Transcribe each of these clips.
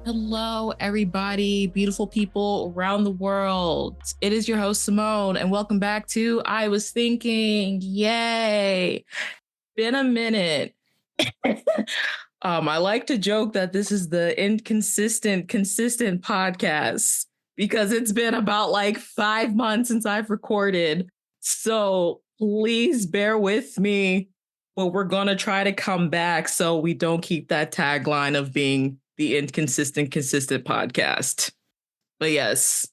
Hello, everybody, beautiful people around the world. It is your host, Simone, and welcome back to I Was Thinking. Yay. Been a minute. I like to joke that this is the consistent podcast because it's been about like 5 months since I've recorded. So please bear with me, but we're going to try to come back so we don't keep that tagline of being the consistent podcast. But yes,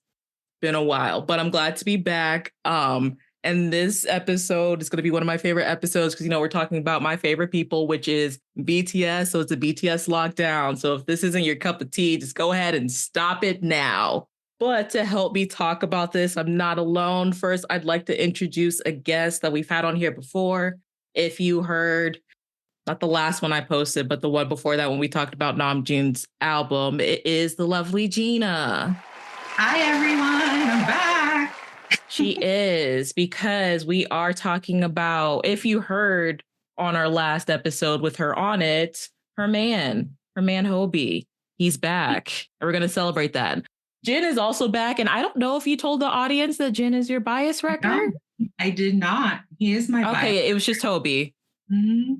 been a while, but I'm glad to be back. And this episode is going to be one of my favorite episodes because, we're talking about my favorite people, which is BTS. So it's a BTS lockdown. So if this isn't your cup of tea, just go ahead and stop it now. But to help me talk about this, I'm not alone. First, I'd like to introduce a guest that we've had on here before. If you heard, not the last one I posted, but the one before that when we talked about Namjoon's album, it is the lovely Gina. Hi, everyone. I'm back. She is, because we are talking about, if you heard on our last episode with her on it, her man Hobie. He's back. And we're going to celebrate that. Jin is also back. And I don't know if you told the audience that Jin is your bias wrecker. No, I did not. He is my bias. Okay, it was just Hobie. Mm-hmm.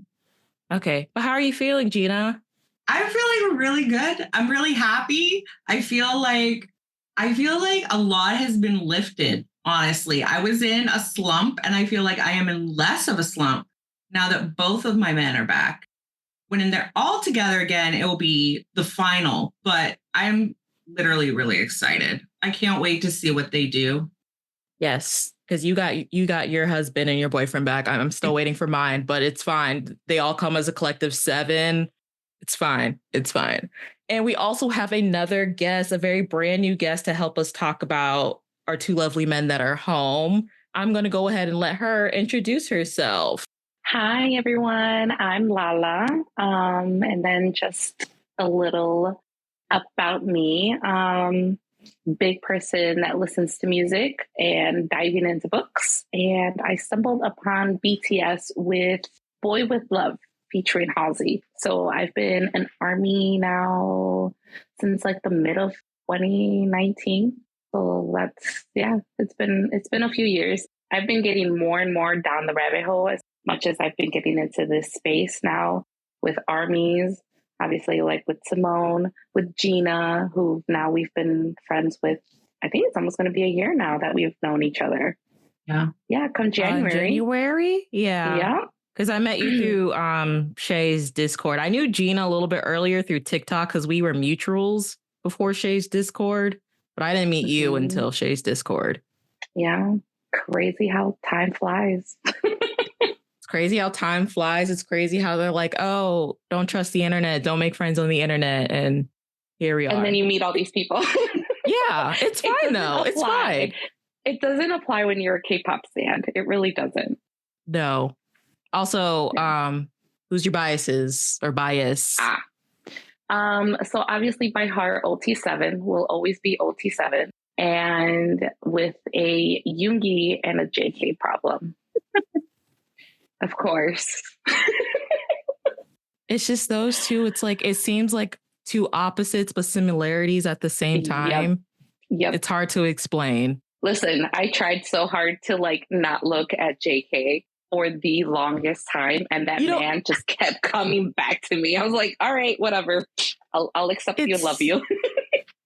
Okay. But how are you feeling, Gina? I'm feeling really good. I'm really happy. I feel like a lot has been lifted, honestly. I was in a slump and I feel like I am in less of a slump now that both of my men are back. When they're all together again, it will be the final, but I'm literally really excited. I can't wait to see what they do. Yes. Because you got your husband and your boyfriend back. I'm still waiting for mine, but it's fine. They all come as a collective 7. It's fine. It's fine. And we also have another guest, a very brand new guest to help us talk about our 2 lovely men that are home. I'm going to go ahead and let her introduce herself. Hi, everyone. I'm Lala. And then just a little about me. Big person that listens to music and diving into books. And I stumbled upon BTS with Boy With Love featuring Halsey. So I've been an ARMY now since like the mid of 2019. So it's been a few years. I've been getting more and more down the rabbit hole as much as I've been getting into this space now with ARMYs. Obviously, like with Simone, with Gina, who now we've been friends with. I think it's almost going to be a year now that we've known each other. Yeah, come January. Yeah. Because I met you through Shay's Discord. I knew Gina a little bit earlier through TikTok because we were mutuals before Shay's Discord. But I didn't meet you until Shay's Discord. Yeah, crazy how time flies. It's crazy how time flies. It's crazy how they're like, oh, don't trust the internet. Don't make friends on the internet. And here we are. And then you meet all these people. Yeah, it's fine though. It's fine. It doesn't apply when you're a K-pop stan. It really doesn't. No. Also, who's your biases or bias? So obviously by heart, OT7 will always be OT7. And with a Yoongi and a JK problem. Of course. It's just those two. It's like, it seems like 2 opposites, but similarities at the same time. Yep. It's hard to explain. Listen, I tried so hard to like not look at JK for the longest time. And that man just kept coming back to me. I was like, all right, whatever. I'll accept you and love you.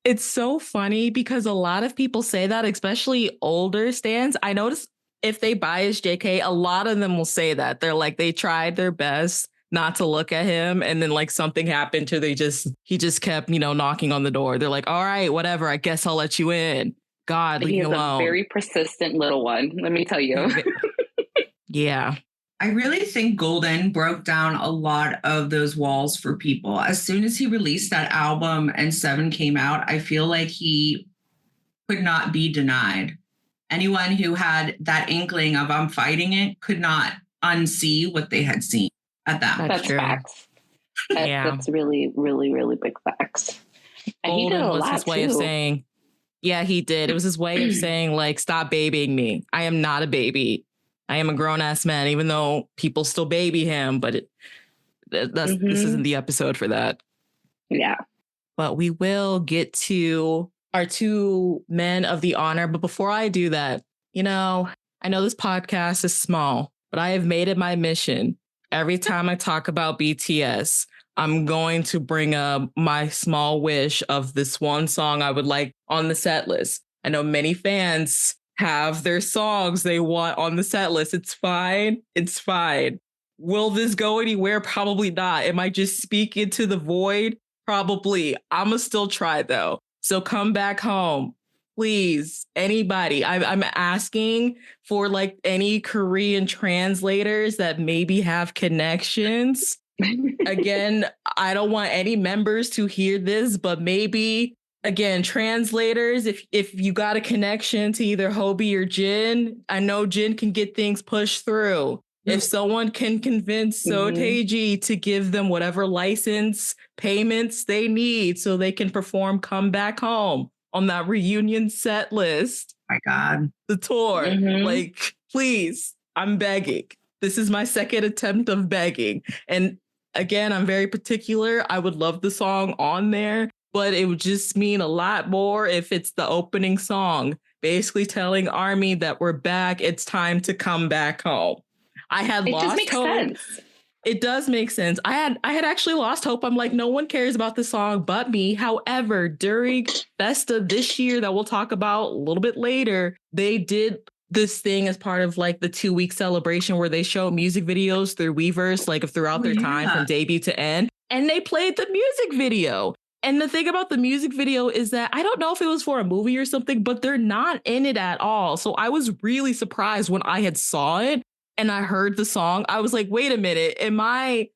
It's so funny because a lot of people say that, especially older stans. I notice if they bias JK, a lot of them will say that. They're like, they tried their best not to look at him. And then like something happened to he just kept, knocking on the door. They're like, all right, whatever. I guess I'll let you in. God, leave me alone. He's a very persistent little one. Let me tell you. Yeah. I really think Golden broke down a lot of those walls for people. As soon as he released that album and 7 came out, I feel like he could not be denied. Anyone who had that inkling of I'm fighting it could not unsee what they had seen at that point. That's true. Facts. That's really, really, really big facts. And Golden he did a was lot his way too. of saying, yeah, he did. It was his way of saying, like, stop babying me. I am not a baby. I am a grown-ass man, even though people still baby him. But this isn't the episode for that. Yeah. but we will get to our two men of the honor. But before I do that, I know this podcast is small, but I have made it my mission. Every time I talk about BTS, I'm going to bring up my small wish of this one song I would like on the set list. I know many fans have their songs they want on the set list. It's fine. It's fine. Will this go anywhere? Probably not. It might just speak into the void. Probably. I'm going to still try though. So come back home. Please, anybody. I'm asking for like any Korean translators that maybe have connections. Again, I don't want any members to hear this, but maybe, again, translators, if you got a connection to either Hobie or Jin, I know Jin can get things pushed through. If someone can convince Sotaeji to give them whatever license payments they need so they can perform Come Back Home on that reunion set list. My God. The tour. Like, please, I'm begging. This is my second attempt of begging. And again, I'm very particular. I would love the song on there, but it would just mean a lot more if it's the opening song, basically telling ARMY that we're back. It's time to come back home. I had lost hope. Sense. It does make sense. I had actually lost hope. I'm like, no one cares about this song but me. However, during Festa this year that we'll talk about a little bit later, they did this thing as part of like the 2-week celebration where they show music videos through Weverse, like throughout their time from debut to end. And they played the music video. And the thing about the music video is that I don't know if it was for a movie or something, but they're not in it at all. So I was really surprised when I had saw it and I heard the song. I was like, wait a minute, am I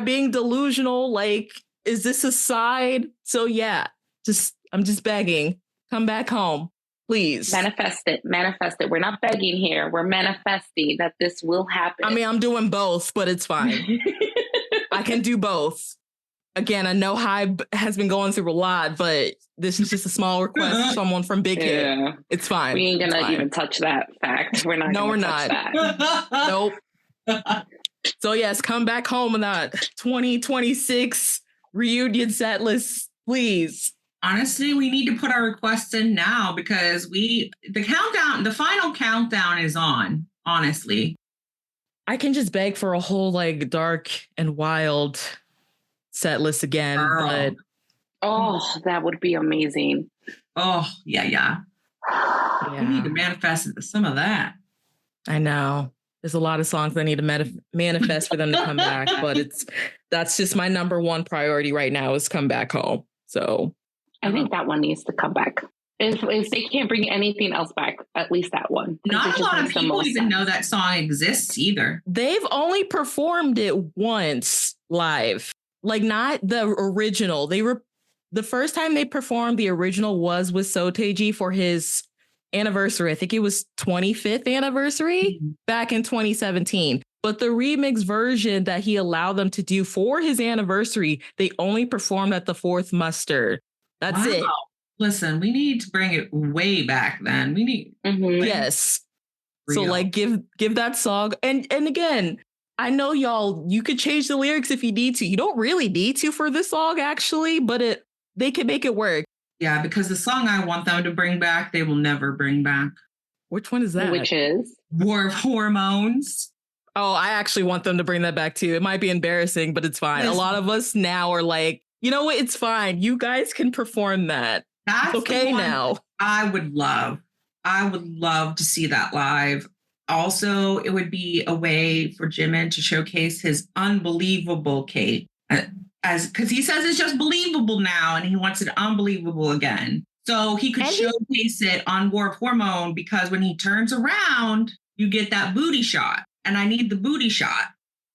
being delusional? Like, is this a side? So yeah, I'm just begging, come back home, please. Manifest it. We're not begging here. We're manifesting that this will happen. I mean, I'm doing both, but it's fine. I can do both. Again, I know Hybe has been going through a lot, but this is just a small request for someone from Big Hit. It's fine. We ain't gonna even touch that fact. We're not. No, we're not. That. Nope. So yes, come back home in that 2026 reunion set list, please. Honestly, we need to put our requests in now because the final countdown is on, honestly. I can just beg for a whole like dark and wild set list again, but that would be amazing. Yeah. We need to manifest some of that. I know there's a lot of songs that need to manifest for them to come back, but that's just my number one priority right now is Come Back Home. So I think that one needs to come back. If they can't bring anything else back, at least that one. Not a lot of people even know that song exists either. They've only performed it once live. Like not the original. The first time they performed the original was with Sotaeji for his anniversary. I think it was 25th anniversary back in 2017. But the remix version that he allowed them to do for his anniversary, they only performed at the Fourth Muster. That's it. Listen, we need to bring it way back then. We need yes. Real. So like give that song and again, I know y'all, you could change the lyrics if you need to. You don't really need to for this song, actually, but they can make it work. Yeah, because the song I want them to bring back, they will never bring back. Which one is that? Which is? War of Hormones. Oh, I actually want them to bring that back too. It might be embarrassing, but it's fine. A lot of us now are like, you know what? It's fine. You guys can perform that. That's okay now. I would love to see that live. Also, it would be a way for Jimin to showcase his unbelievable Kate, because he says it's just believable now, and he wants it unbelievable again. So he could showcase it on War of Hormone, because when he turns around, you get that booty shot, and I need the booty shot.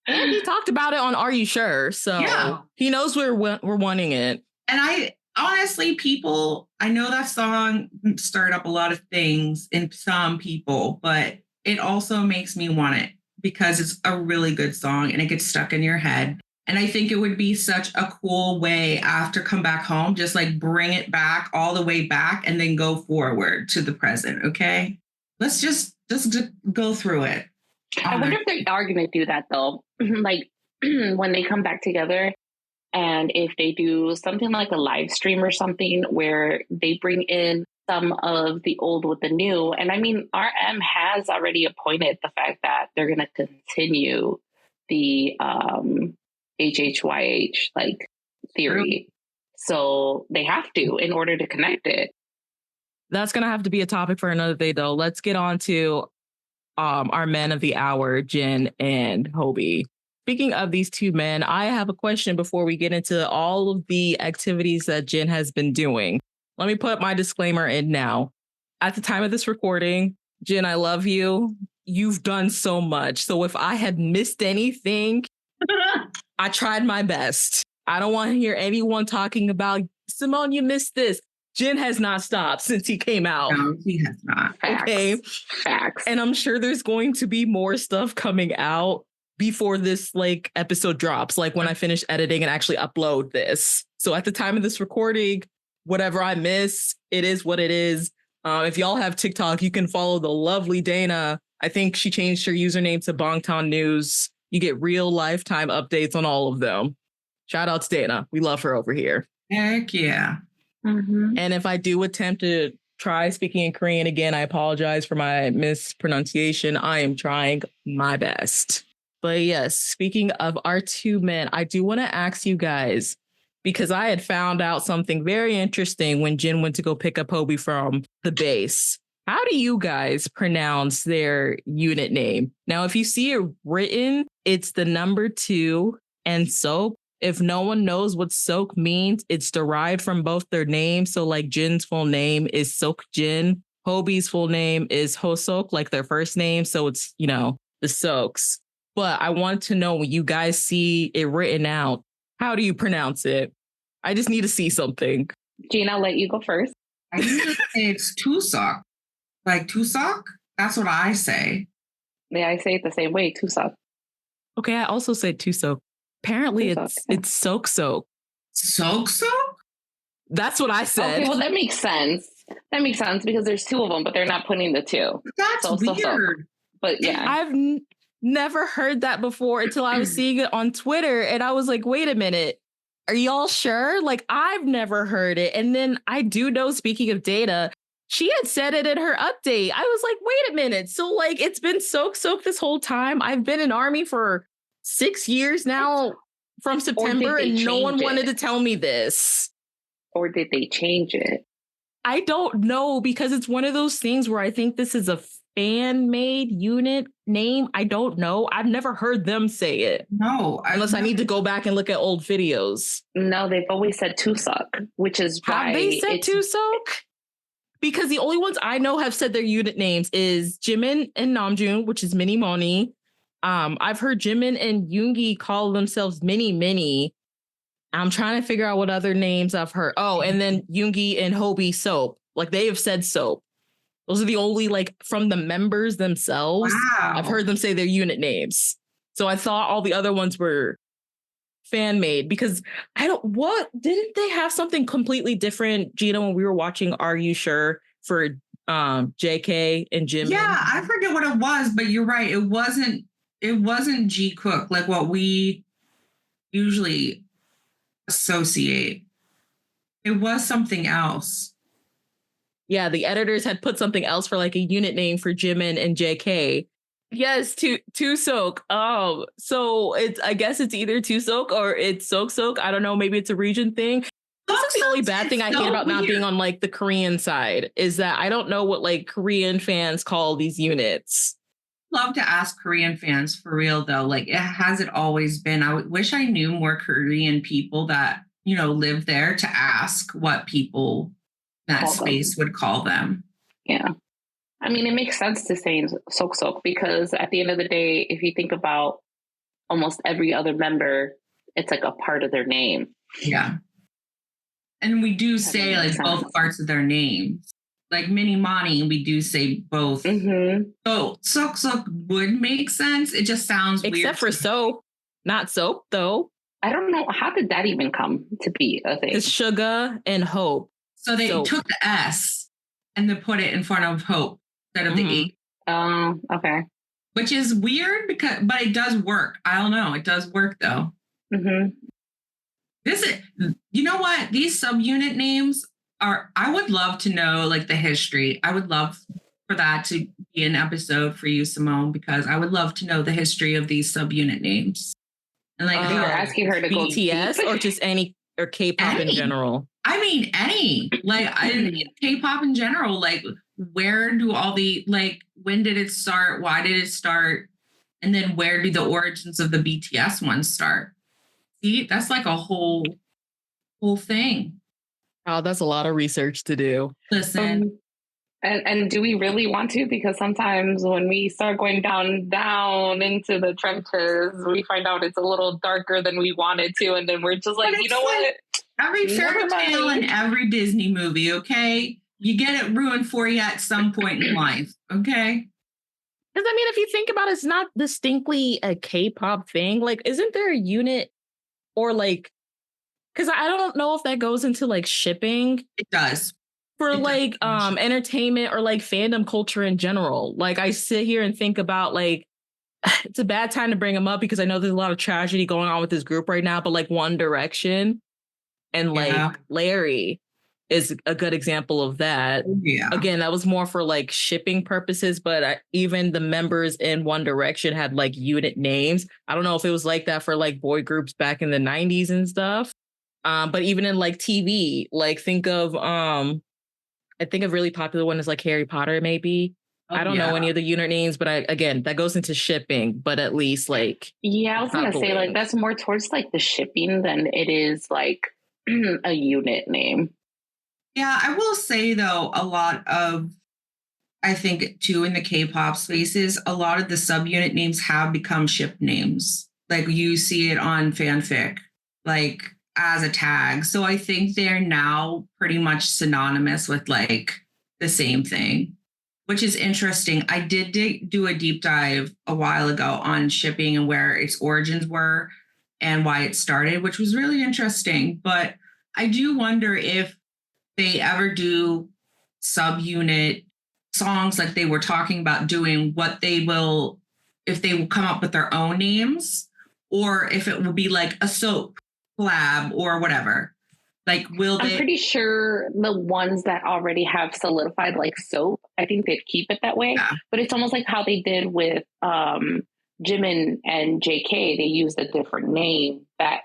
And he talked about it on Are You Sure? So he knows we're wanting it. And I honestly, people, I know that song stirred up a lot of things in some people, but it also makes me want it because it's a really good song and it gets stuck in your head. And I think it would be such a cool way after Come Back Home, just like bring it back all the way back and then go forward to the present. Okay. Let's just go through it. I wonder if they are going to do that though. Like when they come back together, And if they do something like a live stream or something where they bring in some of the old with the new, and I mean, RM has already appointed the fact that they're going to continue the HHYH like theory. So they have to in order to connect it. That's going to have to be a topic for another day, though. Let's get on to our men of the hour, Jin and Hobie. Speaking of these two men, I have a question before we get into all of the activities that Jin has been doing. Let me put my disclaimer in now. At the time of this recording, Jin, I love you. You've done so much. So if I had missed anything, I tried my best. I don't want to hear anyone talking about, Simone, you missed this. Jin has not stopped since he came out. No, he has not. Okay. Facts. And I'm sure there's going to be more stuff coming out before this like episode drops, like when I finish editing and actually upload this. So at the time of this recording, whatever I miss, it is what it is. If y'all have TikTok, you can follow the lovely Dana. I think she changed her username to Bangtan News. You get real lifetime updates on all of them. Shout out to Dana. We love her over here. Heck yeah. Mm-hmm. And if I do attempt to try speaking in Korean again, I apologize for my mispronunciation. I am trying my best. But yes, speaking of our two men, I do want to ask you guys, because I had found out something very interesting when Jin went to go pick up Hobie from the base. How do you guys pronounce their unit name? Now, if you see it written, it's the number 2 and soap. If no one knows what Sok means, it's derived from both their names. So like Jin's full name is Sok Jin. Hobie's full name is Hosok, like their first name. So it's, you know, the Soks. But I want to know when you guys see it written out, how do you pronounce it? I just need to see something. Gina, I'll let you go first. I usually say it's Tusok. Like Tusok? That's what I say. Yeah, I say it the same way, Tusok. Okay, I also said Tusok. Apparently it's Sok Sok. Sok Sok? That's what I said. Okay, well that makes sense. That makes sense because there's 2 of them, but they're not putting the 2. That's weird. But yeah. I've never heard that before until I was seeing it on Twitter. And I was like, wait a minute. Are y'all sure? Like, I've never heard it. And then I do know, speaking of Data, she had said it in her update. I was like, wait a minute. So like, it's been Sok this whole time. I've been in Army for 6 years now from September and no one wanted to tell me this. Or did they change it? I don't know, because it's one of those things where I think this is a fan-made unit name. I don't know. I've never heard them say it. No. Unless I need to go back and look at old videos. No, they've always said Tusok, which is why... Have they said Tusok? Because the only ones I know have said their unit names is Jimin and Namjoon, which is Mini Moni. I've heard Jimin and Yoongi call themselves Mini. I'm trying to figure out what other names I've heard. Oh, and then Yoongi and Hobie Soap. Like, they have said Soap. Those are the only, like, from the members themselves. Wow. I've heard them say their unit names. So I thought all the other ones were fan made, because didn't they have something completely different, Gina, when we were watching Are You Sure for JK and Jimin? Yeah, I forget what it was, but you're right. It wasn't G Cook, like what we usually associate. It was something else. Yeah, the editors had put something else for like a unit name for Jimin and JK. Yes, Tusok. Oh, so I guess it's either Tusok or it's Sok. I don't know. Maybe it's a region thing. That's the only bad thing I hate about not being on like the Korean side, is that I don't know what like Korean fans call these units. Love to ask Korean fans for real though. Like, has it always been? I wish I knew more Korean people that, you know, live there to ask what people in that space would call them. Yeah. I mean, it makes sense to say Sok because at the end of the day, if you think about almost every other member, it's like a part of their name. Yeah. And we do say like both parts of their names. Like Mini Mani, we do say both. Mm-hmm. So Sok would make sense. It just sounds weird. Except for Soap. Not Soap, though. I don't know. How did that even come to be a thing? It's Sugar and Hope. So they took the S and they put it in front of Hope instead of the E. Oh, okay. Which is weird but it does work. I don't know. It does work though. Mm-hmm. You know what? These subunit names are, I would love to know like the history. I would love for that to be an episode for you, Simone, because I would love to know the history of these subunit names. And like You're asking her to BTS go deep. or just any or K-pop in general? I mean, any like K-pop in general. Like, where do all the like? When did it start? Why did it start? And then where do the origins of the BTS ones start? See, that's like a whole thing. Oh, that's a lot of research to do. Listen. And do we really want to? Because sometimes when we start going down into the trenches, we find out it's a little darker than we wanted to. And then we're just like, you know what? Every fairy tale and every Disney movie, okay? You get it ruined for you at some point in life, okay? Because I mean, if you think about it, it's not distinctly a K-pop thing. Like, isn't there a unit or like, because I don't know if that goes into like shipping. It does. For like entertainment or like fandom culture in general. Like I sit here and think about like, it's a bad time to bring them up because I know there's a lot of tragedy going on with this group right now, but like One Direction and like Larry is a good example of that. Yeah. Again, that was more for like shipping purposes, but even the members in One Direction had like unit names. I don't know if it was like that for like boy groups back in the 90s and stuff. But even in like TV, like think of I think a really popular one is like Harry Potter, maybe. I don't know any of the unit names, but again, that goes into shipping, but at least like. Yeah, I was going to say like that's more towards like the shipping than it is like a unit name. Yeah, I will say though, a lot of, I think too, in the K-pop spaces, a lot of the subunit names have become ship names. Like you see it on fanfic, like as a tag. So I think they're now pretty much synonymous with like the same thing, which is interesting. I did do a deep dive a while ago on shipping and where its origins were and why it started, which was really interesting. But I do wonder if they ever do subunit songs like they were talking about doing, what they will, if they will come up with their own names or if it will be like a soap collab or whatever. Like, will they? I'm pretty sure the ones that already have solidified like soap, I think they'd keep it that way. Yeah. But it's almost like how they did with Jimin and JK. They used a different name that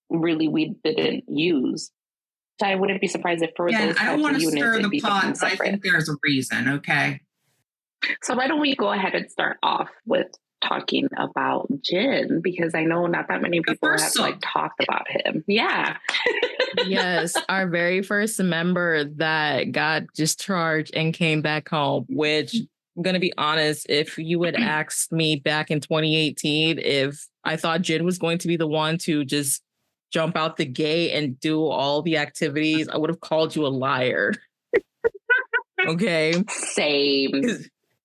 really we didn't use. So I wouldn't be surprised if for those I don't want to stir the pot. I think there's a reason. Okay. So why don't we go ahead and start off with talking about Jin, because I know not that many people have like talked about him. Yeah. Yes, our very first member that got discharged and came back home, which I'm going to be honest, if you would asked me back in 2018, if I thought Jin was going to be the one to just jump out the gate and do all the activities, I would have called you a liar. Okay. Same.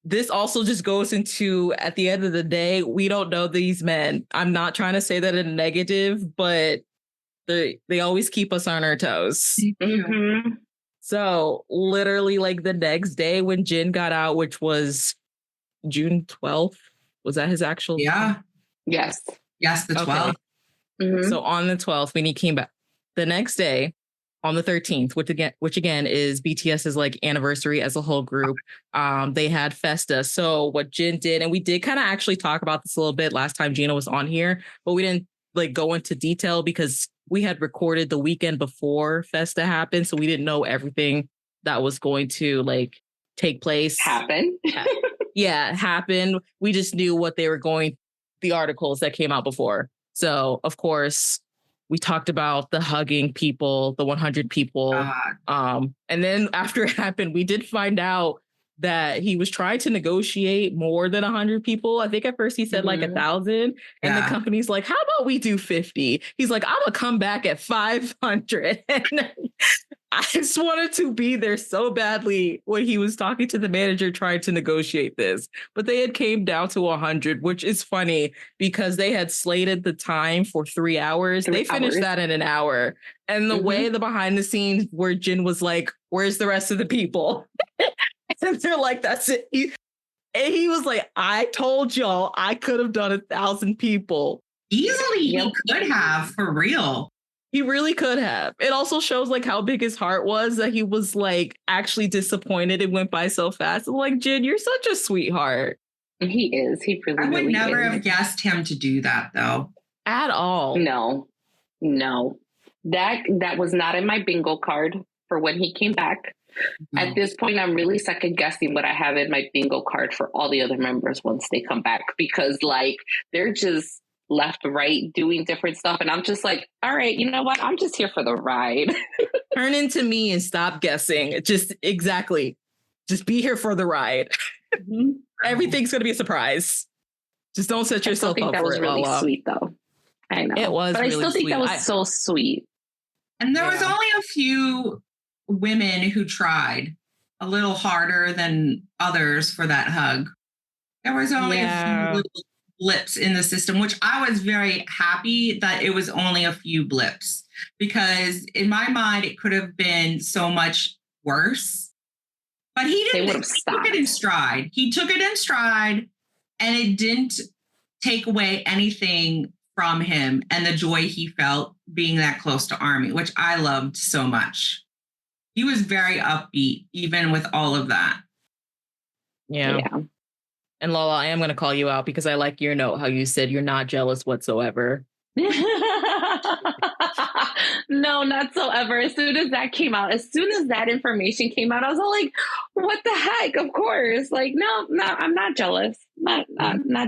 This also just goes into, at the end of the day, we don't know these men. I'm not trying to say that in negative, but they always keep us on our toes. Mm-hmm. So literally like the next day when Jin got out, which was June 12th, was that his actual? Yeah. Yes. Yes, the 12th. Okay. Mm-hmm. So on the 12th, when he came back, the next day, on the 13th, which again is BTS's like anniversary as a whole group, they had Festa. So what Jin did, and we did kind of actually talk about this a little bit last time Gina was on here, but we didn't like go into detail because we had recorded the weekend before Festa happened, so we didn't know everything that was going to like take place. Happen. We just knew what they were going, the articles that came out before. So of course, we talked about the hugging people, the 100 people. And then after it happened, we did find out that he was trying to negotiate more than 100 people. I think at first he said like 1,000. And the company's like, how about we do 50? He's like, I'm going to come back at 500. And I just wanted to be there so badly when he was talking to the manager trying to negotiate this. But they had came down to 100, which is funny because they had slated the time for 3 hours. They finished that in an hour. And the way the behind the scenes where Jin was like, where's the rest of the people? And they're like, that's it. And he was like, I told y'all I could have done 1,000 people. Easily, he could have, for real. He really could have. It also shows like how big his heart was that he was like actually disappointed it went by so fast. I'm like, Jin, you're such a sweetheart. He is. He really, I would really never is. have guessed him to do that, though. At all. No. That was not in my bingo card for when he came back. No. At this point, I'm really second guessing what I have in my bingo card for all the other members once they come back, because like they're just left, right, doing different stuff. And I'm just like, all right, you know what? I'm just here for the ride. Turn into me and stop guessing. Just exactly. Just be here for the ride. Mm-hmm. Everything's going to be a surprise. Just don't set yourself up for it. That was really sweet, though. I know. It was, but really I still think sweet. That was so sweet. And there was only a few women who tried a little harder than others for that hug. There was only a few little blips in the system, which I was very happy that it was only a few blips, because in my mind, it could have been so much worse. But he didn't. He took it in stride. He took it in stride, and it didn't take away anything from him and the joy he felt being that close to Army, which I loved so much. He was very upbeat, even with all of that. Yeah. And Lala, I am going to call you out because I like your note, how you said you're not jealous whatsoever. No, not so ever. As soon as that came out, as soon as that information came out, I was all like, what the heck? Of course. Like, no, I'm not jealous. Not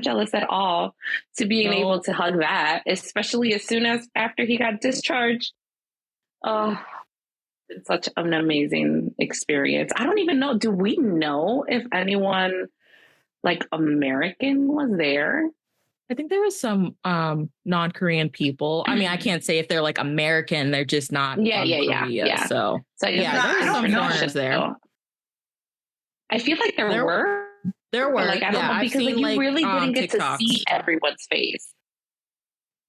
jealous at all to being able to hug that, especially as soon as after he got discharged. Oh, it's such an amazing experience. I don't even know. Do we know if anyone like American was there? I think there was some non-Korean people. I mean, I can't say if they're like American, they're just not from Korea. So yeah, there's some foreigners there. I feel like there were. There were. Like, I don't know, because like, you really didn't get to see everyone's face.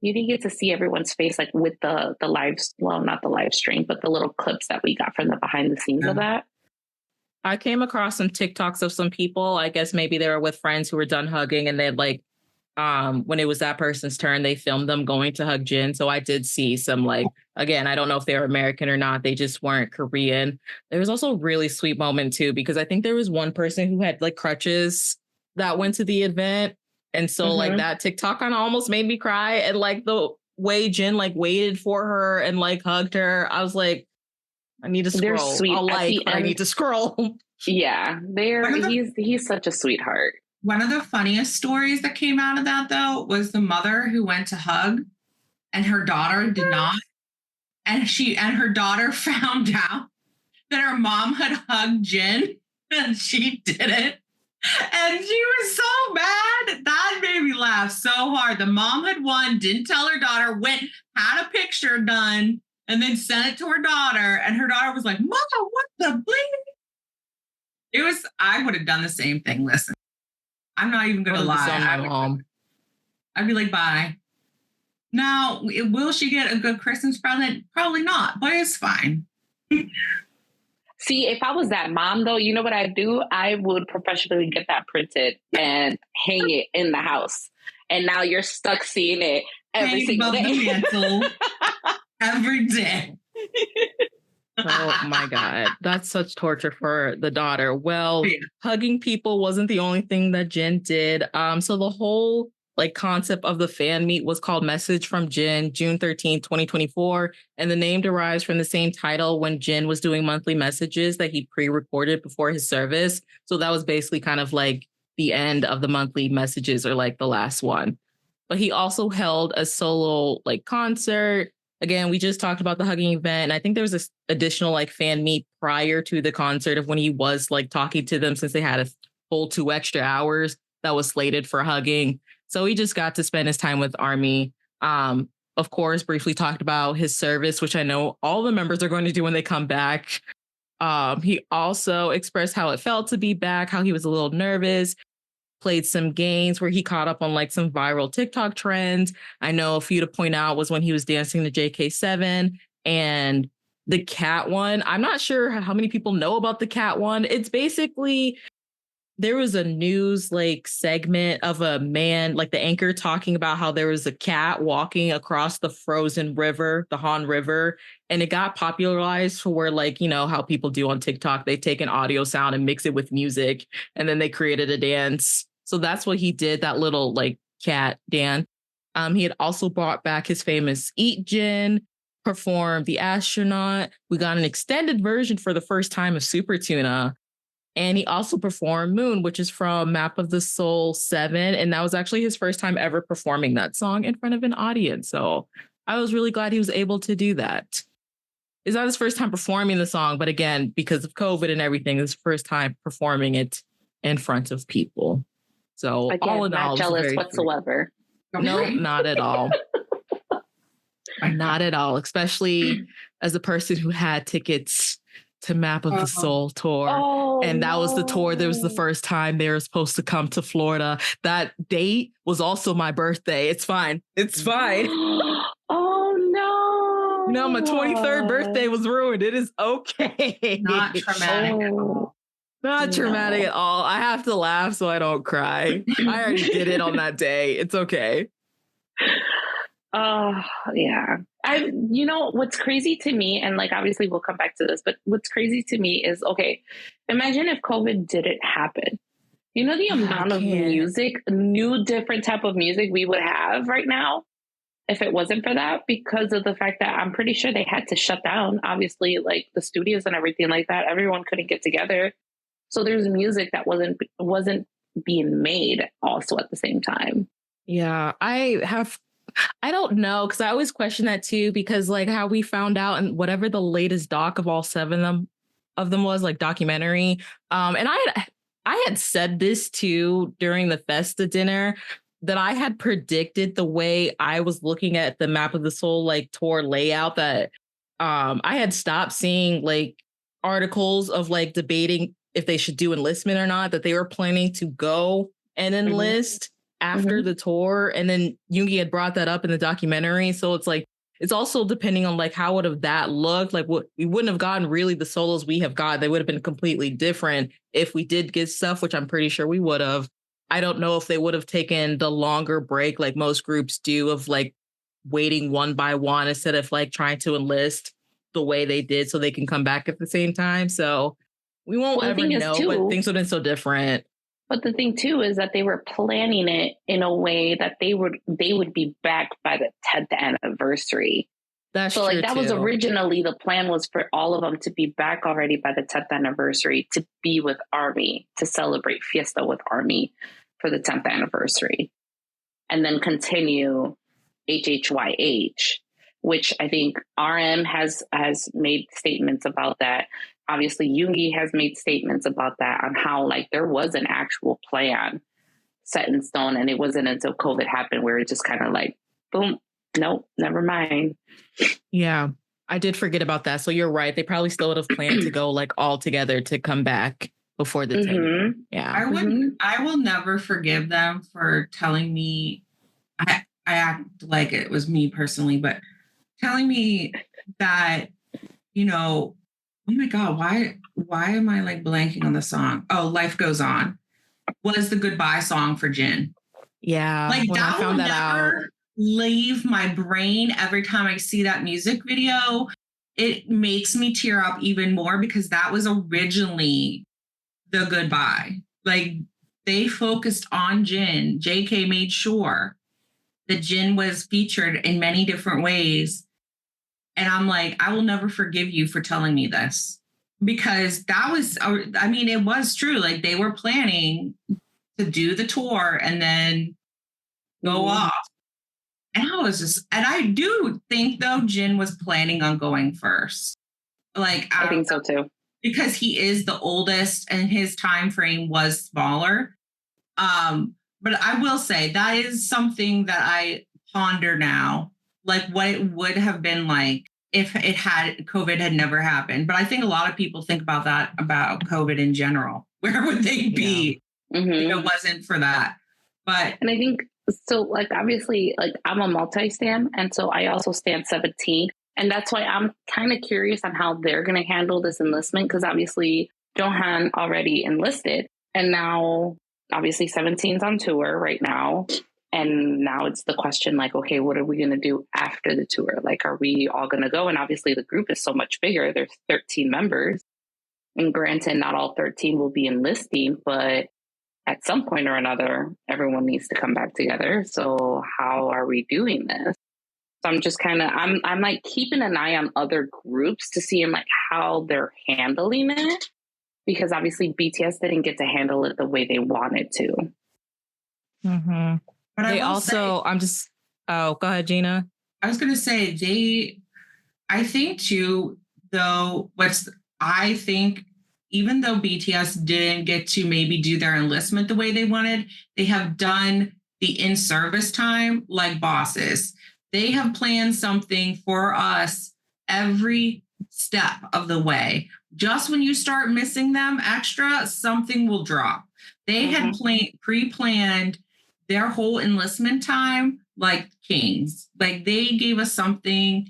You didn't get to see everyone's face like with the live, well, not the live stream, but the little clips that we got from the behind the scenes of that. I came across some TikToks of some people. I guess maybe they were with friends who were done hugging, and they'd like, when it was that person's turn, they filmed them going to hug Jin. So I did see some, like, again, I don't know if they were American or not. They just weren't Korean. There was also a really sweet moment too, because I think there was one person who had like crutches that went to the event. And so like that TikTok kind of almost made me cry. And like the way Jin like waited for her and like hugged her, I was like, I need to scroll. They're sweet. I need to scroll. Yeah, he's such a sweetheart. One of the funniest stories that came out of that, though, was the mother who went to hug and her daughter did not. And her daughter found out that her mom had hugged Jin and she didn't. And she was so mad. That made me laugh so hard. The mom had won, didn't tell her daughter, went, had a picture done, and then sent it to her daughter. And her daughter was like, Mama, what the bleep? I would have done the same thing. Listen. I'm not even going to lie. I'd be like, bye. Now, will she get a good Christmas present? Probably not, but it's fine. See, if I was that mom, though, you know what I'd do? I would professionally get that printed and hang it in the house. And now you're stuck seeing it every single day. Every day. Oh my God. That's such torture for the daughter. Well, hugging people wasn't the only thing that Jin did. So the whole like concept of the fan meet was called Message from Jin, June 13th, 2024. And the name derives from the same title when Jin was doing monthly messages that he pre-recorded before his service. So that was basically kind of like the end of the monthly messages, or like the last one. But he also held a solo like concert. Again, we just talked about the hugging event. And I think there was this additional like fan meet prior to the concert of when he was like talking to them, since they had a full 2 extra hours that was slated for hugging. So he just got to spend his time with Army. Of course, briefly talked about his service, which I know all the members are going to do when they come back. He also expressed how it felt to be back, how he was a little nervous. Played some games where he caught up on like some viral TikTok trends. I know a few to point out was when he was dancing to JK7 and the cat one. I'm not sure how many people know about the cat one. It's basically there was a news like segment of a man, like the anchor talking about how there was a cat walking across the frozen river, the Han River, and it got popularized for where, like, you know, how people do on TikTok, they take an audio sound and mix it with music, and then they created a dance. So that's what he did, that little like cat dance. He had also brought back his famous Eat Jin, performed The Astronaut. We got an extended version for the first time of Super Tuna. And he also performed Moon, which is from Map of the Soul 7. And that was actually his first time ever performing that song in front of an audience. So I was really glad he was able to do that. It's not his first time performing the song, but again, because of COVID and everything, it's his first time performing it in front of people. So again, all in all, not jealous whatsoever. No, not at all. Not at all, especially as a person who had tickets to Map of the Soul tour. And that was the tour. There was the first time they were supposed to come to Florida. That date was also my birthday. It's fine. It's fine. Oh, no. No, my 23rd birthday was ruined. It is okay. Not traumatic at all. Not traumatic at all. I have to laugh so I don't cry. I already did it on that day. It's okay. Oh, yeah. You know, what's crazy to me, and like, obviously we'll come back to this, but what's crazy to me is, okay, imagine if COVID didn't happen. You know, the amount of music, new, different type of music we would have right now if it wasn't for that, because of the fact that I'm pretty sure they had to shut down, obviously, like the studios and everything like that. Everyone couldn't get together. So there's music that wasn't being made also at the same time. Yeah, I don't know, because I always question that too, because like how we found out and whatever the latest doc of all seven of them was, like documentary. And I had said this too during the Festa dinner, that I had predicted the way I was looking at the Map of the Soul like tour layout, that I had stopped seeing like articles of like debating if they should do enlistment or not, that they were planning to go and enlist after the tour. And then Yoongi had brought that up in the documentary. So it's like, it's also depending on like how would have that looked. Like what we wouldn't have gotten really the solos we have got. They would have been completely different if we did get stuff, which I'm pretty sure we would have. I don't know if they would have taken the longer break like most groups do, of like waiting one by one instead of like trying to enlist the way they did so they can come back at the same time. So we won't ever know, but things would have been so different. But the thing too is that they were planning it in a way that they would be back by the 10th anniversary. That's so true. Like that was originally the plan, was for all of them to be back already by the 10th anniversary, to be with Army, to celebrate Fiesta with Army for the 10th anniversary, and then continue HHYH, which I think RM has made statements about that. Obviously, Yoongi has made statements about that, on how like there was an actual plan set in stone, and it wasn't until COVID happened where it just kind of like, boom, nope, never mind. Yeah, I did forget about that. So you're right. They probably still would have planned to go like all together to come back before the 10th. Yeah, I will never forgive them for telling me. I act like it was me personally, but telling me that, you know, oh my God, why am I like blanking on the song? Oh, Life Goes On was the goodbye song for Jin. Yeah. Like when that I found will that out, leave my brain every time I see that music video. It makes me tear up even more, because that was originally the goodbye. Like they focused on Jin. JK made sure that Jin was featured in many different ways. And I'm like, I will never forgive you for telling me this, because that was, I mean, it was true. Like they were planning to do the tour and then go off. And I do think though, Jin was planning on going first. Like, I think so too. Because he is the oldest and his time frame was smaller. But I will say that is something that I ponder now, like what it would have been like if COVID had never happened. But I think a lot of people think about that, about COVID in general. Where would they be if it wasn't for that? And I think, so like, obviously, like I'm a multi-stan, and so I also stan 17. And that's why I'm kind of curious on how they're going to handle this enlistment, because obviously Johan already enlisted. And now, obviously, 17's on tour right now. And now it's the question, like, okay, what are we going to do after the tour? Like, are we all going to go? And obviously, the group is so much bigger. There's 13 members. And granted, not all 13 will be enlisting, but at some point or another, everyone needs to come back together. So how are we doing this? So I'm just kind of, I'm like keeping an eye on other groups to see like how they're handling it. Because obviously BTS didn't get to handle it the way they wanted to. Mm-hmm. But they also, go ahead, Gina. I was going to say, I think too, though, I think even though BTS didn't get to maybe do their enlistment the way they wanted, they have done the in-service time like bosses. They have planned something for us every step of the way. Just when you start missing them extra, something will drop. They had pre-planned their whole enlistment time like kings. Like they gave us something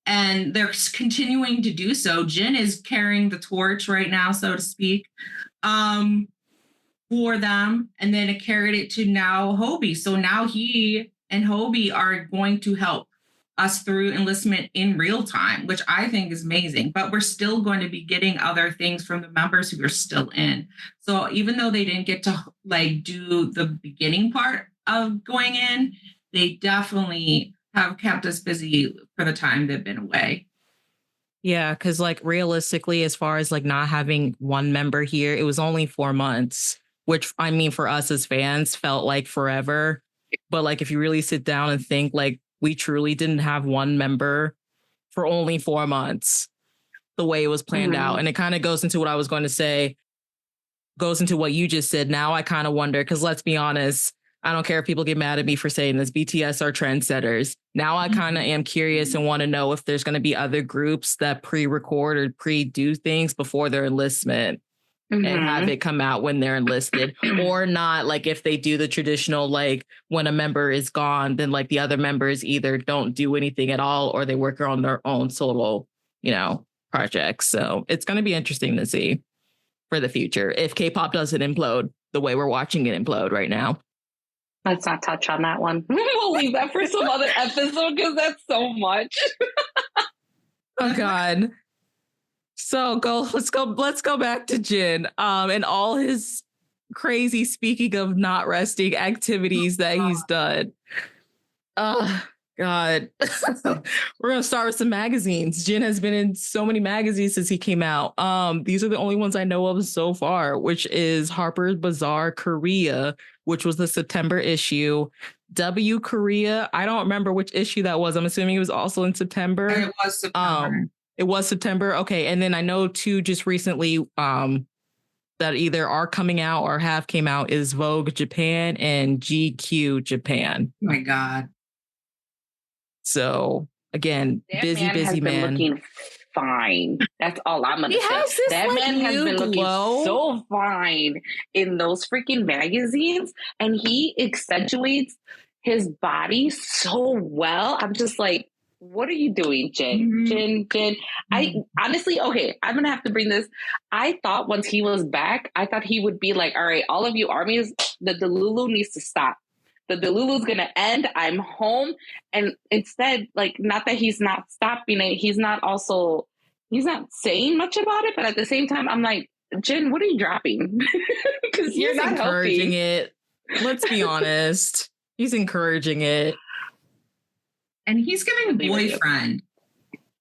and they're continuing to do so. Jin is carrying the torch right now, so to speak, for them. And then it carried it to now Hobie. So now he and Hobie are going to help us through enlistment in real time, which I think is amazing. But we're still going to be getting other things from the members who are still in. So even though they didn't get to like do the beginning part of going in, they definitely have kept us busy for the time they've been away. Yeah, because like realistically, as far as like not having one member here, it was only 4 months, which I mean for us as fans felt like forever. But like if you really sit down and think, like we truly didn't have one member for only 4 months the way it was planned out. And it kind of goes into what I was going to say, goes into what you just said. Now I kind of wonder, because let's be honest, I don't care if people get mad at me for saying this, BTS are trendsetters. Now I kind of am curious and want to know if there's going to be other groups that pre-record or pre-do things before their enlistment and have it come out when they're enlisted, or not. Like if they do the traditional, like when a member is gone, then like the other members either don't do anything at all or they work on their own solo, projects. So it's going to be interesting to see for the future if K-pop doesn't implode the way we're watching it implode right now. Let's not touch on that one. We'll leave that for some other episode because that's so much. Oh God. So let's go back to Jin and all his crazy, speaking of not resting, activities that he's done. God. We're gonna start with some magazines. Jin has been in so many magazines since he came out. These are the only ones I know of so far, which is Harper's Bazaar Korea, which was the September issue. W Korea, I don't remember which issue that was. I'm assuming it was also in September. It was September. It was September. Okay. And then I know two just recently that either are coming out or have came out is Vogue Japan and GQ Japan. Oh my God. So again, that busy man. Been looking fine. That's all I'm gonna say. That like man has been looking so fine in those freaking magazines, and he accentuates his body so well. I'm just like, what are you doing, Jin? Jin. I honestly, okay, I'm gonna have to bring this. I thought once he was back, I thought he would be like, all right, all of you armies, the Delulu needs to stop. The Delulu's gonna end. I'm home. And instead, like, not that he's not stopping it, he's not saying much about it, but at the same time, I'm like, Jin, what are you dropping? Because you're not encouraging helping. it. Let's be honest. He's encouraging it. And he's giving boyfriend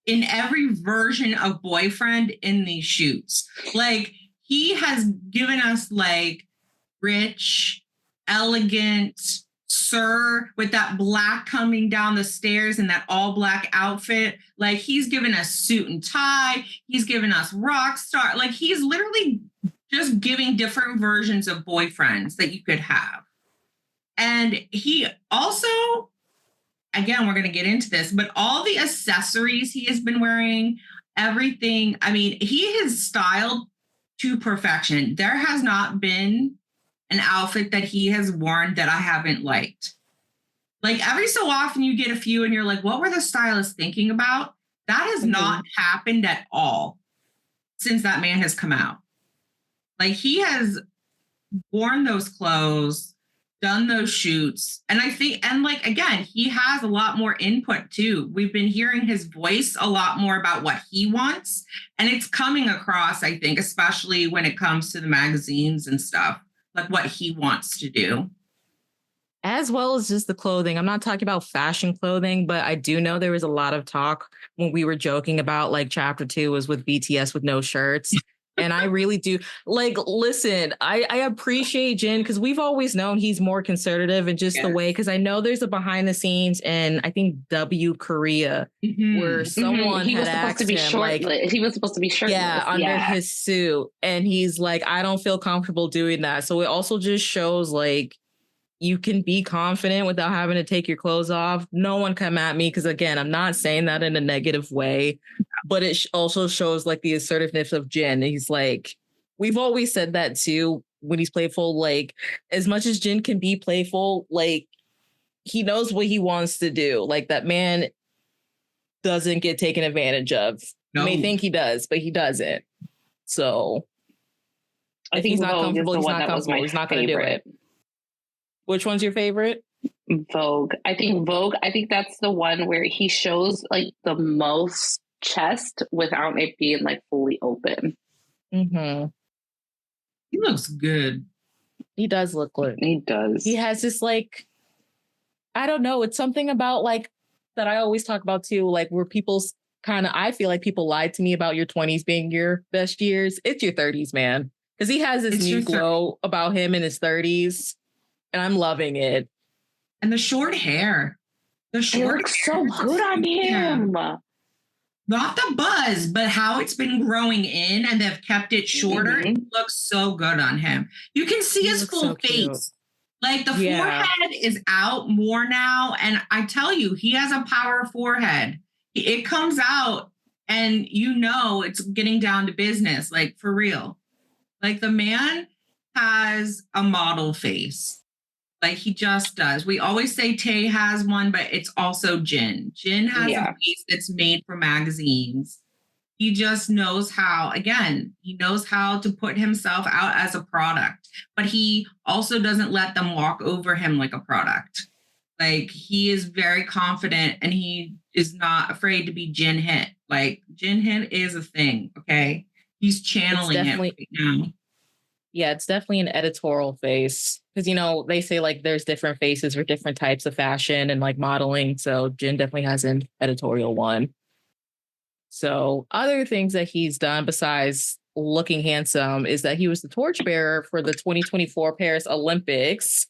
in every version of boyfriend in these shoots. Like, he has given us like rich, elegant, sir with that black coming down the stairs and that all black outfit. Like, he's given us suit and tie. He's given us rock star. Like, he's literally just giving different versions of boyfriends that you could have. And he also, again, we're going to get into this, but all the accessories he has been wearing, everything, I mean, he has styled to perfection. There has not been an outfit that he has worn that I haven't liked. Like, every so often you get a few and you're like, what were the stylists thinking about? That has not happened at all since that man has come out. Like, he has worn those clothes, done those shoots. And I think, and like, again, he has a lot more input too. We've been hearing his voice a lot more about what he wants. And it's coming across, I think, especially when it comes to the magazines and stuff, like what he wants to do. As well as just the clothing. I'm not talking about fashion clothing, but I do know there was a lot of talk when we were joking about like chapter 2 was with BTS with no shirts. And I really do like, listen, I appreciate Jin because we've always known he's more conservative and just the way, because I know there's a behind the scenes in, I think, W Korea, where someone he was had supposed to be asked him, short. like, He was supposed to be shirtless. yeah, under his suit. And he's like, I don't feel comfortable doing that. So it also just shows like, you can be confident without having to take your clothes off. No one come at me because, again, I'm not saying that in a negative way, but it also shows like the assertiveness of Jin. He's like, we've always said that too when he's playful. Like, as much as Jin can be playful, like he knows what he wants to do. Like that man doesn't get taken advantage of. No. You may think he does, but he doesn't. So I think he's not comfortable. He's not comfortable. He's not going to do it. Which one's your favorite? Vogue. I think that's the one where he shows like the most chest without it being like fully open. Mm-hmm. He looks good. He does look good. He does. He has this like, I don't know. It's something about like that I always talk about too, like where people's kind of, I feel like people lied to me about your 20s being your best years. It's your 30s, man. Because he has this new glow about him in his 30s. And I'm loving it. And the short hair. It looks so good on him. Not the buzz, but how it's been growing in and they've kept it shorter. It looks so good on him. You can see his full face. Cute. Like the forehead is out more now. And I tell you, he has a power forehead. It comes out and you know it's getting down to business, like for real. Like the man has a model face. Like he just does. We always say Tae has one, but it's also Jin. Jin has a face that's made for magazines. He just knows how, again, he knows how to put himself out as a product, but he also doesn't let them walk over him like a product. Like he is very confident and he is not afraid to be Jin hit. Like Jin hit is a thing, okay? He's channeling it right now. Yeah, it's definitely an editorial face. Because, you know, they say like there's different faces for different types of fashion and like modeling. So Jin definitely has an editorial one. So other things that he's done besides looking handsome is that he was the torchbearer for the 2024 Paris Olympics.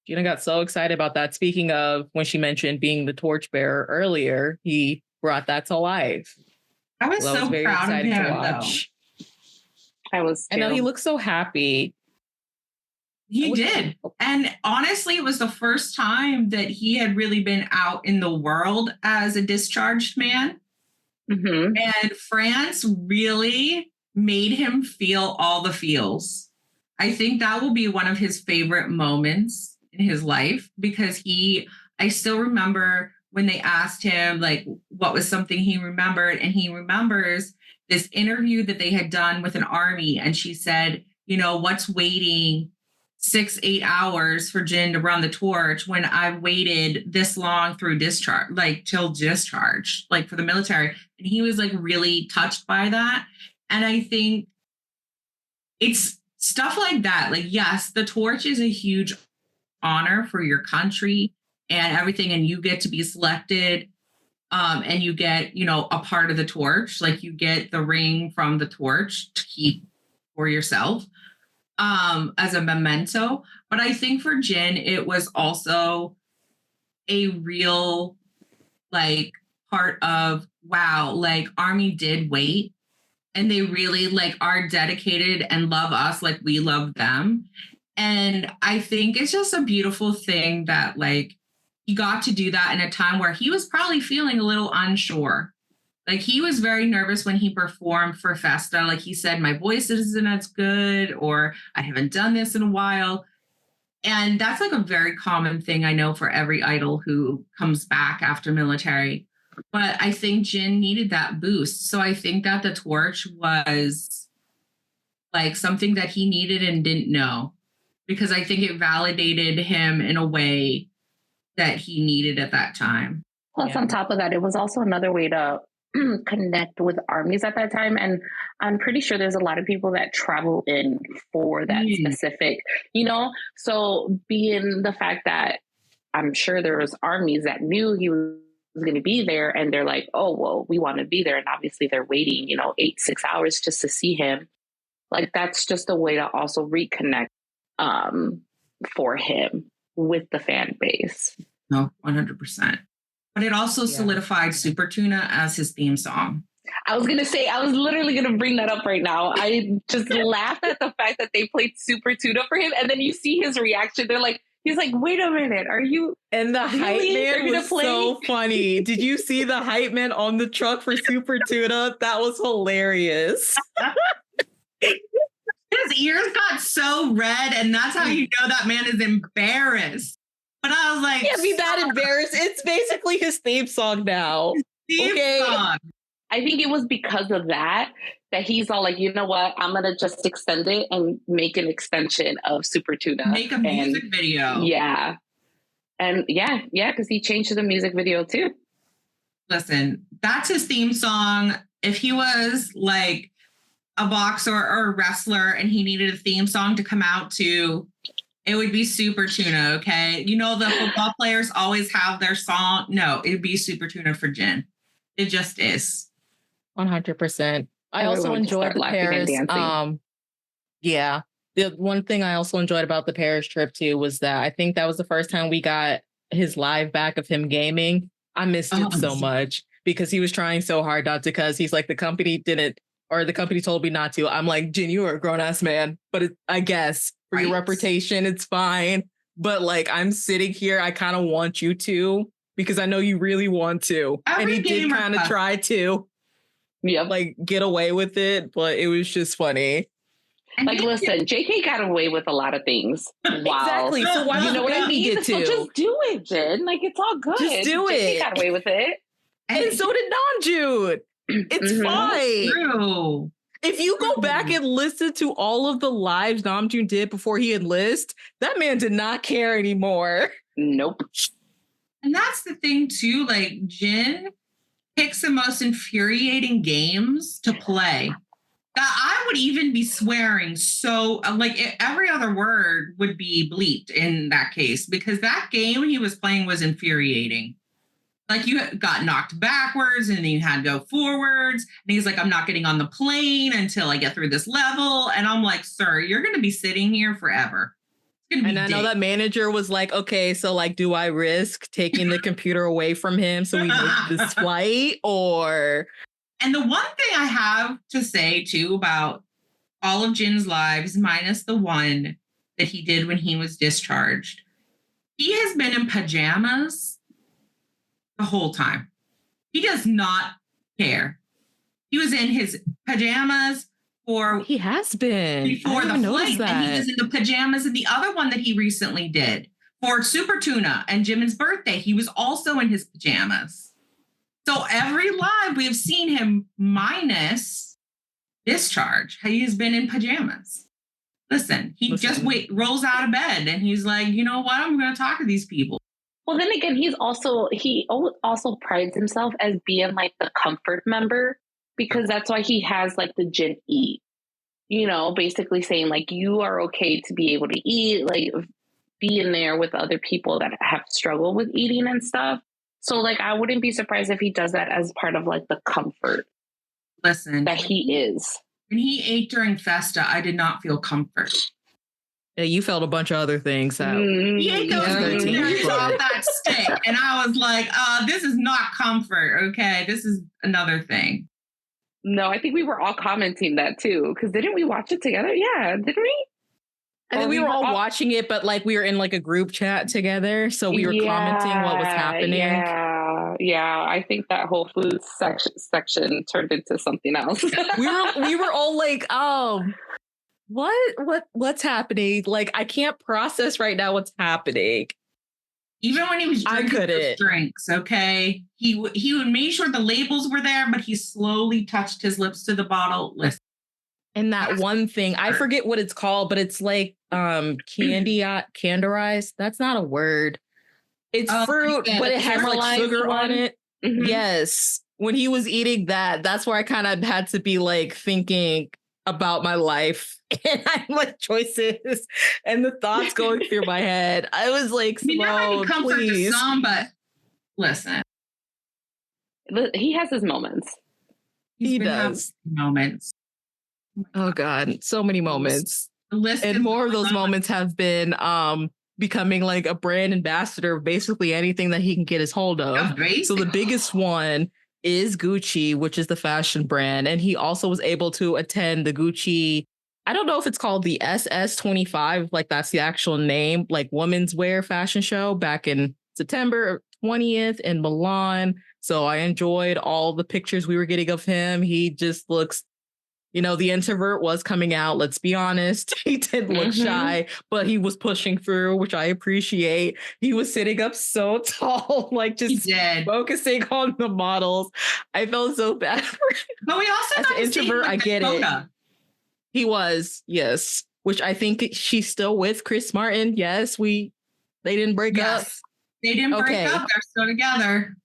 Gina got so excited about that. Speaking of when she mentioned being the torchbearer earlier, he brought that to life. I was so very proud of him, though. I was too. I know he looked so happy. He did. And honestly, it was the first time that he had really been out in the world as a discharged man. Mm-hmm. And France really made him feel all the feels. I think that will be one of his favorite moments in his life because I still remember when they asked him like what was something he remembered, and he remembers this interview that they had done with an army, and she said, you know, what's waiting 6-8 hours for Jin to run the torch when I waited this long through discharge, like till discharge, like for the military. And he was like really touched by that. And I think it's stuff like that. Like, yes, the torch is a huge honor for your country and everything. And you get to be selected and you get, you know, a part of the torch, like you get the ring from the torch to keep for yourself. As a memento. But I think for Jin, it was also a real like part of, wow, like Army did wait and they really like are dedicated and love us like we love them. And I think it's just a beautiful thing that like he got to do that in a time where he was probably feeling a little unsure. Like he was very nervous when he performed for Festa. Like he said, my voice isn't as good, or I haven't done this in a while. And that's like a very common thing I know for every idol who comes back after military. But I think Jin needed that boost. So I think that the torch was like something that he needed and didn't know. because I think it validated him in a way that he needed at that time. Plus, on top of that, it was also another way to connect with armies at that time. And I'm pretty sure there's a lot of people that travel in for that specific, so being the fact that I'm sure there was armies that knew he was going to be there and they're like, oh, well, we want to be there. And obviously they're waiting, 6 hours just to see him. Like, that's just a way to also reconnect for him with the fan base. No, 100%. But it also solidified Super Tuna as his theme song. I was literally going to bring that up right now. I just laughed at the fact that they played Super Tuna for him. And then you see his reaction. He's like, wait a minute, are you? And the hype man was so funny. Did you see the hype man on the truck for Super Tuna? That was hilarious. His ears got so red, and that's how you know that man is embarrassed. But I was like, can't be that embarrassed. It's basically his theme song now. Song. I think it was because of that he's all like, you know what? I'm going to just extend it and make an extension of Super Tuna. Make a music video. Yeah. And because he changed the music video too. Listen, that's his theme song. If he was like a boxer or a wrestler and he needed a theme song to come out to, it would be Super Tuna, okay? The football players always have their song. No, it would be Super Tuna for Jin. It just is. 100%. I also enjoyed the Paris. The one thing I also enjoyed about the Paris trip too was that I think that was the first time we got his live back of him gaming. I missed it so much because he was trying so hard not to, because he's like, the company didn't, or the company told me not to. I'm like, Jin, you are a grown ass man, but I guess for your reputation, it's fine. But like, I'm sitting here, I kind of want you to, because I know you really want to. And he did kind of try to. Yeah, like get away with it, but it was just funny. Like, listen, JK got away with a lot of things. Wow. Exactly. So why you know what I mean? get to? So just do it, Jen. Like, it's all good. Just do JK it. Got away with it, and so did Namjoon. It's fine. True. If you go back and listen to all of the lives Namjoon did before he enlisted, that man did not care anymore. Nope. And that's the thing too. Like, Jin picks the most infuriating games to play. That I would even be swearing. So, like, every other word would be bleeped in that case, because that game he was playing was infuriating. Like, you got knocked backwards and then you had to go forwards. And he's like, I'm not getting on the plane until I get through this level. And I'm like, sir, you're going to be sitting here forever. And I know that manager was like, okay, so like, do I risk taking the computer away from him so we make this flight, or? And the one thing I have to say too about all of Jin's lives, minus the one that he did when he was discharged, he has been in pajamas the whole time. He does not care. He was in his pajamas. He has been before the flight, and he was in the pajamas in the other one that he recently did for Super Tuna and Jimin's birthday. He was also in his pajamas. So every live we have seen him minus discharge. He has been in pajamas. Listen, just rolls out of bed and he's like, you know what? I'm going to talk to these people. Well, then again, he also prides himself as being like the comfort member. Because that's why he has like the Jin eat, basically saying like, you are okay to be able to eat, like be in there with other people that have struggled with eating and stuff. So like, I wouldn't be surprised if he does that as part of like the comfort. Listen, that he is. When he ate during Festa, I did not feel comfort. Yeah, you felt a bunch of other things. He ate those blueberries off that stick. And I was like, this is not comfort. Okay, this is another thing. No, I think we were all commenting that too. Because didn't we watch it together? Yeah, didn't we? I think we were all watching it, but like we were in like a group chat together. So we were commenting what was happening. Yeah. I think that whole food section turned into something else. we were all like, what's happening? Like, I can't process right now what's happening. Even when he was drinking his drinks, okay? He would make sure the labels were there, but he slowly touched his lips to the bottle. Listen, And that one thing, I forget what it's called, but it's like canderized. That's not a word. It's fruit, but it has like sugar on it. Mm-hmm. Yes. When he was eating that, that's where I kind of had to be like thinking about my life and I like choices and the thoughts going through my head. I was like, Simone, that might be comfort please. to some, but listen. He has his moments. He does. Moments. Oh God, so many moments. And more of those moments have been becoming like a brand ambassador of basically anything that he can get his hold of. So the biggest one is Gucci, which is the fashion brand. And he also was able to attend the Gucci, I don't know if it's called the SS25, like that's the actual name, like women's wear fashion show back in September 20th in Milan. So I enjoyed all the pictures we were getting of him. He just looks, you know, the introvert was coming out. Let's be honest. He did look shy, but he was pushing through, which I appreciate. He was sitting up so tall, like just focusing on the models. I felt so bad for him. But we also as an introvert, I get it. He was, yes. Which I think she's still with Chris Martin. Yes, they didn't break up. They didn't break up. They're still together.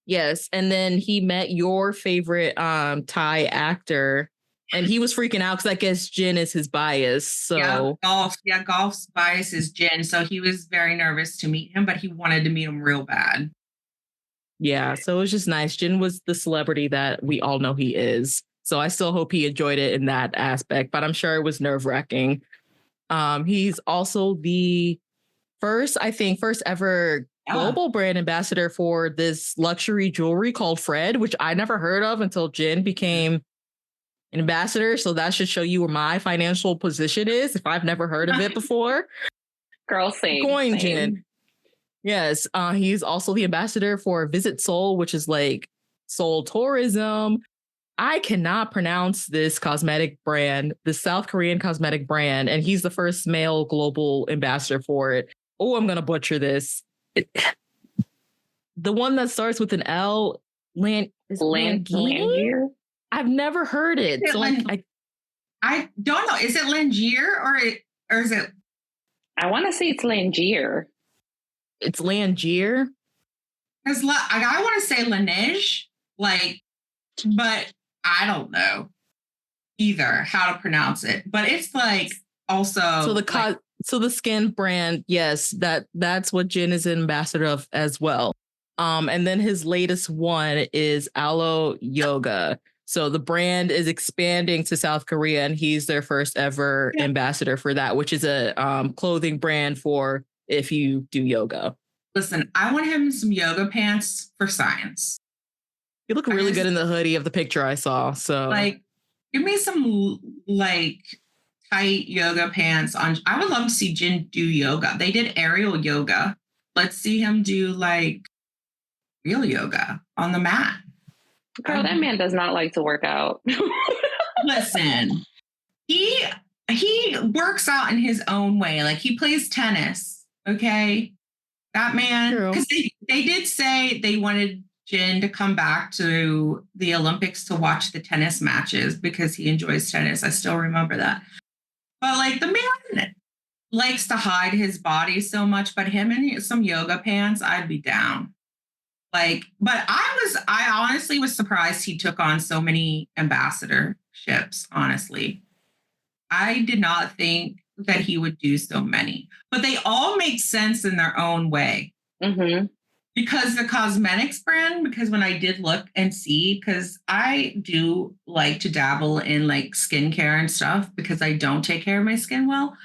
Yes. And then he met your favorite Thai actor. And he was freaking out because I guess Jin is his bias. So Golf's bias is Jin. So he was very nervous to meet him, but he wanted to meet him real bad. Yeah, so it was just nice. Jin was the celebrity that we all know he is. So I still hope he enjoyed it in that aspect, but I'm sure it was nerve-wracking. He's also the first ever global brand ambassador for this luxury jewelry called Fred, which I never heard of until Jin became an ambassador. So that should show you where my financial position is if I've never heard of it before. Girl, same. Jin. Yes, he's also the ambassador for Visit Seoul, which is like Seoul tourism. I cannot pronounce this cosmetic brand, the South Korean cosmetic brand, and he's the first male global ambassador for it. Oh, I'm going to butcher this. The one that starts with an L, Langier? I've never heard it. So I don't know. Is it Langier or is it? I want to say it's Langier. It's Langier? Because I want to say Laneige, but I don't know either how to pronounce it. But it's like also so the skin brand, yes, that's what Jin is an ambassador of as well. And then his latest one is Aloe Yoga. So the brand is expanding to South Korea, and he's their first ever ambassador for that, which is a clothing brand for if you do yoga. Listen, I want him some yoga pants for science. You look really good in the hoodie of the picture I saw. So give me some tight yoga pants on. I would love to see Jin do yoga. They did aerial yoga. Let's see him do real yoga on the mat. Girl, that man does not like to work out. Listen, he works out in his own way. Like he plays tennis. Okay. That man, because they did say they wanted Jin to come back to the Olympics to watch the tennis matches because he enjoys tennis. I still remember that. But the man likes to hide his body so much, but him in some yoga pants, I'd be down. But I honestly was surprised he took on so many ambassadorships, honestly. I did not think that he would do so many, but they all make sense in their own way. Mm-hmm. Because the cosmetics brand, because when I did look and see, because I do like to dabble in skincare and stuff because I don't take care of my skin well.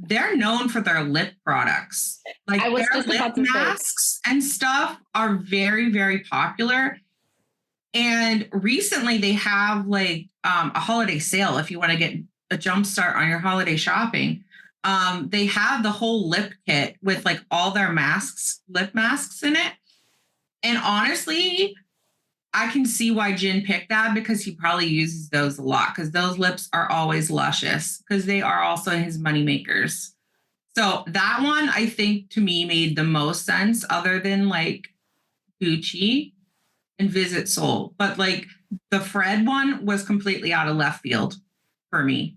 They're known for their lip products. Their lip masks and stuff are very, very popular. And recently they have a holiday sale if you want to get a jump start on your holiday shopping. They have the whole lip kit with all their lip masks in it. And honestly, I can see why Jin picked that because he probably uses those a lot because those lips are always luscious because they are also his money makers. So that one, I think to me made the most sense other than Gucci and Visit Seoul. But like the Fred one was completely out of left field for me.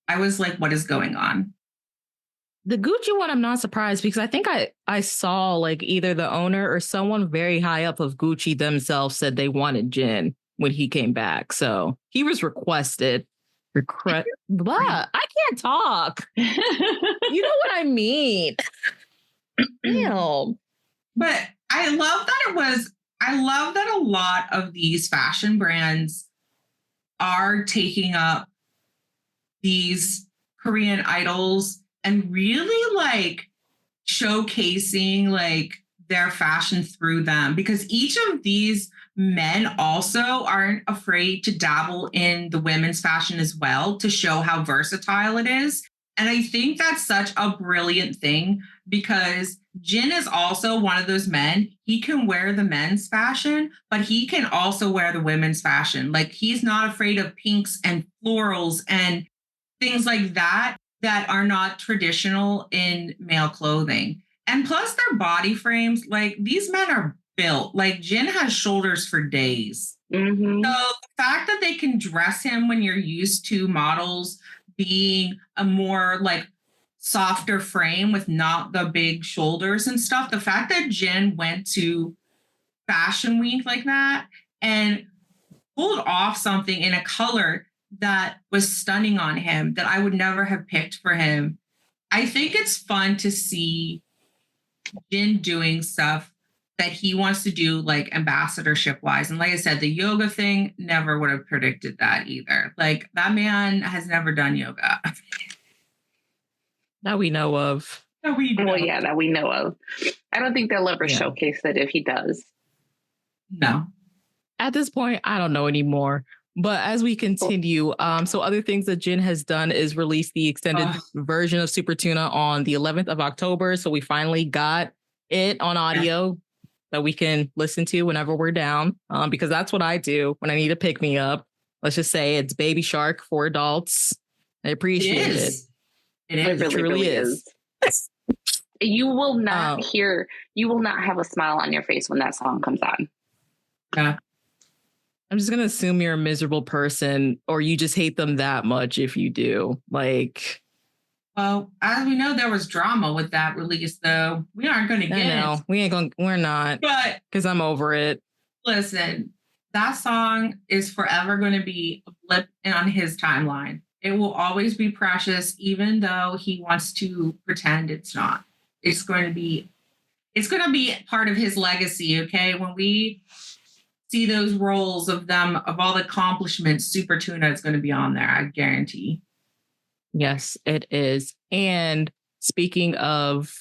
I was like, what is going on? The Gucci one, I'm not surprised because I think I saw like either the owner or someone very high up of Gucci themselves said they wanted Jin when he came back. So he was requested. Blah, I can't talk. You know what I mean? Damn. But I love that a lot of these fashion brands are taking up these Korean idols and really like showcasing like their fashion through them, because each of these men also aren't afraid to dabble in the women's fashion as well to show how versatile it is. And I think that's such a brilliant thing because Jin is also one of those men. He can wear the men's fashion, but he can also wear the women's fashion. Like he's not afraid of pinks and florals and things like that that are not traditional in male clothing. And plus their body frames, like these men are built. Like Jin has shoulders for days. Mm-hmm. So the fact that they can dress him when you're used to models being a more like softer frame with not the big shoulders and stuff, the fact that Jin went to Fashion Week like that and pulled off something in a color that was stunning on him that I would never have picked for him. I think it's fun to see Jin doing stuff that he wants to do, like ambassadorship wise. And like I said, the yoga thing, never would have predicted that either. Like that man has never done yoga. That we know of. That we know of. I don't think they'll ever showcase it if he does. No. At this point, I don't know anymore. But as we continue, so other things that Jin has done is release the extended version of Super Tuna on the 11th of October. So we finally got it on audio that we can listen to whenever we're down, because that's what I do when I need to pick me up. Let's just say it's Baby Shark for adults. I appreciate it. It really is. You will not have a smile on your face when that song comes on. Yeah. I'm just going to assume you're a miserable person or you just hate them that much if you do. Like, well, as we know, there was drama with that release, though. We aren't going to get it. We're not. But because I'm over it. Listen, that song is forever going to be a blip on his timeline. It will always be precious, even though he wants to pretend it's not. It's going to be part of his legacy, okay? When we see those roles of all the accomplishments, Super Tuna is going to be on there, I guarantee. Yes, it is. And speaking of,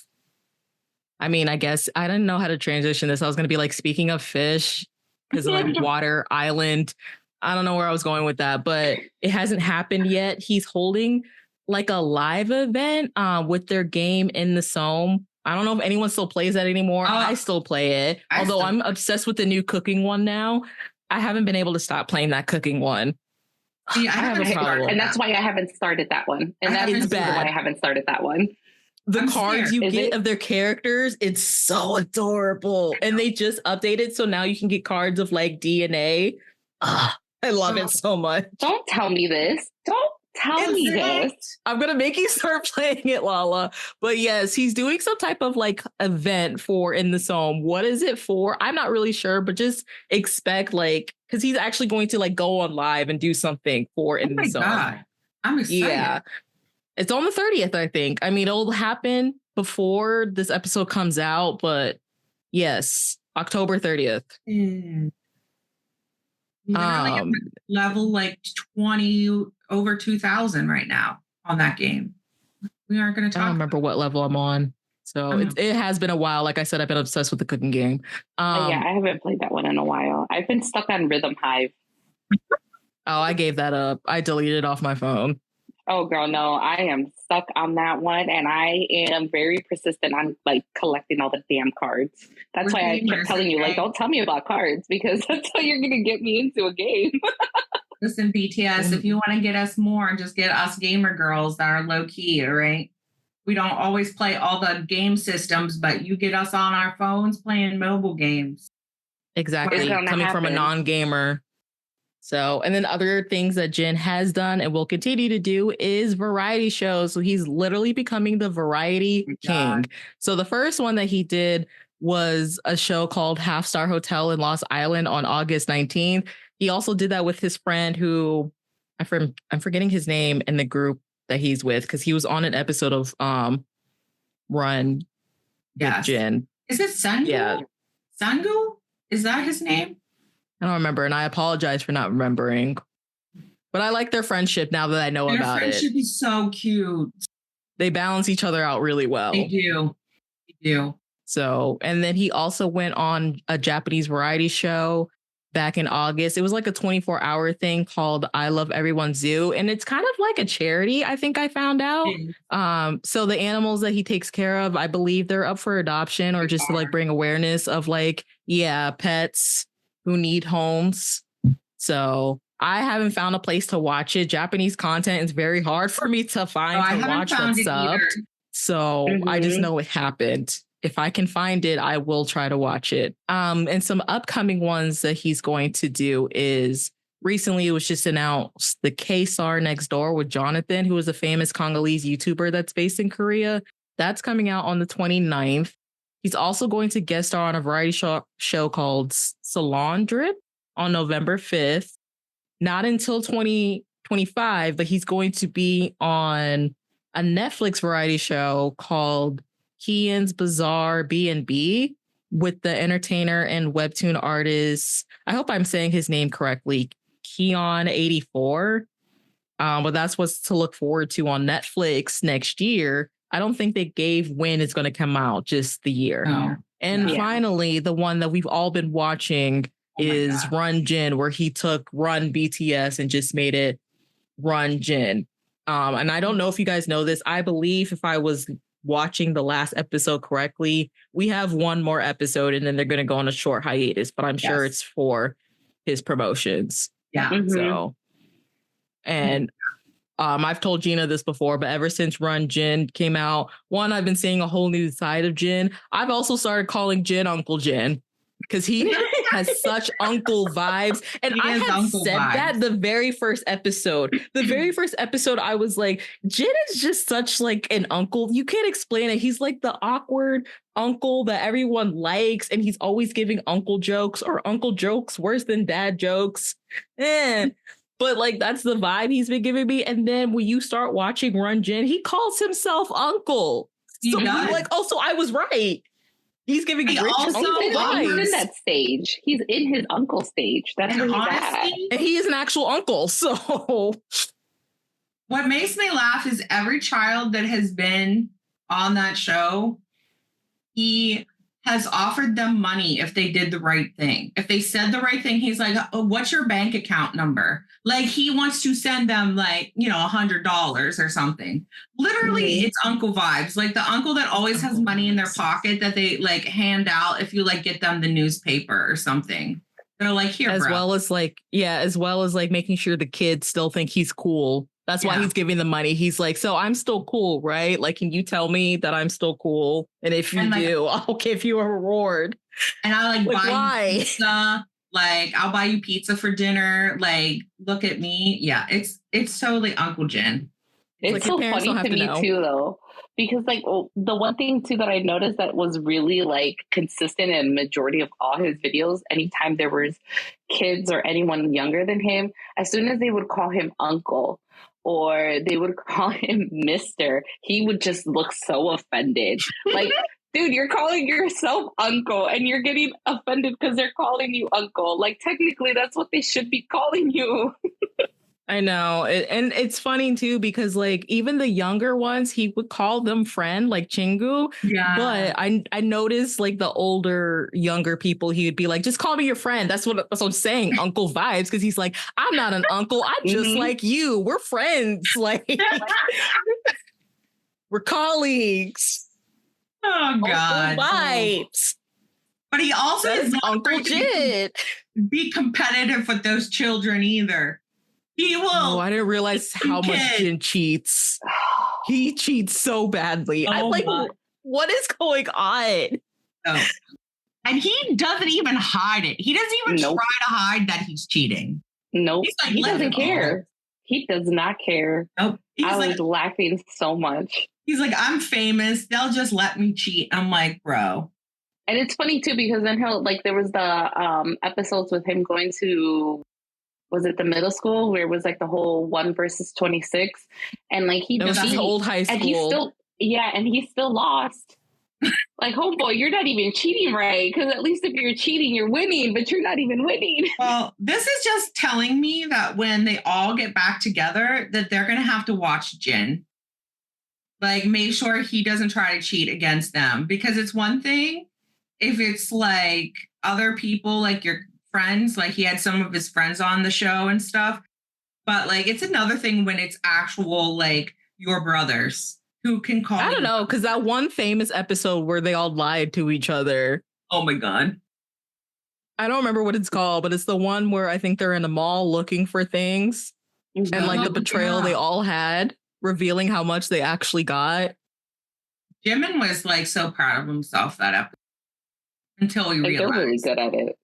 I mean, I guess I didn't know how to transition this. I was going to be like, speaking of fish, because like water, island. I don't know where I was going with that, but it hasn't happened yet. He's holding like a live event with their game in the Somme. I don't know if anyone still plays that anymore. I still play it. Although I'm obsessed with the new cooking one now. I haven't been able to stop playing that cooking one. See, I have a problem. And that's why I haven't started that one. And that is why I haven't started that one. The cards you get of their characters, it's so adorable. And they just updated, so now you can get cards of like DNA. I love it so much. Don't tell me this. Don't tell me this. I'm going to make you start playing it, Lala. But yes, he's doing some type of like event for In the Somme. What is it for? I'm not really sure, but just expect like, because he's actually going to like go on live and do something for In the Somme. God. I'm excited. Yeah. It's on the 30th, I think. I mean, it'll happen before this episode comes out, but yes, October 30th. Level like 20 over 2,000 right now on that game. We aren't going to talk. I don't remember what level I'm on. So it has been a while. Like I said, I've been obsessed with the cooking game. Yeah, I haven't played that one in a while. I've been stuck on Rhythm Hive. I gave that up. I deleted it off my phone. Oh, girl, no, I am stuck on that one. And I am very persistent on like collecting all the damn cards. That's why I kept telling you, like, don't tell me about cards because that's how you're going to get me into a game. Listen, BTS, if you want to get us more, just get us gamer girls that are low key, all right? We don't always play all the game systems, but you get us on our phones playing mobile games. Exactly. Coming from a non-gamer. So, and then other things that Jin has done and will continue to do is variety shows. So he's literally becoming the variety king. So the first one that he did was a show called Half Star Hotel in Lost Island on August 19th. He also did that with his friend who I'm forgetting his name in the group that he's with, because he was on an episode of Run with Jin. Is it Sangu? Yeah. Sangu? Is that his name? I don't remember, and I apologize for not remembering. But I like their friendship now that I know about it. Their friendship is so cute. They balance each other out really well. They do. They do. So, and then he also went on a Japanese variety show back in August. It was like a 24-hour thing called I Love Everyone Zoo. And it's kind of like a charity, I think I found out. So the animals that he takes care of, I believe they're up for adoption or just to like bring awareness of like, pets who need homes. So I haven't found a place to watch it. Japanese content is very hard for me to find to watch that's subbed. So I just know it happened. If I can find it, I will try to watch it. And some upcoming ones that he's going to do is recently it was just announced the K-SAR Next Door with Jonathan, who is a famous Congolese YouTuber that's based in Korea. That's coming out on the 29th. He's also going to guest star on a variety show called Salon Drip on November 5th. Not until 2025, but he's going to be on a Netflix variety show called Kian's Bizarre B&B with the entertainer and webtoon artist. I hope I'm saying his name correctly. Kion84. But that's what's to look forward to on Netflix next year. I don't think they gave when it's going to come out, just the year. Oh, and finally, the one that we've all been watching is Run Jin, where he took Run BTS and just made it Run Jin. And I don't know if you guys know this. I believe if I was watching the last episode correctly, we have one more episode and then they're going to go on a short hiatus, but I'm sure it's for his promotions. Yeah. So, and I've told Gina this before, but ever since Run Jin came out, I've been seeing a whole new side of Jin. I've also started calling Jin Uncle Jin because he has such uncle vibes. And I had said that the very first episode. The very first episode, I was like, Jin is just such like an uncle. You can't explain it. He's like the awkward uncle that everyone likes. And he's always giving uncle jokes or uncle jokes worse than dad jokes. But like, that's the vibe he's been giving me. And then when you start watching Run Jin, he calls himself uncle. So we're like, oh, so I was right. He's giving rich uncle vibes. He's in that stage. He's in his uncle stage. That's where he's at. And he is an actual uncle. So what makes me laugh is every child that has been on that show, he has offered them money if they did the right thing. If they said the right thing, he's like, oh, what's your bank account number? Like he wants to send them like, $100 or something. Literally, it's uncle vibes. Like the uncle that always has money in their pocket that they like hand out if you like get them the newspaper or something. They're like, here, as well as making sure the kids still think he's cool. That's why he's giving the money. He's like, so I'm still cool, right? Like, can you tell me that I'm still cool? And if you do, I'll give you a reward. And I buy you pizza. Like, I'll buy you pizza for dinner. Like, look at me. Yeah, it's totally Uncle Jin. It's like so funny to me too, though, because like the one thing too that I noticed that was really like consistent in majority of all his videos, anytime there was kids or anyone younger than him, as soon as they would call him uncle or they would call him Mister, he would just look so offended. Like, dude, you're calling yourself uncle and you're getting offended because they're calling you uncle. Like, technically, that's what they should be calling you. I know. And it's funny, too, because like even the younger ones, he would call them friend, like Chingu. Yeah. But I noticed like the younger people, he would be like, just call me your friend. That's what I'm saying. Uncle vibes. Because he's like, I'm not an uncle. I'm just like you. We're friends. Like, we're colleagues. Oh, God. Uncle vibes. But he also is not Uncle Jin. Be competitive with those children either. He will. Oh, I didn't realize how much Jin cheats. He cheats so badly. I'm like, what is going on? Oh. And he doesn't even hide it. He doesn't even try to hide that he's cheating. Nope. He's like, he doesn't care. He does not care. Nope. I was laughing so much. He's like, I'm famous. They'll just let me cheat. I'm like, bro. And it's funny too, because then there was the episodes with him going to, was it the middle school where it was like the whole 1 versus 26, and like he was the old high school, and he still lost. Like, homeboy, you're not even cheating right, because at least if you're cheating, you're winning, but you're not even winning. Well, this is just telling me that when they all get back together, that they're gonna have to watch Jin. Like, make sure he doesn't try to cheat against them, because it's one thing if it's like other people, like your friends, like he had some of his friends on the show and stuff, but like it's another thing when it's actual like your brothers who can call. I don't know, because that one famous episode where they all lied to each other. Oh my God. I don't remember what it's called, but it's the one where I think they're in a mall looking for things, and like the betrayal they all had, revealing how much they actually got. Jimin was like so proud of himself that episode until we realized. They're really good at it.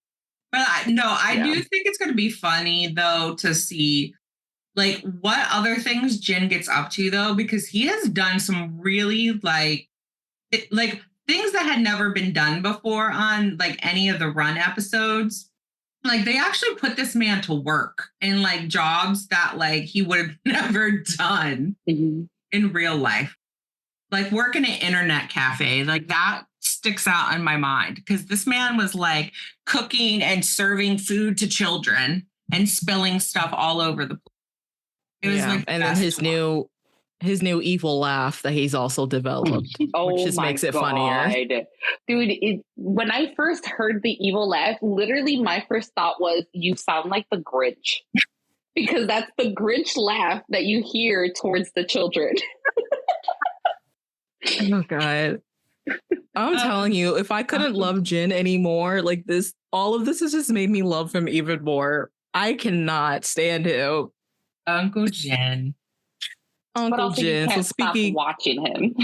But I do think it's going to be funny though to see like what other things Jin gets up to though, because he has done some really like things that had never been done before on like any of the Run episodes. Like they actually put this man to work in like jobs that like he would have never done in real life. Like working at an internet cafe, like that sticks out in my mind because this man was like cooking and serving food to children and spilling stuff all over the place. It was like, and then his new evil laugh that he's also developed, which just makes it funnier. Dude, when I first heard the evil laugh, literally my first thought was, you sound like the Grinch. Because that's the Grinch laugh that you hear towards the children. Oh, God. I'm telling you, if I couldn't love Jin anymore, like this, all of this has just made me love him even more. I cannot stand him. Uncle Jin. Uncle Jin. So speaking, watching him.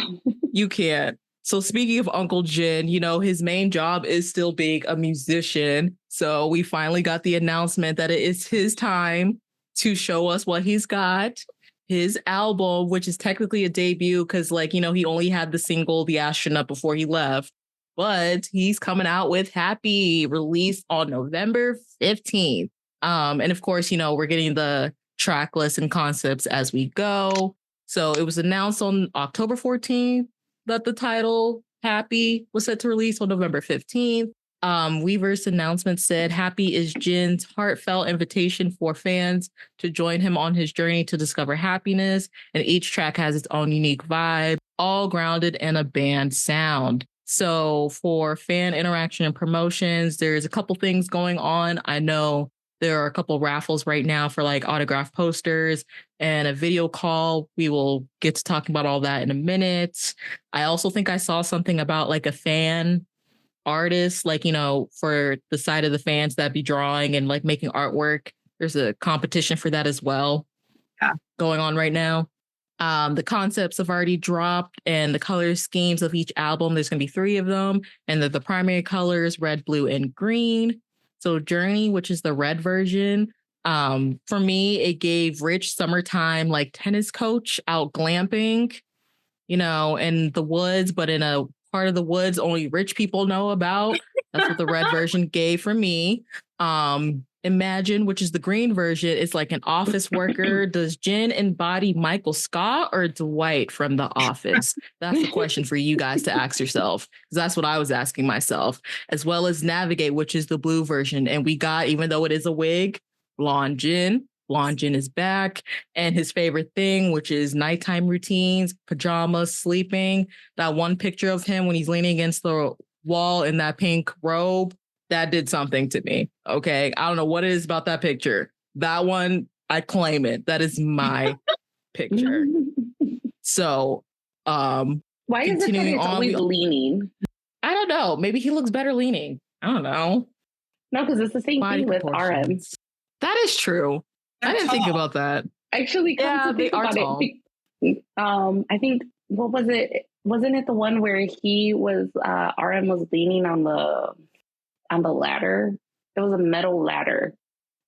You can't. So speaking of Uncle Jin, you know, his main job is still being a musician. So we finally got the announcement that it is his time to show us what he's got. His album, which is technically a debut because, like, you know, he only had the single The Astronaut before he left. But he's coming out with Happy, released on November 15th. And of course, you know, we're getting the track list and concepts as we go. So it was announced on October 14th that the title Happy was set to release on November 15th. Weverse announcement said Happy is Jin's heartfelt invitation for fans to join him on his journey to discover happiness, and each track has its own unique vibe, all grounded in a band sound. So for fan interaction and promotions, there's a couple things going on. I know there are a couple raffles right now for like autograph posters and a video call. We will get to talking about all that in a minute. I also think I saw something about like a fan artist, like, you know, for the side of the fans that be drawing and like making artwork. There's a competition for that as well going on right now. The concepts have already dropped and the color schemes of each album, there's going to be 3 of them. And the primary colors, red, blue, and green. So Journey, which is the red version, for me, it gave rich summertime, like tennis coach out glamping, you know, in the woods, but in a part of the woods only rich people know about. That's what the red version gave for me. Imagine, which is the green version, is like an office worker. Does Jin embody Michael Scott or Dwight from The Office? That's the question for you guys to ask yourself, because that's what I was asking myself, as well as Navigate, which is the blue version. And we got, even though it is a wig, blonde Jin. Blonde Jin is back, and his favorite thing, which is nighttime routines, pajamas, sleeping. That one picture of him when he's leaning against the wall in that pink robe, that did something to me. Okay. I don't know what it is about that picture. That one, I claim it. That is my picture. So, why is it that it's always leaning? I don't know. Maybe he looks better leaning. I don't know. No, because it's the same thing with RM. That is true. I didn't think about that. Actually, they are tall. I think, what was it? Wasn't it the one where he was, RM was leaning on the on the ladder. It was a metal ladder,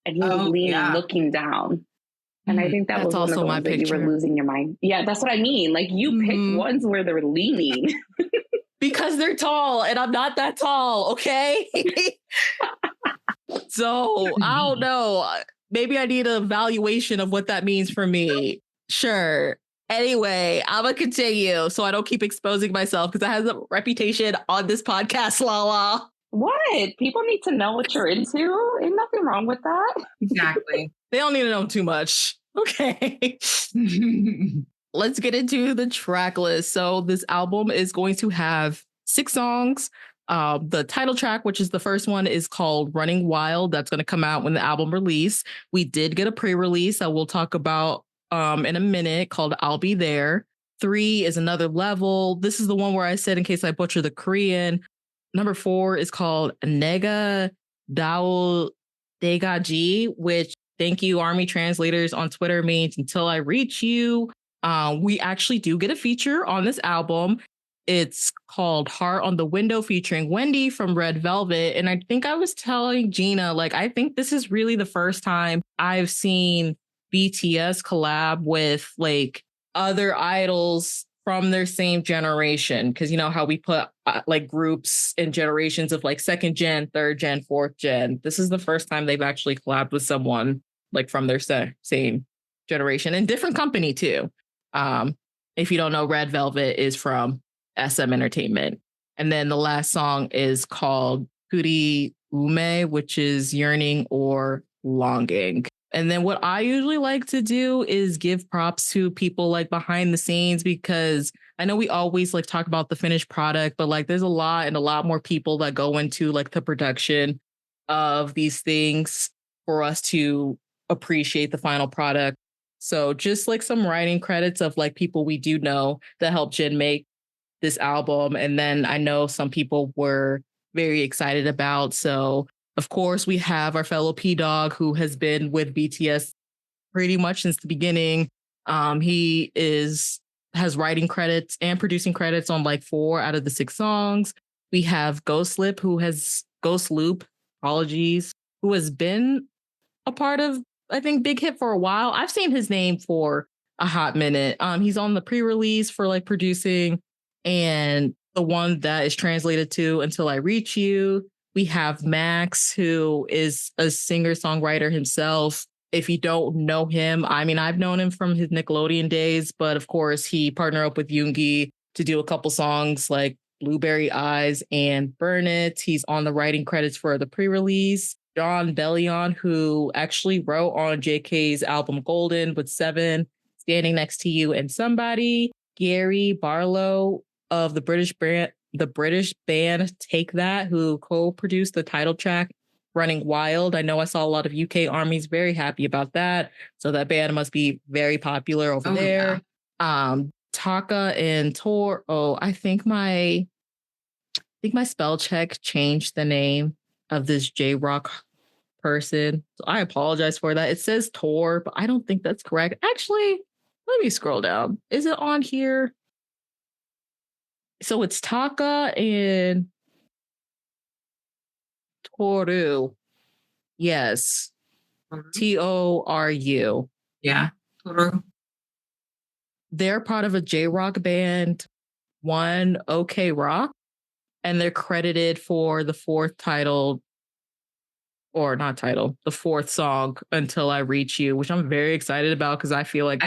and he was leaning, looking down. And I think that was one of the ones that you were losing your mind. Yeah, that's what I mean. Like, you picked ones where they're leaning. Because they're tall, and I'm not that tall, okay? So, I don't know. Maybe I need an evaluation of what that means for me. Sure. Anyway, I'm going to continue so I don't keep exposing myself, because I have a reputation on this podcast, Lala. What? People need to know what you're into. Ain't nothing wrong with that. Exactly. They don't need to know too much. Okay. Let's get into the track list. So this album is going to have 6 songs. The title track, which is the first one, is called Running Wild. That's going to come out when the album release. We did get a pre-release that we'll talk about in a minute, called I'll Be There. 3 is Another Level. This is the one where I said, in case I butcher the Korean. Number 4 is called Nega Dao Degaji, which, thank you, Army translators on Twitter, means Until I Reach You. We actually do get a feature on this album. It's called Heart on the Window, featuring Wendy from Red Velvet. And I think I was telling Gina, like, I think this is really the first time I've seen BTS collab with like other idols from their same generation. Because you know how we put like groups in generations of like 2nd gen, 3rd gen, 4th gen. This is the first time they've actually collabed with someone like from their same generation, and different company too. If you don't know, Red Velvet is from SM Entertainment. And then the last song is called Kuri Ume, which is yearning or longing. And then what I usually like to do is give props to people like behind the scenes, because I know we always like talk about the finished product, but like there's a lot more people that go into like the production of these things for us to appreciate the final product. So just like some writing credits of like people we do know that helped Jin make this album. And then I know some people were very excited about. So of course we have our fellow P Dog, who has been with BTS pretty much since the beginning. He has writing credits and producing credits on like 4 out of the 6 songs. We have Ghost Loop, who has been a part of, I think, Big Hit for a while. I've seen his name for a hot minute. He's on the pre-release for like producing, and the one that is translated to Until I Reach You. We have Max, who is a singer-songwriter himself. If you don't know him, I mean, I've known him from his Nickelodeon days, but of course he partnered up with Yoongi to do a couple songs like Blueberry Eyes and Burn It. He's on the writing credits for the pre-release. John Bellion, who actually wrote on JK's album Golden with 7, Standing Next to You and Somebody. Gary Barlow of the British band Take That, who co-produced the title track Running Wild. I know I saw a lot of UK armies very happy about that. So that band must be very popular over there. Yeah. Taka and Tor. Oh, I think my spell check changed the name of this J-Rock person. So I apologize for that. It says Tor, but I don't think that's correct. Actually, let me scroll down. Is it on here? So it's Taka and Toru. Yes. Toru. Yeah. Toru. They're part of a J-Rock band, One OK Rock, and they're credited for the 4th the 4th song, Until I Reach You, which I'm very excited about, because I feel like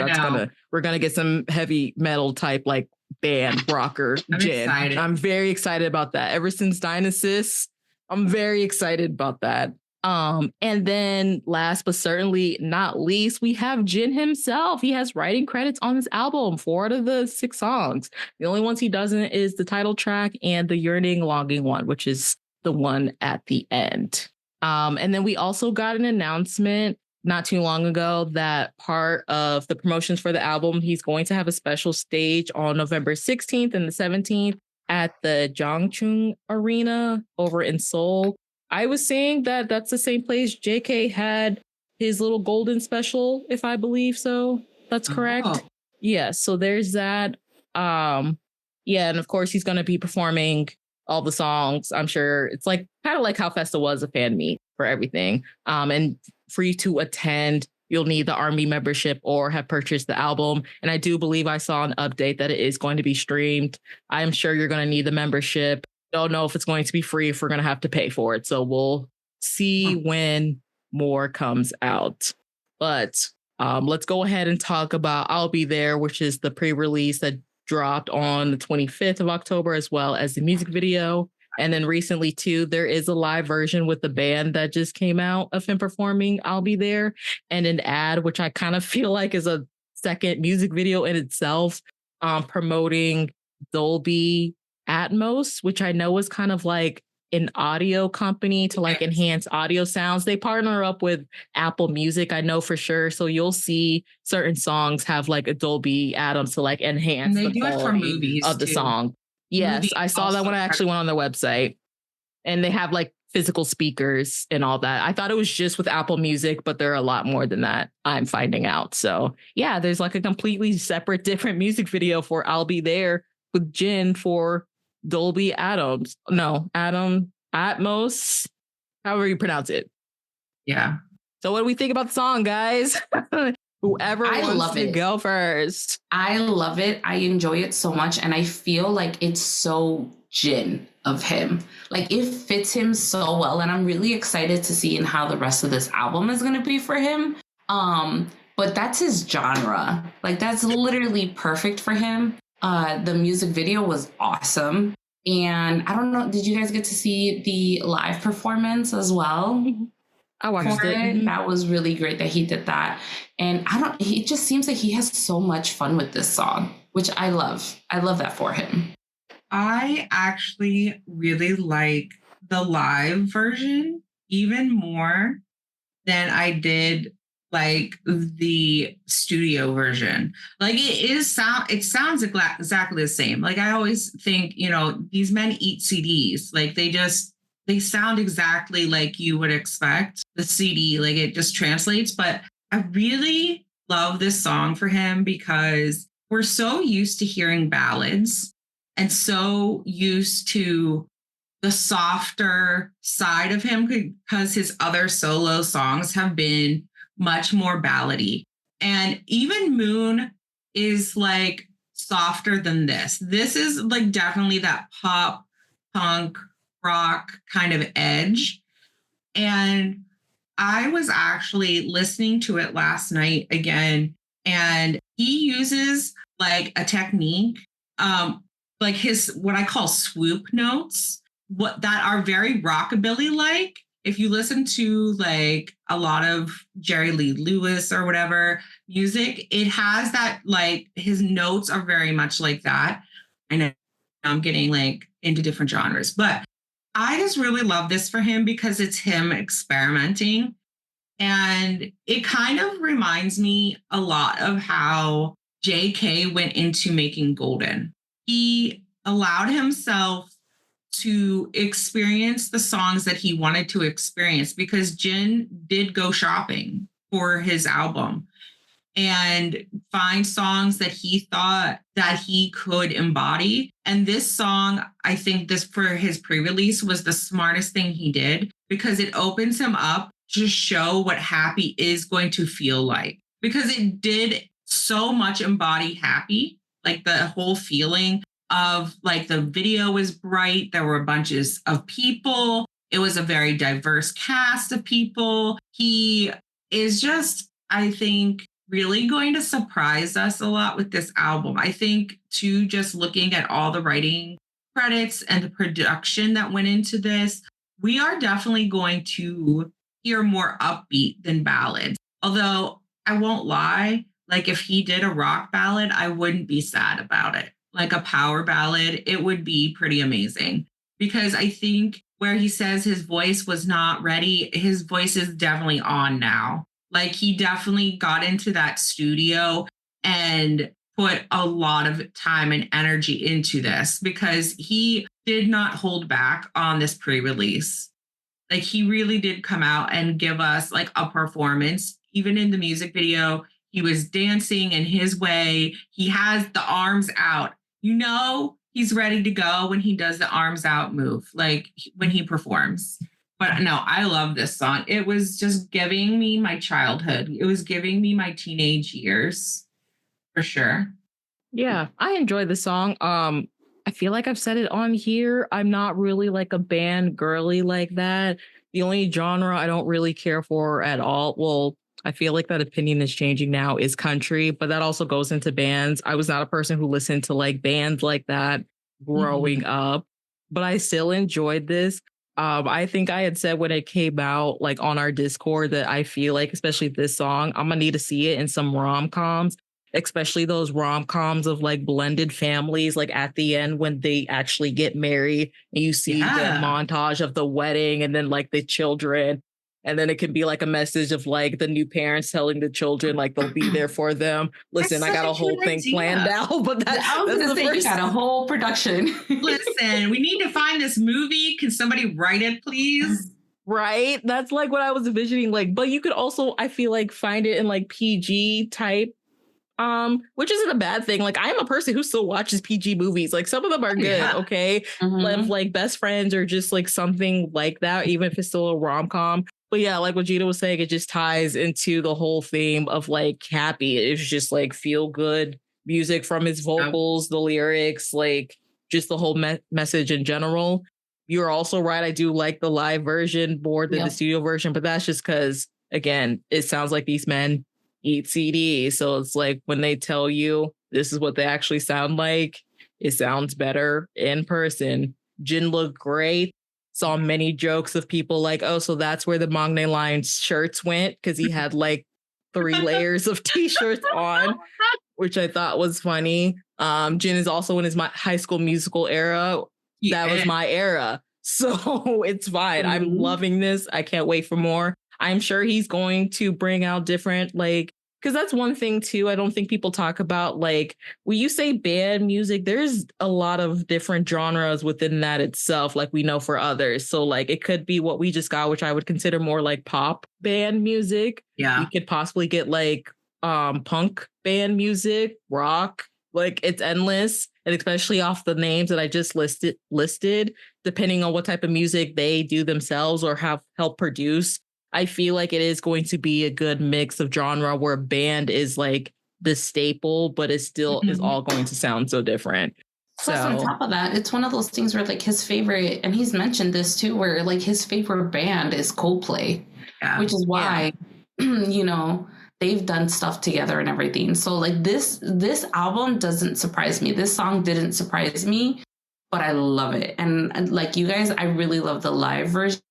we're gonna get some heavy metal type like band rocker. I'm very excited about that. Ever since Dynasys, I'm very excited about that. And then last but certainly not least, we have Jin himself. He has writing credits on this album, 4 out of the 6 songs. The only ones he doesn't is the title track and the Yearning Longing one, which is the one at the end. And then we also got an announcement not too long ago that part of the promotions for the album, he's going to have a special stage on November 16th and the 17th at the Jangchung Arena over in Seoul. I was saying that that's the same place JK had his little golden special, if I believe so. That's correct. Oh. Yeah, so there's that. Yeah, and of course he's going to be performing all the songs. I'm sure it's like kind of like how Festa was a fan meet for everything. And for you to attend, you'll need the Army membership or have purchased the album. And I do believe I saw an update that it is going to be streamed. I'm sure you're going to need the membership. Don't know if it's going to be free, if we're going to have to pay for it. So we'll see when more comes out. But let's go ahead and talk about I'll Be There, which is the pre-release that dropped on the 25th of October, as well as the music video. And then recently, too, there is a live version with the band that just came out of him performing I'll Be There, and an ad, which I kind of feel like is a second music video in itself, promoting Dolby Atmos, which I know is kind of like an audio company to like enhance audio sounds. They partner up with Apple Music, I know for sure. So you'll see certain songs have like a Dolby Atmos to like enhance the quality of the song. Yes, I saw that when I actually went on their website, and they have like physical speakers and all that. I thought it was just with Apple Music, but there are a lot more than that, I'm finding out. So yeah, there's like a completely separate, different music video for I'll Be There with Jin for Dolby Atmos. No, Atmos, however you pronounce it. Yeah. So what do we think about the song, guys? Whoever wants to go first. I love it. I enjoy it so much. And I feel like it's so Jin of him. Like it fits him so well. And I'm really excited to see how the rest of this album is going to be for him. But that's his genre. Like that's literally perfect for him. The music video was awesome. And I don't know, did you guys get to see the live performance as well? I watched it. Mm-hmm. That was really great that he did that. And it just seems like he has so much fun with this song, which I love. I love that for him. I actually really like the live version even more than I did like the studio version. Like it sounds exactly the same. Like I always think, these men eat CDs. Like they sound exactly like you would expect the CD, like it just translates. But I really love this song for him because we're so used to hearing ballads and so used to the softer side of him because his other solo songs have been much more ballady. And even Moon is like softer than this. This is like definitely that pop, punk, rock kind of edge. And I was actually listening to it last night again, and he uses like a technique, like his what I call swoop notes, that are very rockabilly like. If you listen to like a lot of Jerry Lee Lewis or whatever music, it has that, like his notes are very much like that. I know I'm getting like into different genres, but I just really love this for him because it's him experimenting. And it kind of reminds me a lot of how JK went into making Golden. He allowed himself to experience the songs that he wanted to experience because Jin did go shopping for his album and find songs that he thought that he could embody. And this song, I think this for his pre-release was the smartest thing he did because it opens him up to show what happy is going to feel like, because it did so much embody happy, like the whole feeling of like the video was bright. There were bunches of people. It was a very diverse cast of people. He is just, I think, really going to surprise us a lot with this album. I think too, just looking at all the writing credits and the production that went into this, we are definitely going to hear more upbeat than ballads. Although I won't lie, like if he did a rock ballad, I wouldn't be sad about it. Like a power ballad, it would be pretty amazing. Because I think where he says his voice was not ready, his voice is definitely on now. Like he definitely got into that studio and put a lot of time and energy into this because he did not hold back on this pre-release. Like he really did come out and give us like a performance. Even in the music video, he was dancing in his way. He has the arms out. he's ready to go when he does the arms out move, like when he performs. But no, I love this song. It was just giving me my childhood. It was giving me my teenage years for sure. Yeah, I enjoy the song. I feel like I've said it on here. I'm not really like a band girly like that. The only genre I don't really care for at all, well, I feel like that opinion is changing now, is country, but that also goes into bands. I was not a person who listened to like bands like that growing up, but I still enjoyed this. I think I had said when it came out, like on our Discord, that I feel like, especially this song, I'm gonna need to see it in some rom-coms, especially those rom-coms of like blended families, like at the end when they actually get married and you see the montage of the wedding and then like the children. And then it can be like a message of like the new parents telling the children like they'll be there for them. Listen, I got a whole thing planned out, but I was gonna say you got a whole production. Listen, we need to find this movie. Can somebody write it, please? Right? That's like what I was envisioning. Like, but you could also, I feel like, find it in like PG type, which isn't a bad thing. Like, I am a person who still watches PG movies. Like, some of them are good, okay? Like Best Friends or just like something like that, even if it's still a rom-com. But yeah, like what Gina was saying, it just ties into the whole theme of like Happy. It's just like feel good music from his vocals, the lyrics, like just the whole message in general. You're also right. I do like the live version more than the studio version, but that's just because, again, it sounds like these men eat CDs. So it's like when they tell you this is what they actually sound like, it sounds better in person. Jin looked great. Saw many jokes of people like, oh, so that's where the Magne Lion shirts went, because he had like 3 layers of t-shirts on, which I thought was funny. Jin is also in his High School Musical era. That was my era. So it's fine. I'm loving this. I can't wait for more. I'm sure he's going to bring out different, like, because that's one thing too. I don't think people talk about, like, when you say band music, there's a lot of different genres within that itself, like we know for others. So like it could be what we just got, which I would consider more like pop band music. Yeah. We could possibly get like punk band music, rock, like it's endless. And especially off the names that I just listed, depending on what type of music they do themselves or have helped produce, I feel like it is going to be a good mix of genre where band is like the staple, but it still is all going to sound so different. Plus, on top of that, it's one of those things where like his favorite, and he's mentioned this too, where like his favorite band is Coldplay, which is why, you know, they've done stuff together and everything. So like this album doesn't surprise me. This song didn't surprise me, but I love it. And like you guys, I really love the live version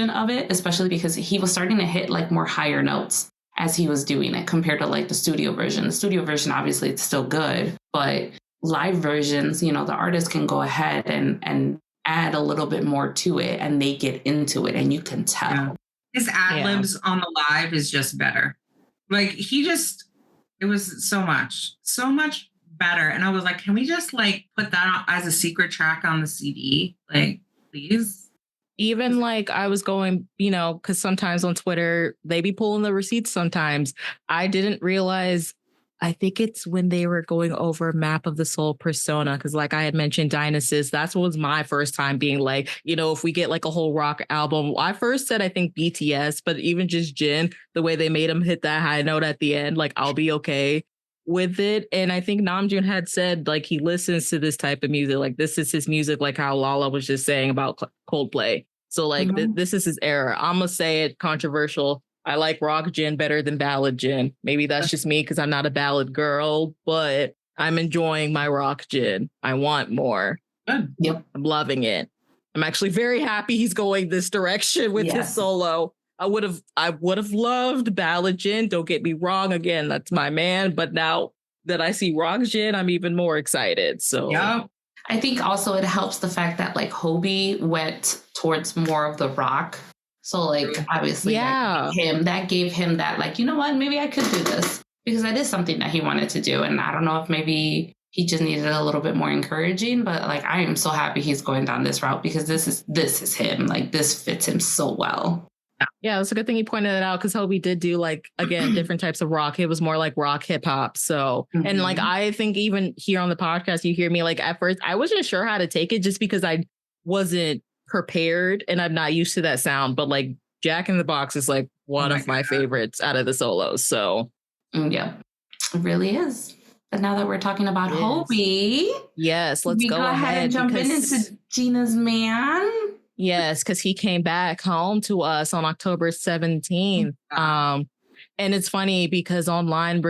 of it, especially because he was starting to hit like more higher notes as he was doing it compared to like the studio version. The studio version, obviously, it's still good, but live versions, you know, the artist can go ahead and add a little bit more to it, and they get into it, and you can tell. Yeah. His ad-libs on the live is just better. Like it was so much better. And I was like, can we just like put that as a secret track on the CD? Like, please. Even like I was going, you know, because sometimes on Twitter, they be pulling the receipts sometimes. I didn't realize, I think it's when they were going over Map of the Soul Persona, because like I had mentioned Dionysus, that's what was my first time being like, you know, if we get like a whole rock album, I first said I think BTS, but even just Jin, the way they made him hit that high note at the end, like I'll be okay with it. And I think Namjoon had said like he listens to this type of music, like this is his music, like how Lala was just saying about Coldplay. So like this is his era. I'm gonna say it, controversial, I like rock Jin better than ballad Jin. Maybe that's just me because I'm not a ballad girl, but I'm enjoying my rock Jin. I want more. Yep, I'm loving it. I'm actually very happy he's going this direction with his solo. I would have loved ballad Jin. Don't get me wrong. Again, that's my man. But now that I see rock Jin, I'm even more excited. So I think also it helps the fact that like Hobie went towards more of the rock. So like obviously that gave him that like, you know what, maybe I could do this, because that is something that he wanted to do. And I don't know if maybe he just needed a little bit more encouraging, but like I am so happy he's going down this route, because this is him. Like this fits him so well. Yeah, it's a good thing you pointed it out because Hobie did do like, again, different types of rock. It was more like rock hip hop. So, and like, I think even here on the podcast, you hear me like at first, I wasn't sure how to take it just because I wasn't prepared and I'm not used to that sound. But like Jack in the Box is like one of my favorites out of the solos. So, yeah, it really is. But now that we're talking about Hobie, yes, let's go ahead and jump into Gina's man. Yes, because he came back home to us on October 17th. And it's funny because online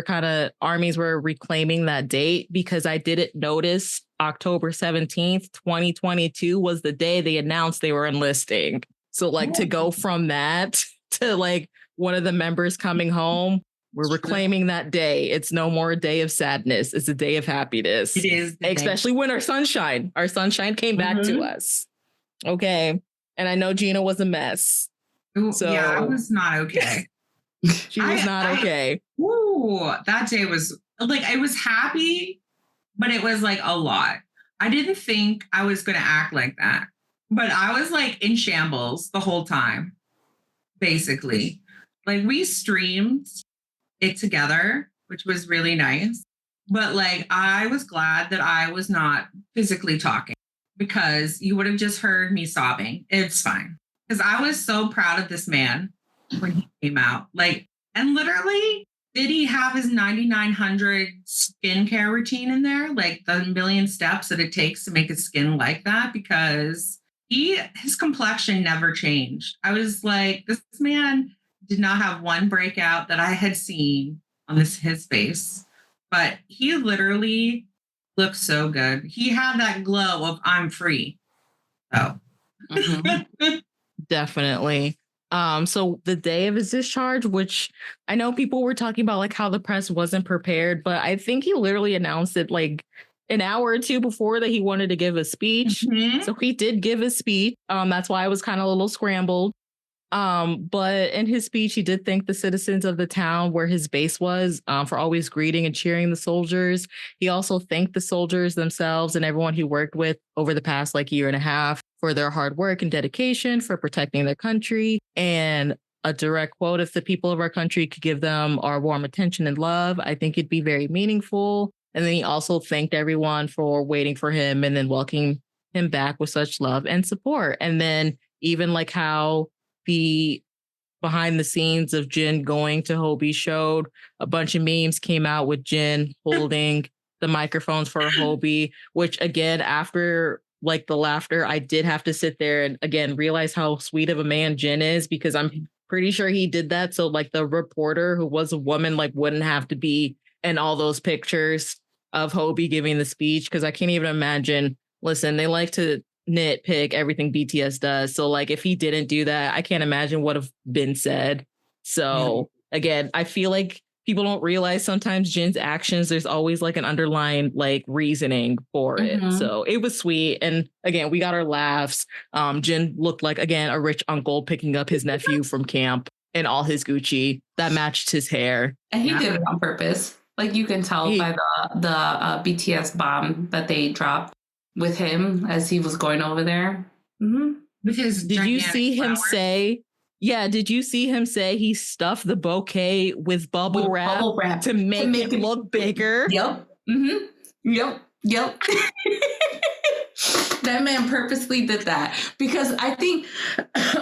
armies were reclaiming that date because I didn't notice October 17th, 2022 was the day they announced they were enlisting. So like to go from that to like one of the members coming home, we're reclaiming that day. It's no more a day of sadness. It's a day of happiness. It is. Especially when our sunshine came back to us. Okay. And I know Gina was a mess. So yeah, I was not okay. She was not okay. That day was like, I was happy, but it was like a lot. I didn't think I was going to act like that, but I was like in shambles the whole time, basically. Like we streamed it together, which was really nice. But like, I was glad that I was not physically talking because you would have just heard me sobbing. It's fine. Because I was so proud of this man when he came out. Like, and literally, did he have his 9,900 skincare routine in there? Like the million steps that it takes to make his skin like that? Because his complexion never changed. I was like, this man did not have one breakout that I had seen on his face. But he literally looked so good. He had that glow of I'm free. So definitely. So the day of his discharge, which I know people were talking about like how the press wasn't prepared, but I think he literally announced it like an hour or two before that he wanted to give a speech. So he did give a speech. That's why I was kind of a little scrambled. But in his speech, he did thank the citizens of the town where his base was for always greeting and cheering the soldiers. He also thanked the soldiers themselves and everyone he worked with over the past like year and a half for their hard work and dedication for protecting their country. And a direct quote, if the people of our country could give them our warm attention and love, I think it'd be very meaningful. And then he also thanked everyone for waiting for him and then welcoming him back with such love and support. And then even like how the behind the scenes of Jin going to Hobie showed a bunch of memes came out with Jin holding the microphones for Hobie, which again, after like the laughter, I did have to sit there and again realize how sweet of a man Jin is because I'm pretty sure he did that. So like the reporter who was a woman like wouldn't have to be in all those pictures of Hobie giving the speech because I can't even imagine. Listen, they like to nitpick everything BTS does. So like if he didn't do that, I can't imagine what have been said. So again, I feel like people don't realize sometimes Jin's actions, there's always like an underlying like reasoning for it. So it was sweet. And again, we got our laughs. Jin looked like, again, a rich uncle picking up his nephew from camp in all his Gucci that matched his hair. And he did it on purpose. Like you can tell by the BTS bomb that they dropped with him as he was going over there. With his did you see him say? Yeah, did you see him say he stuffed the bouquet with bubble wrap to make it look bigger? Yep. Yep. That man purposely did that because I think,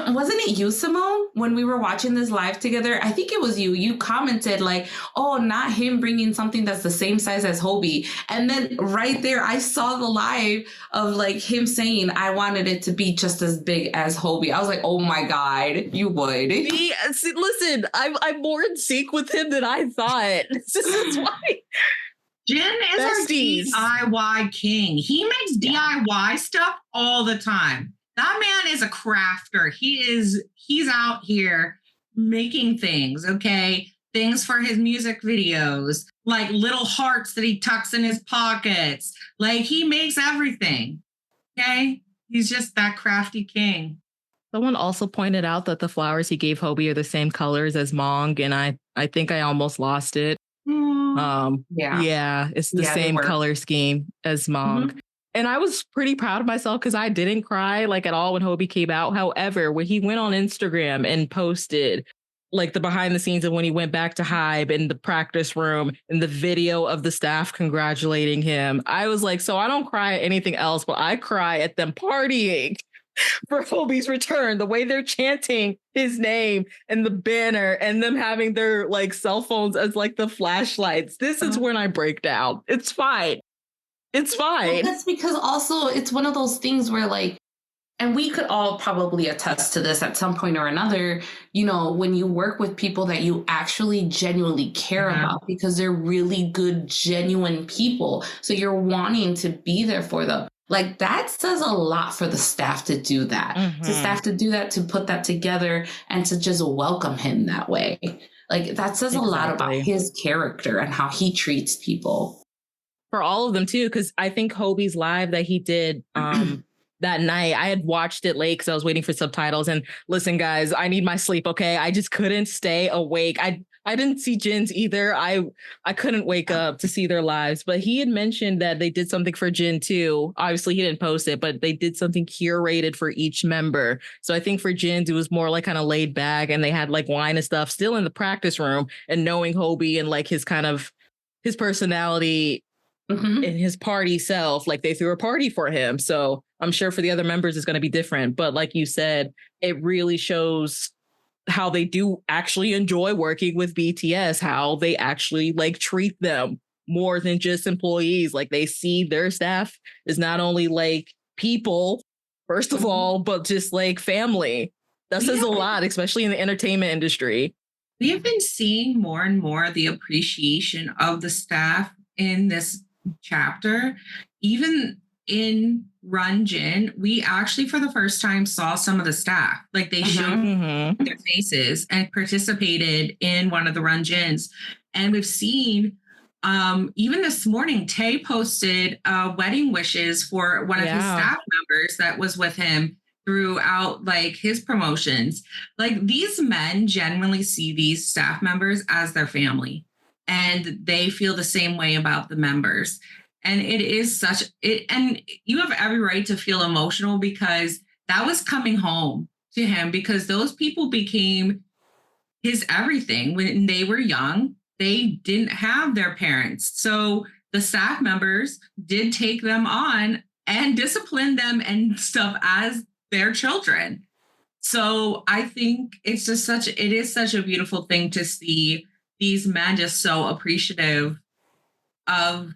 wasn't it you, Simone, when we were watching this live together? I think it was you. You commented like, oh, not him bringing something that's the same size as Hobie. And then right there, I saw the live of like him saying, I wanted it to be just as big as Hobie. I was like, oh my God, you would. Listen, I'm more in sync with him than I thought. This is why. Jin is our DIY king. He makes DIY stuff all the time. That man is a crafter. He's out here making things, okay? Things for his music videos, like little hearts that he tucks in his pockets. Like he makes everything, okay? He's just that crafty king. Someone also pointed out that the flowers he gave Hobie are the same colors as Mong, and I think I almost lost it. It's the same color scheme as Mong. And I was pretty proud of myself because I didn't cry like at all when Hobie came out. However, when he went on Instagram and posted like the behind the scenes of when he went back to Hybe in the practice room and the video of the staff congratulating him, I was like, so I don't cry at anything else, but I cry at them partying for Hobie's return. The way they're chanting his name and the banner and them having their like cell phones as like the flashlights. This is when I break down. It's fine. It's fine. Well, that's because also it's one of those things where like, and we could all probably attest to this at some point or another, you know, when you work with people that you actually genuinely care about because they're really good, genuine people. So you're wanting to be there for them. Like that says a lot for the staff to do that, to put that together and to just welcome him that way. Like that says a lot about his character and how he treats people. For all of them too, because I think Hobie's live that he did that night, I had watched it late because I was waiting for subtitles. And listen, guys, I need my sleep. Okay, I just couldn't stay awake. I didn't see Jin's either. I couldn't wake up to see their lives. But he had mentioned that they did something for Jin too. Obviously, he didn't post it, but they did something curated for each member. So I think for Jin's, it was more like kind of laid back, and they had like wine and stuff still in the practice room. And knowing Hobie and like his kind of his personality. In his party self, like they threw a party for him. So I'm sure for the other members it's going to be different. But like you said, it really shows how they do actually enjoy working with BTS, how they actually like treat them more than just employees. Like they see their staff as not only like people, first of all, but just like family. That says a lot, especially in the entertainment industry. We have been seeing more and more the appreciation of the staff in this chapter. Even in Run Jin, we actually for the first time saw some of the staff. Like they showed their faces and participated in one of the Run Jins. And we've seen even this morning, Tay posted wedding wishes for one of his staff members that was with him throughout like his promotions. Like these men genuinely see these staff members as their family. And they feel the same way about the members. And it is such it, and you have every right to feel emotional because that was coming home to him because those people became his everything when they were young. They didn't have their parents. So the staff members did take them on and discipline them and stuff as their children. So I think it's just it is such a beautiful thing to see these men just so appreciative of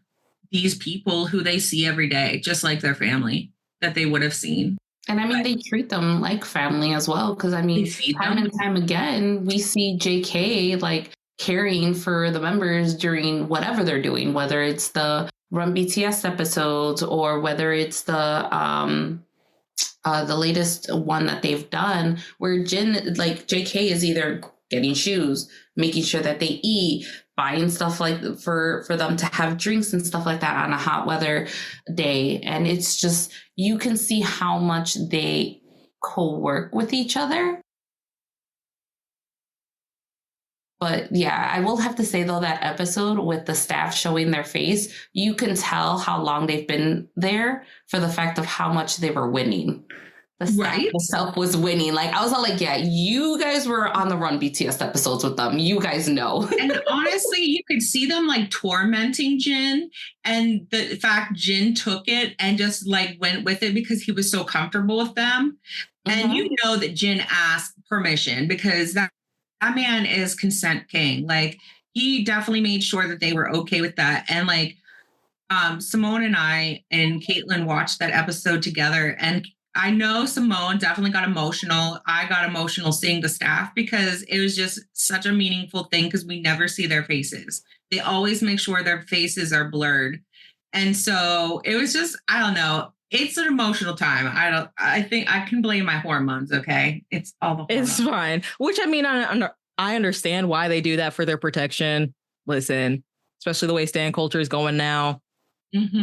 these people who they see every day, just like their family that they would have seen. And I mean, they treat them like family as well. Because I mean, time and time again, we see JK like caring for the members during whatever they're doing, whether it's the Run BTS episodes or whether it's the latest one that they've done where Jin, like JK is either getting shoes, making sure that they eat, buying stuff like for them to have drinks and stuff like that on a hot weather day. And it's just, you can see how much they co-work with each other. But yeah, I will have to say though, that episode with the staff showing their face, you can tell how long they've been there for the fact of how much they were winning. The staff itself was winning. Like I was all like, yeah, you guys were on the Run BTS episodes with them. You guys know. And honestly, you could see them like tormenting Jin. And the fact Jin took it and just like went with it because he was so comfortable with them. And you know that Jin asked permission because that man is consent king. Like he definitely made sure that they were okay with that. And like Simone and I and Caitlin watched that episode together, and I know Simone definitely got emotional. I got emotional seeing the staff because it was just such a meaningful thing because we never see their faces. They always make sure their faces are blurred. And so it was just, I don't know. It's an emotional time. I think I can blame my hormones. Okay. It's all the hormones. It's fine. Which I mean, I understand why they do that for their protection. Listen, especially the way stan culture is going now.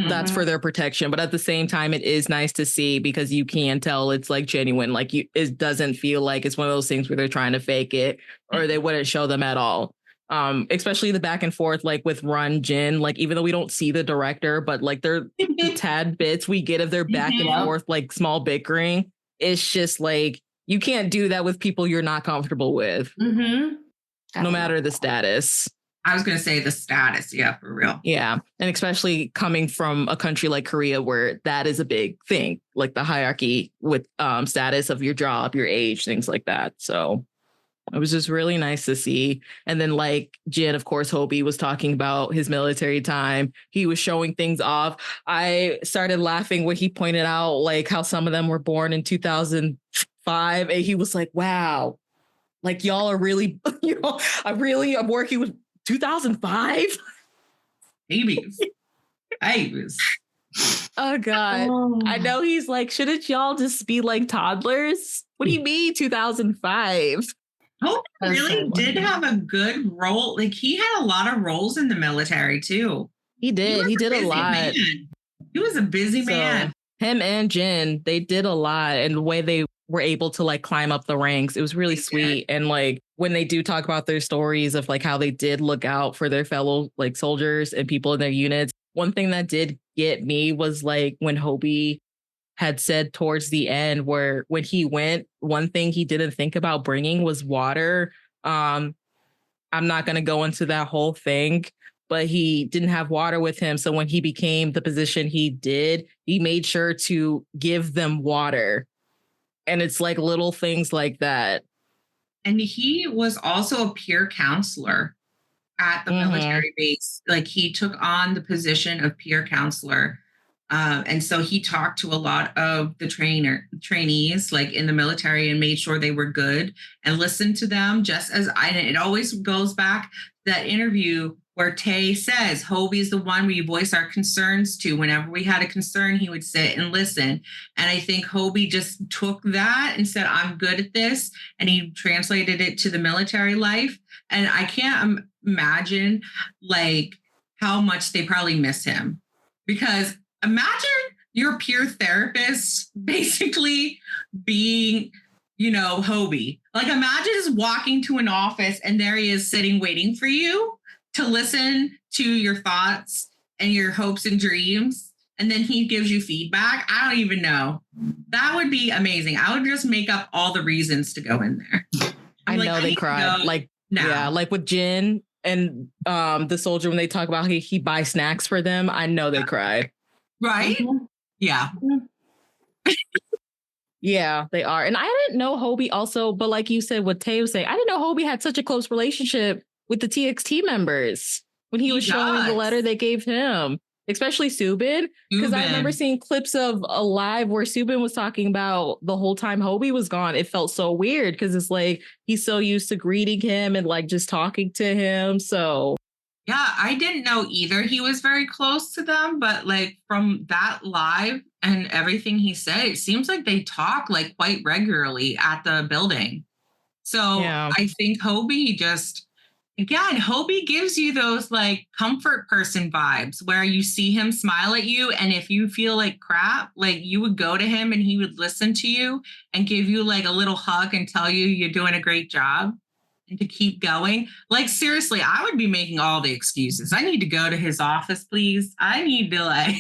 That's for their protection. But at the same time, it is nice to see because you can tell it's like genuine. Like it doesn't feel like it's one of those things where they're trying to fake it or they wouldn't show them at all. Especially the back and forth, like with Run Jin, like even though we don't see the director, but like they're the tad bits we get of their back and forth, like small bickering. It's just like, you can't do that with people you're not comfortable with, no matter the status. I was going to say the status. Yeah, for real. Yeah. And especially coming from a country like Korea, where that is a big thing, like the hierarchy with status of your job, your age, things like that. So it was just really nice to see. And then like Jin, of course, Hobie was talking about his military time. He was showing things off. I started laughing when he pointed out like how some of them were born in 2005. And he was like, wow, like y'all are really, I'm working with 2005 babies. Oh God. I know he's like, shouldn't y'all just be like toddlers? What do you mean 2005? Hope really did have a good role. Like he had a lot of roles in the military too. He did. He did a lot. Man. He was a busy man. Him and Jin, they did a lot, and the way they were able to like climb up the ranks, it was really sweet. And like when they do talk about their stories of like how they did look out for their fellow like soldiers and people in their units. One thing that did get me was like when Hobie had said towards the end, where when he went, one thing he didn't think about bringing was water. I'm not going to go into that whole thing, but he didn't have water with him. So when he became the position he did, he made sure to give them water. And it's like little things like that. And he was also a peer counselor at the military base. Like he took on the position of peer counselor. And so he talked to a lot of the trainees like in the military and made sure they were good and listened to them it always goes back to that interview where Tay says, Hobie's the one we voice our concerns to. Whenever we had a concern, he would sit and listen. And I think Hobie just took that and said, I'm good at this. And he translated it to the military life. And I can't imagine like how much they probably miss him, because imagine your peer therapist basically being, Hobie. Like imagine just walking to an office and there he is sitting waiting for you to listen to your thoughts and your hopes and dreams. And then he gives you feedback. I don't even know. That would be amazing. I would just make up all the reasons to go in there. I know they cried. Like with Jin and the soldier, when they talk about he buys snacks for them, I know they cried. Right? Yeah. Yeah, they are. And I didn't know Hobie also, but like you said, what Tay was saying, I didn't know Hobie had such a close relationship with the TXT members when he was showing the letter they gave him, especially Subin. Because I remember seeing clips of a live where Subin was talking about the whole time Hobie was gone. It felt so weird because it's like he's so used to greeting him and like just talking to him. So yeah, I didn't know either he was very close to them, but like from that live and everything he said, it seems like they talk like quite regularly at the building. So I think Hobie Hobie gives you those like comfort person vibes where you see him smile at you. And if you feel like crap, like you would go to him and he would listen to you and give you like a little hug and tell you you're doing a great job and to keep going. Like, seriously, I would be making all the excuses. I need to go to his office, please. I need to like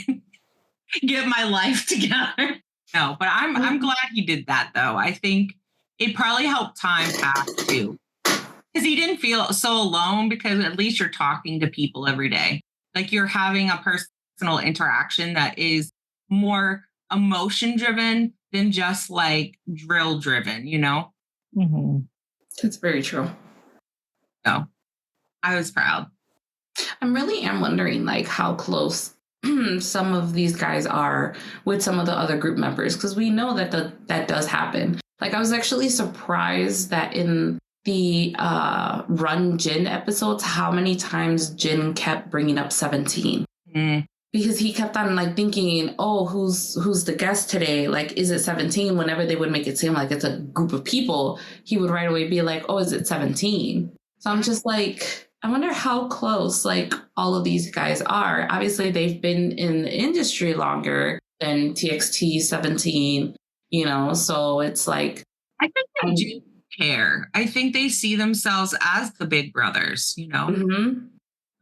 get my life together. No, but I'm glad he did that though. I think it probably helped time pass too. Because he didn't feel so alone, because at least you're talking to people every day. Like you're having a personal interaction that is more emotion driven than just like drill driven, Mm-hmm. That's very true. So I was proud. I really am wondering like how close some of these guys are with some of the other group members, because we know that that does happen. Like I was actually surprised that in the Run Jin episodes, how many times Jin kept bringing up 17. Because he kept on like thinking, oh, who's the guest today? Like, is it 17? Whenever they would make it seem like it's a group of people, he would right away be like, oh, is it 17? So I'm just like, I wonder how close like all of these guys are. Obviously, they've been in the industry longer than TXT 17, so it's like, I think they do care. I think they see themselves as the big brothers, you know. Mm-hmm.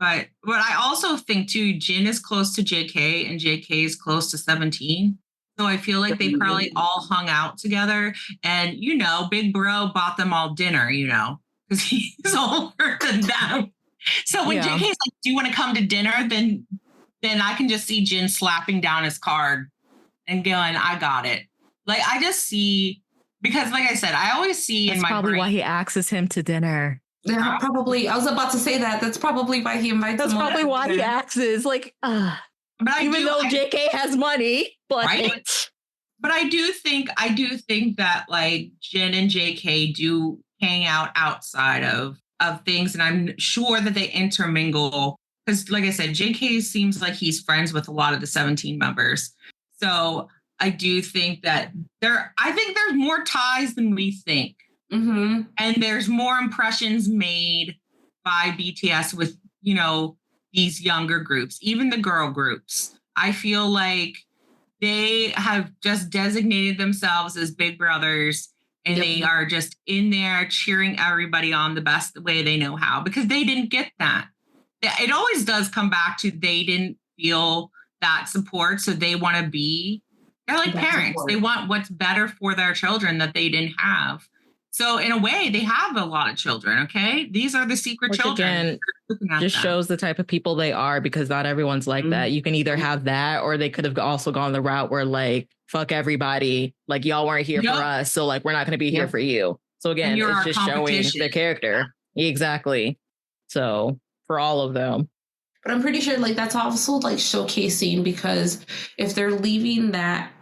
But I also think too, Jin is close to JK and JK is close to 17. So I feel like they probably all hung out together. And, you know, Big Bro bought them all dinner, you know, because he's older than them. So when JK's like, do you want to come to dinner? Then I can just see Jin slapping down his card and going, I got it. Like, I just see, because like I said, I always see That's in my probably brain, why he axes him to dinner. Yeah, probably. I was about to say that. That's probably why he invites That's him probably why he axes. Like, even though JK has money, but right? But I do think that like Jin and JK do hang out outside of things, and I'm sure that they intermingle because, like I said, JK seems like he's friends with a lot of the 17 members. So I do think that there's more ties than we think. Mm-hmm. And there's more impressions made by BTS with, you know, these younger groups, even the girl groups. I feel like they have just designated themselves as big brothers and they are just in there cheering everybody on the best way they know how, because they didn't get that. It always does come back to they didn't feel that support. So they're like parents. Support. They want what's better for their children that they didn't have. So in a way, they have a lot of children, okay? These are the secret children. Again, just shows the type of people they are, because not everyone's like that. You can either have that, or they could have also gone the route where like, fuck everybody. Like, y'all weren't here for us, so like, we're not going to be here for you. So again, it's just showing their character. Exactly. So for all of them. But I'm pretty sure like that's also like showcasing, because if they're leaving that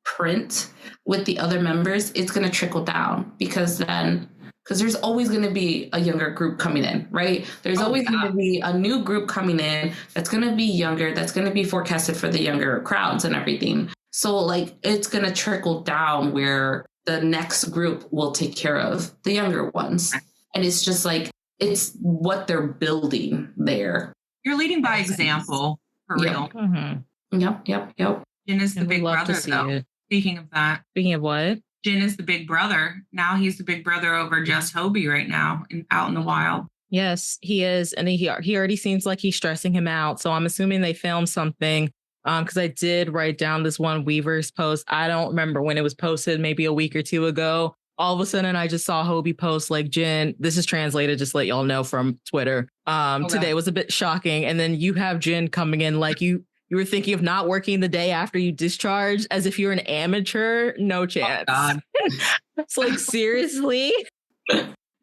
print with the other members, it's going to trickle down, because there's always going to be a younger group coming in, right? There's always going to be a new group coming in that's going to be younger, that's going to be forecasted for the younger crowds and everything. So like it's going to trickle down where the next group will take care of the younger ones. And it's just like, it's what they're building there. You're leading by example, for real. Mm-hmm. Yep. Jin is the big brother, though. Speaking of that. Speaking of what? Jin is the big brother. Now he's the big brother over just Hobie right now out in the wild. Yes, he is. And he already seems like he's stressing him out. So I'm assuming they filmed something, because I did write down this one Weverse post. I don't remember when it was posted, maybe a week or two ago. All of a sudden, I just saw Hobie post like, Jin, this is translated, just to let y'all know from Twitter. Today was a bit shocking. And then you have Jin coming in like you were thinking of not working the day after you discharged, as if you're an amateur. No chance. Oh, God. It's like, seriously?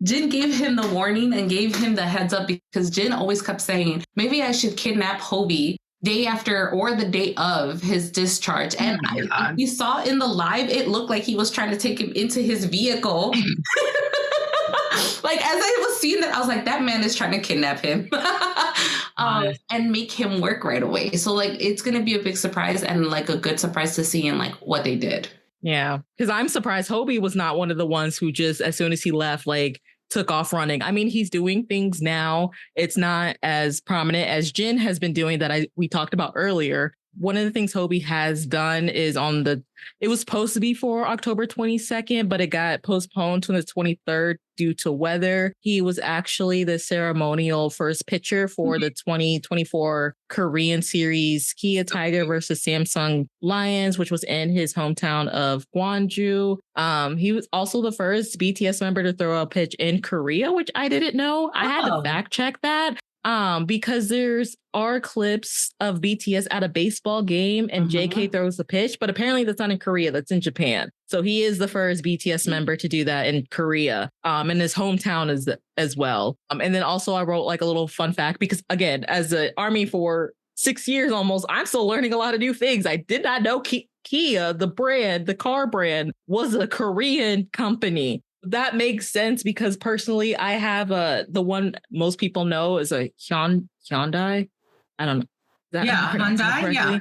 Jin gave him the warning and gave him the heads up, because Jin always kept saying, maybe I should kidnap Hobie day after or the day of his discharge. And you saw in the live, it looked like he was trying to take him into his vehicle. Like, as I was seeing that, I was like, that man is trying to kidnap him and make him work right away. So like, it's going to be a big surprise, and like a good surprise to see in like what they did. Yeah, because I'm surprised Hobie was not one of the ones who just, as soon as he left, like took off running. I mean, he's doing things now. It's not as prominent as Jin has been doing that we talked about earlier. One of the things Hobie has done is it was supposed to be for October 22nd, but it got postponed to the 23rd due to weather. He was actually the ceremonial first pitcher for the 2024 Korean series Kia Tiger versus Samsung Lions, which was in his hometown of Gwangju. He was also the first BTS member to throw a pitch in Korea, which I didn't know. I had to fact check that. Because are clips of BTS at a baseball game and JK throws the pitch, but apparently that's not in Korea, that's in Japan. So he is the first BTS member to do that in Korea, in his hometown as well. And then also I wrote like a little fun fact, because again, as an army for 6 years almost, I'm still learning a lot of new things. I did not know Kia, the car brand, was a Korean company. That makes sense, because personally, I have the one most people know is a Hyundai. I don't know. Hyundai. Yeah.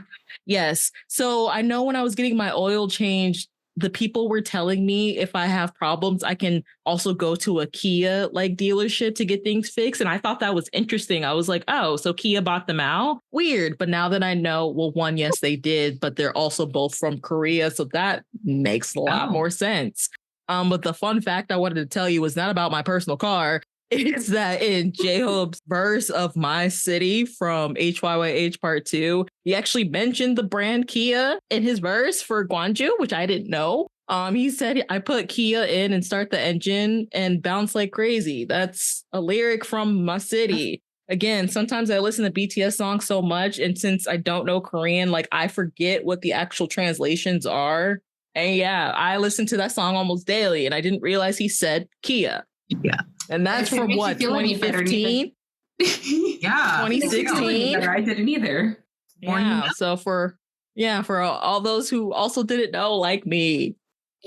Yes. So I know when I was getting my oil changed, the people were telling me if I have problems, I can also go to a Kia like dealership to get things fixed. And I thought that was interesting. I was like, oh, so Kia bought them out? Weird. But now that I know, well, one, yes, they did, but they're also both from Korea. So that makes a lot more sense. But the fun fact I wanted to tell you was not about my personal car. Is that in J-Hope's verse of My City from HYYH Part 2, he actually mentioned the brand Kia in his verse for Gwangju, which I didn't know. He said, I put Kia in and start the engine and bounce like crazy. That's a lyric from My City. Again, sometimes I listen to BTS songs so much, and since I don't know Korean, like I forget what the actual translations are. And yeah, I listen to that song almost daily, and I didn't realize he said Kia. Yeah. And that's from what, 2015? Yeah. 2016? I didn't either. Yeah. So for all those who also didn't know, like me.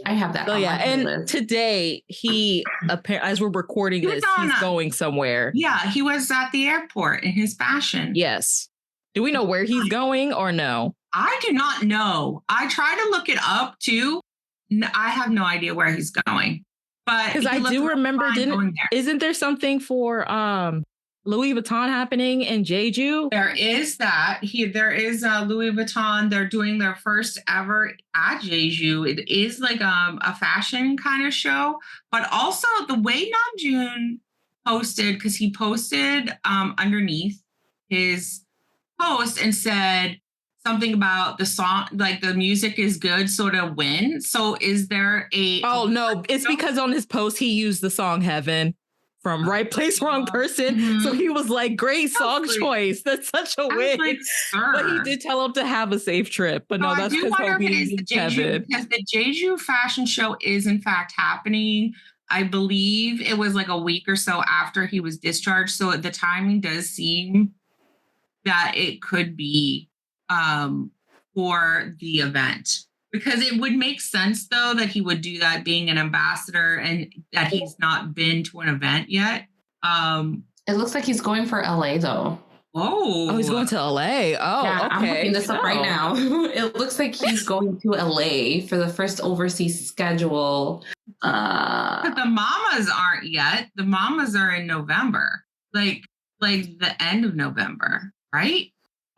I have that. So yeah, and today he, as we're recording this, he's going somewhere. Yeah, he was at the airport in his fashion. Yes. Do we know where he's going or no? I do not know. I tried to look it up too. I have no idea where he's going. But because I do remember, isn't there something for Louis Vuitton happening in Jeju? There is that. There is Louis Vuitton. They're doing their first ever at Jeju. It is like a fashion kind of show, but also the way Namjoon posted, because he posted underneath his post and said something about the song, like the music is good, sort of win. So is there a... Oh, no, it's because on his post, he used the song Heaven from Right Place, Wrong Person. Mm-hmm. So he was like, great song choice. That's such a win. Like, but he did tell him to have a safe trip. But no, that's because Hobie used Heaven. Because the Jeju fashion show is in fact happening. I believe it was like a week or so after he was discharged. So the timing does seem that it could be for the event, because it would make sense though that he would do that being an ambassador and that he's not been to an event yet. It looks like he's going for LA though. Oh, he's going to LA. Oh, yeah, okay. I'm looking this up right now. It looks like he's going to LA for the first overseas schedule. But the mamas aren't yet. The mamas are in November, like the end of November, right?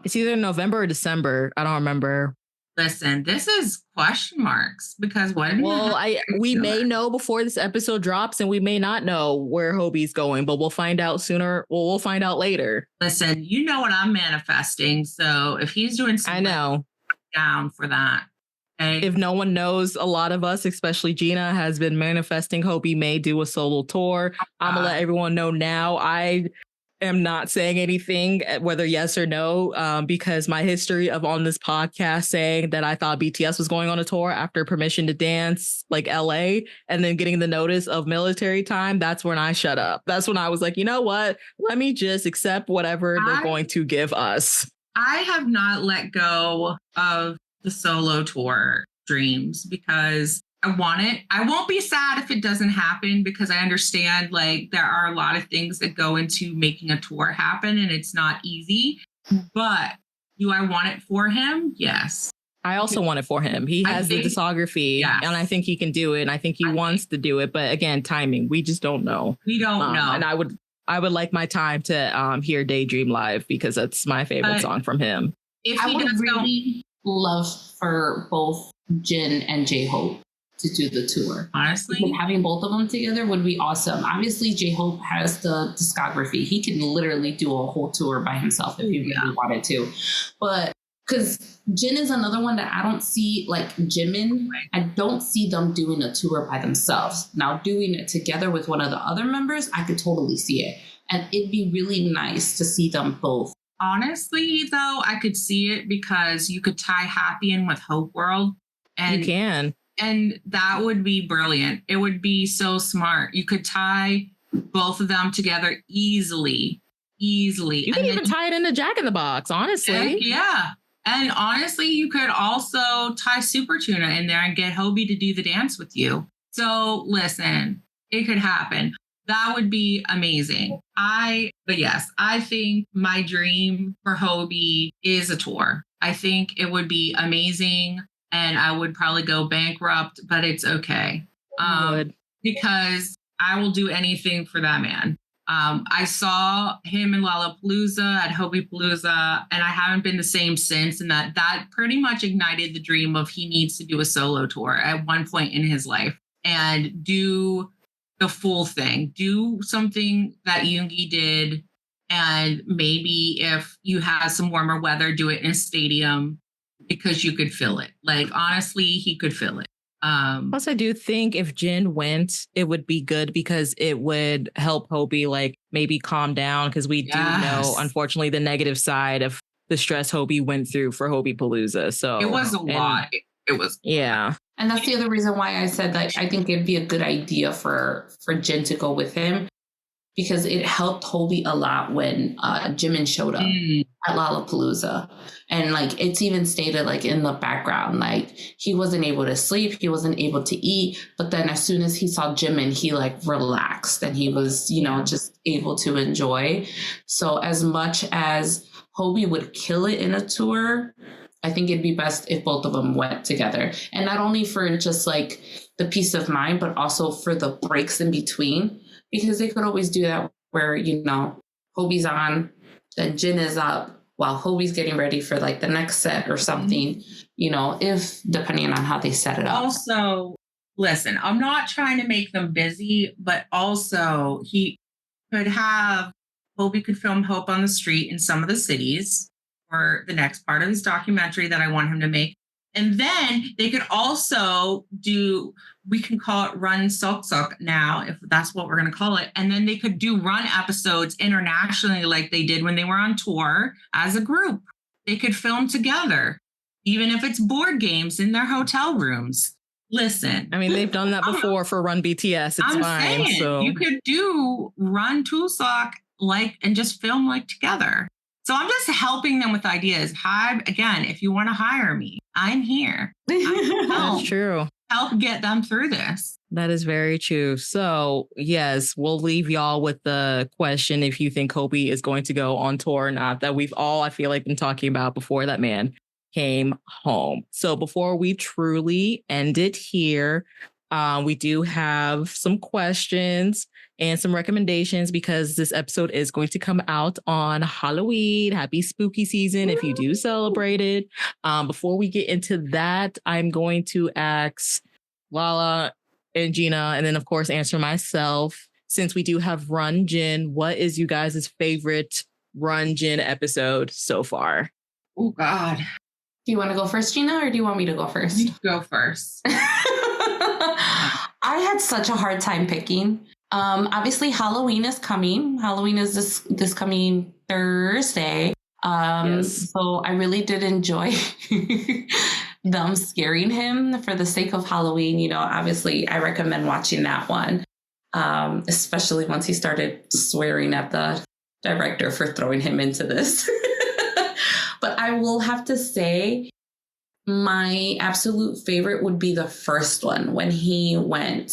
It's either November or December. I don't remember. Listen, this is question marks because we may know before this episode drops, and we may not know where Hobie's going, but we'll find out sooner. Well, we'll find out later. Listen, you know what I'm manifesting. So if he's doing something, I know, down for that. Okay? If no one knows, a lot of us, especially Gina, has been manifesting Hobie may do a solo tour. I'm gonna let everyone know now. I am not saying anything, whether yes or no, because my history of on this podcast saying that I thought BTS was going on a tour after Permission to Dance, like LA, and then getting the notice of military time, that's when I shut up. That's when I was like, you know what? Let me just accept whatever they're going to give us. I have not let go of the solo tour dreams because I want it. I won't be sad if it doesn't happen because I understand like there are a lot of things that go into making a tour happen and it's not easy. But do I want it for him? Yes. I also want it for him. He has the discography and I think he can do it. And I think he wants to do it. But again, timing, we just don't know. We don't know. And I would like my time to hear Daydream live because that's my favorite song from him. If I would really love for both Jin and J-Hope to do the tour. Honestly, having both of them together would be awesome. Obviously, J-Hope has the discography. He can literally do a whole tour by himself if he really wanted to. But because Jin is another one that I don't see, like Jimin, I don't see them doing a tour by themselves. Now, doing it together with one of the other members, I could totally see it. And it'd be really nice to see them both. Honestly, though, I could see it because you could tie Happy in with Hope World. And you can. And that would be brilliant. It would be so smart. You could tie both of them together easily. You can even tie it into Jack in the Box, honestly. Yeah. And honestly, you could also tie Super Tuna in there and get Hobie to do the dance with you. So listen, it could happen. That would be amazing. But yes, I think my dream for Hobie is a tour. I think it would be amazing. And I would probably go bankrupt, but it's okay. Because I will do anything for that man. I saw him in Lollapalooza at Hobie-Palooza, and I haven't been the same since. And that pretty much ignited the dream of he needs to do a solo tour at one point in his life. and do the full thing. Do something that Yoongi did. And maybe if you have some warmer weather, do it in a stadium because you could feel it. Like, honestly, he could feel it. Plus, I do think if Jin went, it would be good because it would help Hobie like maybe calm down because we do know, unfortunately, the negative side of the stress Hobie went through for Hobie Palooza. So it was a lot. It was and that's the other reason why I said that I think it'd be a good idea for Jin to go with him, because it helped Hobie a lot when Jimin showed up at Lollapalooza. And like, it's even stated like in the background, like he wasn't able to sleep, he wasn't able to eat. But then as soon as he saw Jimin, he like relaxed and he was, you know, just able to enjoy. So as much as Hobie would kill it in a tour, I think it'd be best if both of them went together. And not only for just like the peace of mind, but also for the breaks in between. Because they could always do that where, you know, Hobie's on, then Jin is up while Hobie's getting ready for like the next set or something, you know, if depending on how they set it up. Also, listen, I'm not trying to make them busy, but also Hobie could film Hope on the Street in some of the cities for the next part of his documentary that I want him to make. And then they could also do, we can call it Run Sok Sok now, if that's what we're going to call it. And then they could do run episodes internationally like they did when they were on tour as a group. They could film together, even if it's board games in their hotel rooms. Listen. I mean, they've done that before for Run BTS. It's fine. Saying, so you could do Run Tusak and just film like together. So I'm just helping them with ideas. Hi, again, if you want to hire me, I'm here. That's true. Help get them through this. That is very true. So, yes, we'll leave y'all with the question if you think Hobie is going to go on tour or not, that we've all, I feel like, been talking about before that man came home. So before we truly end it here, we do have some questions and some recommendations because this episode is going to come out on Halloween. Happy spooky season if you do celebrate it. Before we get into that, I'm going to ask Lala and Gina, and then of course answer myself. Since we do have Run Jin, what is you guys' favorite Run Jin episode so far? Oh God. Do you want to go first, Gina, or do you want me to go first? You go first. I had such a hard time picking. Obviously, Halloween is coming. Halloween is this coming Thursday. Yes. So I really did enjoy them scaring him for the sake of Halloween. You know, obviously, I recommend watching that one, especially once he started swearing at the director for throwing him into this. But I will have to say, my absolute favorite would be the first one when he went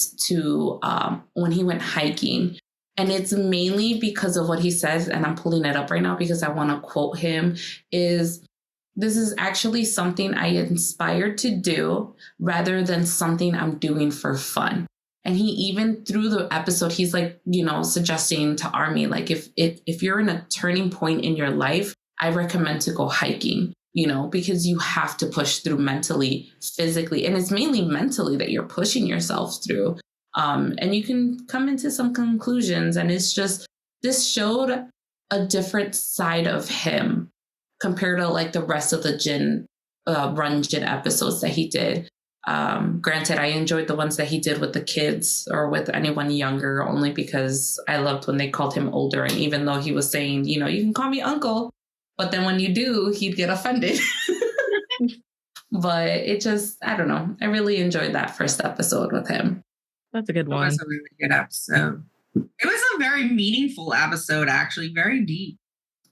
hiking. And it's mainly because of what he says, and I'm pulling it up right now because I want to quote him, is this is actually something I inspired to do rather than something I'm doing for fun. And he even through the episode, he's like, you know, suggesting to Army, like if you're in a turning point in your life, I recommend to go hiking. You know, because you have to push through mentally, physically, and it's mainly mentally that you're pushing yourself through. And you can come into some conclusions. And it's just, this showed a different side of him compared to like the rest of the Run Jin episodes that he did. Granted, I enjoyed the ones that he did with the kids or with anyone younger, only because I loved when they called him older. And even though he was saying, you know, you can call me uncle. But then when you do, he'd get offended. But it just, I don't know. I really enjoyed that first episode with him. That's a good one. It was a really good episode. It was a very meaningful episode, actually. Very deep.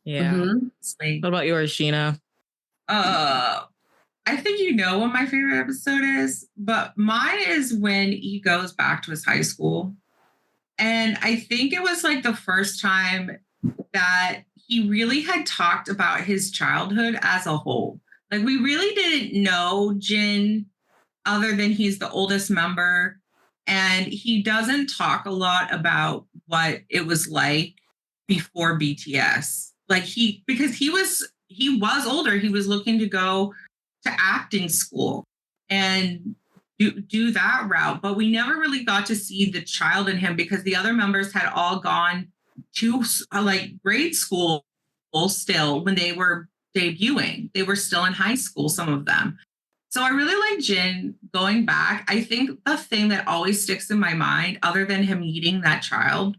Yeah. Mm-hmm. What about yours, Gina? I think you know what my favorite episode is, but mine is when he goes back to his high school. And I think it was like the first time that he really had talked about his childhood as a whole. Like, we really didn't know Jin other than he's the oldest member. And he doesn't talk a lot about what it was like before BTS. Like because he was older, he was looking to go to acting school. And do that route. But we never really got to see the child in him because the other members had all gone to like grade school still when they were debuting. They were still in high school, some of them. So I really like Jin going back. I think the thing that always sticks in my mind, other than him eating that child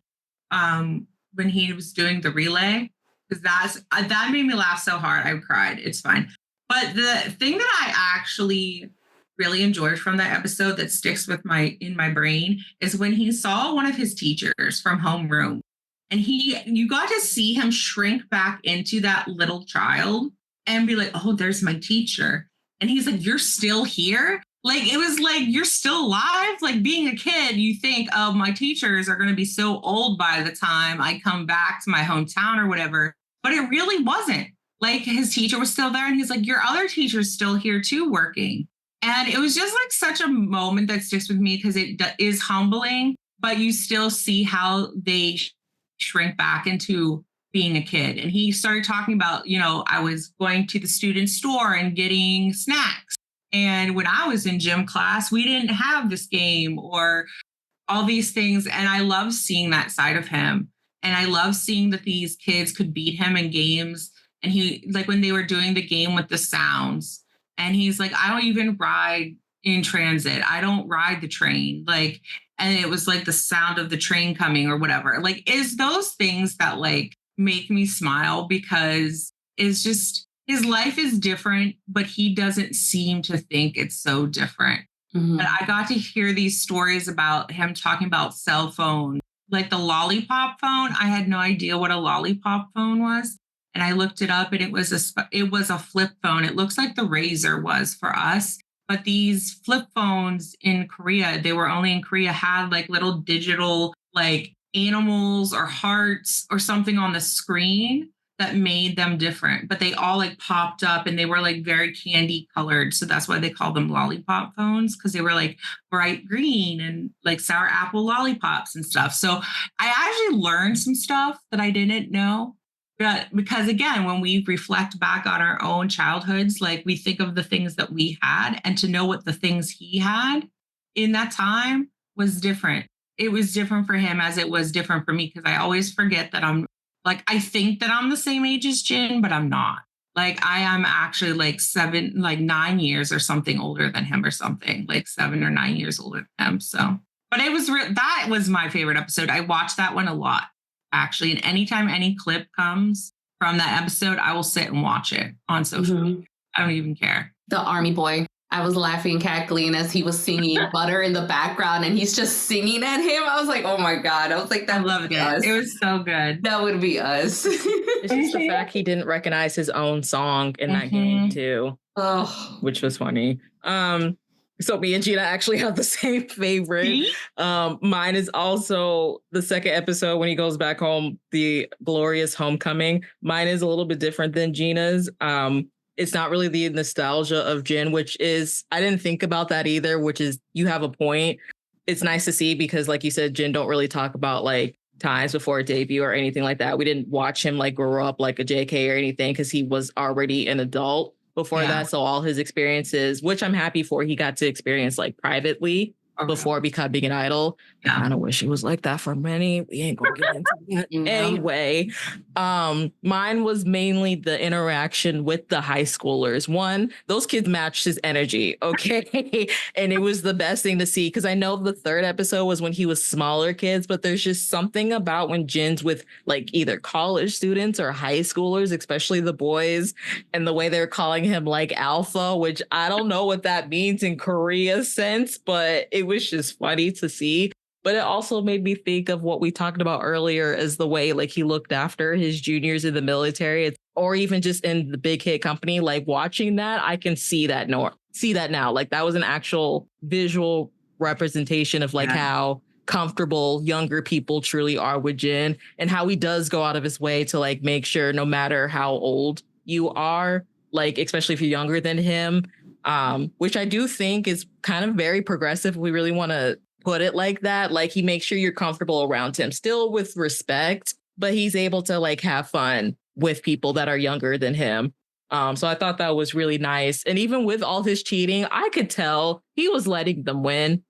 when he was doing the relay, because that made me laugh so hard. I cried. It's fine. But the thing that I actually really enjoyed from that episode that sticks with in my brain is when he saw one of his teachers from homeroom, and you got to see him shrink back into that little child and be like, oh, there's my teacher. And he's like, you're still here? Like, it was like, you're still alive? Like, being a kid, you think, oh, my teachers are going to be so old by the time I come back to my hometown or whatever. But it really wasn't. Like, his teacher was still there. And he's like, your other teacher's still here too, working. And it was just like such a moment that sticks with me because it is humbling, but you still see how they shrink back into being a kid. And he started talking about, I was going to the student store and getting snacks. And when I was in gym class, we didn't have this game or all these things. And I love seeing that side of him. And I love seeing that these kids could beat him in games. And he, like when they were doing the game with the sounds, and he's like, I don't even ride in transit. I don't ride the train. Like, and it was like the sound of the train coming or whatever. Like, is those things that like make me smile because it's just, his life is different, but he doesn't seem to think it's so different. Mm-hmm. But I got to hear these stories about him talking about cell phones, like the lollipop phone. I had no idea what a lollipop phone was. And I looked it up and it was a flip phone. It looks like the Razor was for us. But these flip phones in Korea, they were only in Korea, had like little digital like animals or hearts or something on the screen that made them different. But they all like popped up and they were like very candy colored. So that's why they call them lollipop phones, because they were like bright green and like sour apple lollipops and stuff. So I actually learned some stuff that I didn't know. But because again, when we reflect back on our own childhoods, like we think of the things that we had, and to know what the things he had in that time was different. It was different for him as it was different for me, because I always forget that I think that I'm the same age as Jin, but I'm not. Like I am actually like 9 years or something older than him, or something like 7 or 9 years older than him. So, but it was that was my favorite episode. I watched that one a lot, actually. And anytime any clip comes from that episode, I will sit and watch it on social media. I don't even care. The army boy. I was laughing, cackling as he was singing Butter in the background, and he's just singing at him. I was like, oh my God. I was like, that loved it. Us. It was so good. That would be us. It's just the fact he didn't recognize his own song in that game too. Oh, which was funny. So me and Gina actually have the same favorite. Mine is also the second episode when he goes back home, the glorious homecoming. Mine is a little bit different than Gina's. It's not really the nostalgia of Jin, which is, I didn't think about that either, which is, you have a point. It's nice to see because like you said, Jin don't really talk about like times before a debut or anything like that. We didn't watch him like grow up like a JK or anything because he was already an adult before that. So all his experiences, which I'm happy for, he got to experience like privately before becoming an idol. I kind of wish it was like that for many. We ain't gonna get into that anyway. Mine was mainly the interaction with the high schoolers. One, those kids matched his energy, okay? And it was the best thing to see, because I know the third episode was when he was smaller kids, but there's just something about when Jin's with like either college students or high schoolers, especially the boys, and the way they're calling him like alpha, which I don't know what that means in Korea sense, but it was just funny to see. But it also made me think of what we talked about earlier, as the way like he looked after his juniors in the military, or even just in the big hit company. Like watching that, I can see that now. Like that was an actual visual representation of like how comfortable younger people truly are with Jin, and how he does go out of his way to like make sure no matter how old you are, like especially if you're younger than him, which I do think is kind of very progressive. We really want to put it like that. Like he makes sure you're comfortable around him, still with respect, but he's able to like have fun with people that are younger than him. So I thought that was really nice. And even with all his cheating, I could tell he was letting them win.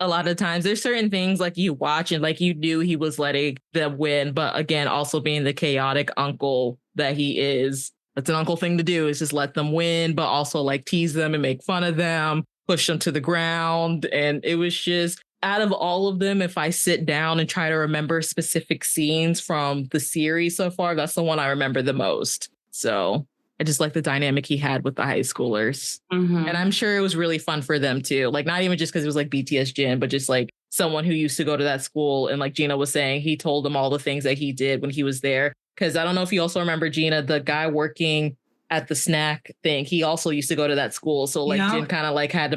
A lot of times there's certain things like you watch and like you knew he was letting them win. But again, also being the chaotic uncle that he is, that's an uncle thing to do, is just let them win, but also like tease them and make fun of them, push them to the ground. And it was just, out of all of them, if I sit down and try to remember specific scenes from the series so far, that's the one I remember the most. So I just like the dynamic he had with the high schoolers. Mm-hmm. And I'm sure it was really fun for them too. Like, not even just because it was like BTS Jin, but just like someone who used to go to that school. And like Gina was saying, he told them all the things that he did when he was there. Because I don't know if you also remember, Gina, the guy working at the snack thing, he also used to go to that school. So like Jin kind of like had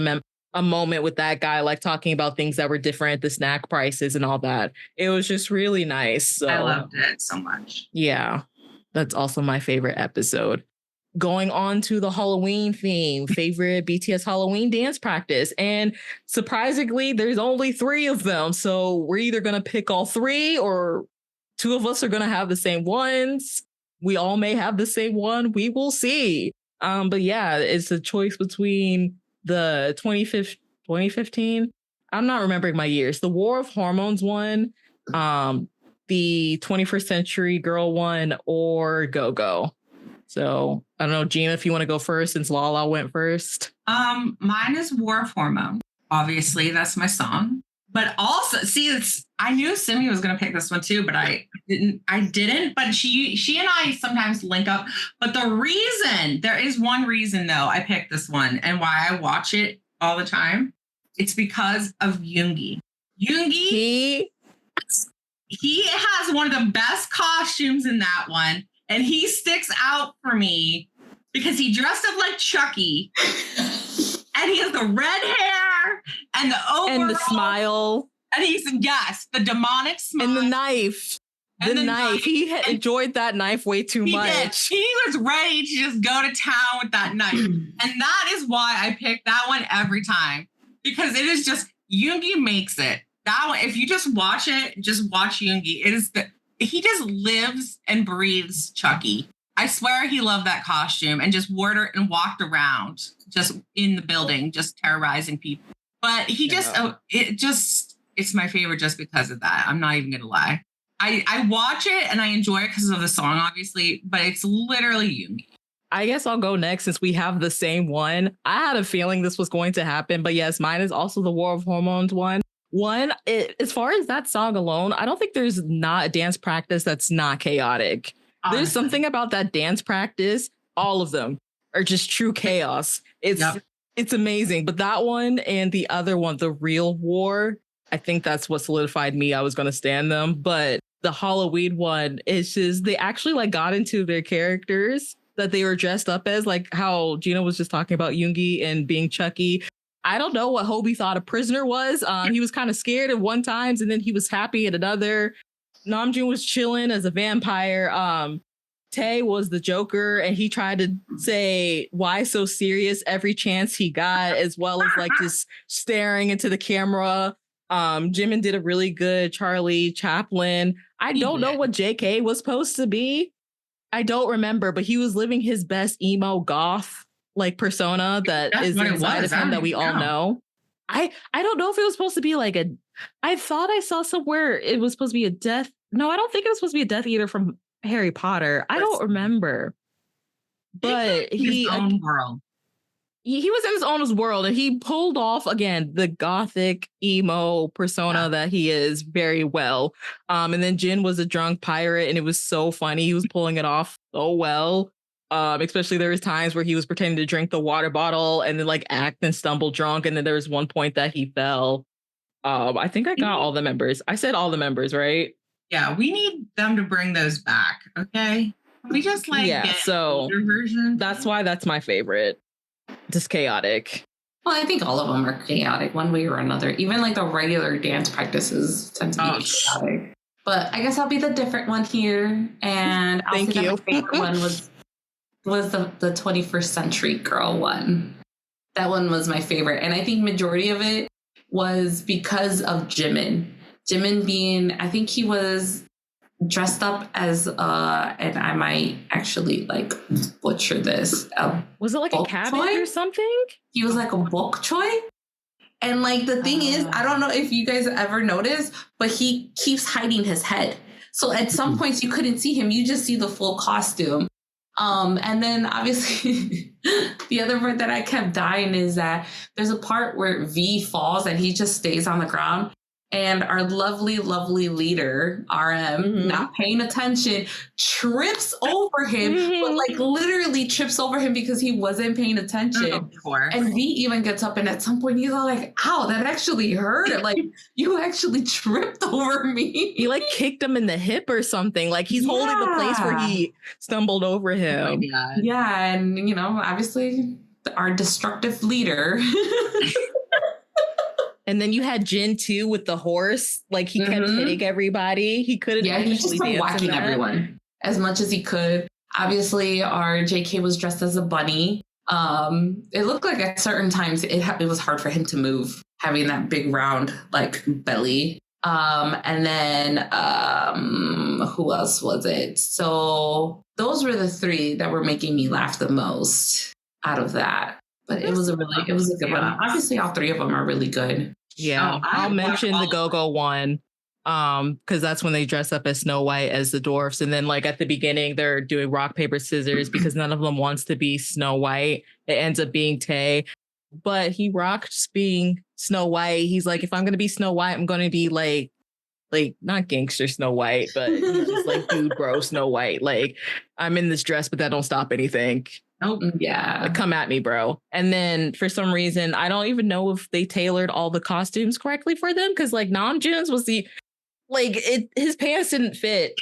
a moment with that guy, like talking about things that were different, the snack prices and all that. It was just really nice. So I loved it so much. Yeah, that's also my favorite episode. Going on to the Halloween theme, favorite BTS Halloween dance practice. And surprisingly, there's only 3 of them. So we're either going to pick all 3 or 2 of us are going to have the same ones. We all may have the same one. We will see. But yeah, it's a choice between the 2015. I'm not remembering my years. The War of Hormones one, the 21st Century Girl one, or Go Go. So I don't know, Gina, if you want to go first since Lala went first. Mine is War of Hormone. Obviously, that's my song. But also, see, I knew Simi was going to pick this one too, but I didn't. But she and I sometimes link up. But there is one reason though I picked this one and why I watch it all the time. It's because of Yoongi. Yoongi, he has one of the best costumes in that one. And he sticks out for me because he dressed up like Chucky. And he has the red hair and the overall. And the smile. And the demonic smile. And the knife. The knife. He enjoyed that knife way too much. He was ready to just go to town with that knife. And that is why I picked that one every time. Because it is just, Yoongi makes it. That one, if you just watch it, just watch Yoongi. He just lives and breathes Chucky. I swear he loved that costume and just wore it and walked around just in the building, just terrorizing people. But it's my favorite just because of that. I'm not even going to lie. I watch it and I enjoy it because of the song, obviously, but it's literally Yoongi. I guess I'll go next since we have the same one. I had a feeling this was going to happen, but yes, mine is also the War of Hormones one. As far as that song alone, I don't think there's not a dance practice that's not chaotic. Honestly. There's something about that dance practice. All of them are just true chaos. It's amazing. But that one and the other one, the Real War, I think that's what solidified me. I was going to stand them. But the Halloween one, it's just they actually like got into their characters that they were dressed up as, like how Gina was just talking about Yoongi and being Chucky. I don't know what Hobie thought a prisoner was. He was kind of scared at one times and then he was happy at another. Namjoon was chilling as a vampire. Tae was the Joker and he tried to say, why so serious every chance he got, as well as like just staring into the camera. Jimin did a really good Charlie Chaplin. I don't know what JK was supposed to be. I don't remember, but he was living his best emo goth like persona that is inside of him that we all know. I don't know if it was supposed to be like I thought I saw somewhere it was supposed to be a death. No, I don't think it was supposed to be a Death Eater from Harry Potter. I don't remember. But he own world. He was in his own world and he pulled off again the gothic emo persona that he is very well. And then Jin was a drunk pirate and it was so funny. He was pulling it off so well. Especially there was times where he was pretending to drink the water bottle and then like act and stumble drunk. And then there was one point that he fell. I think I got all the members. I said all the members, right? Yeah, we need them to bring those back. Okay. We just get so version. That's why that's my favorite. Just chaotic. Well, I think all of them are chaotic one way or another. Even like the regular dance practices tend to be chaotic. But I guess I'll be the different one here. And I'll say that my favorite one was the 21st Century Girl one. That one was my favorite. And I think majority of it was because of Jimin. Jimin being, I think he was dressed up as and I might actually like butcher this. Was it like a cabbage or something? He was like a bok choy. And like the thing is, I don't know if you guys ever noticed, but he keeps hiding his head. So at some points you couldn't see him. You just see the full costume. And then obviously the other part that I kept dying is that there's a part where V falls and he just stays on the ground. And our lovely, lovely leader, RM, not paying attention, trips over him, but like literally trips over him because he wasn't paying attention. Of course. And V even gets up and at some point he's all like, ow, that actually hurt. Like, you actually tripped over me. He like kicked him in the hip or something. Like he's holding the place where he stumbled over him. Oh yeah. And, you know, obviously our destructive leader. And then you had Jin too with the horse. Like he kept hitting everybody. He couldn't. Yeah, he just kept whacking everyone as much as he could. Obviously, our JK was dressed as a bunny. It looked like at certain times it was hard for him to move, having that big round like belly. And then who else was it? So those were the three that were making me laugh the most out of that. But it was a good one. Obviously, all three of them are really good. Yeah, I'll mention the Go-Go one because that's when they dress up as Snow White as the dwarfs. And then like at the beginning, they're doing rock, paper, scissors because none of them wants to be Snow White. It ends up being Tay. But he rocks being Snow White. He's like, if I'm going to be Snow White, I'm going to be like not gangster Snow White, but he's just like, dude, bro, Snow White. Like, I'm in this dress, but that don't stop anything. Oh, yeah. Like, come at me, bro. And then for some reason, I don't even know if they tailored all the costumes correctly for them. Cause like Namjoon's was his pants didn't fit.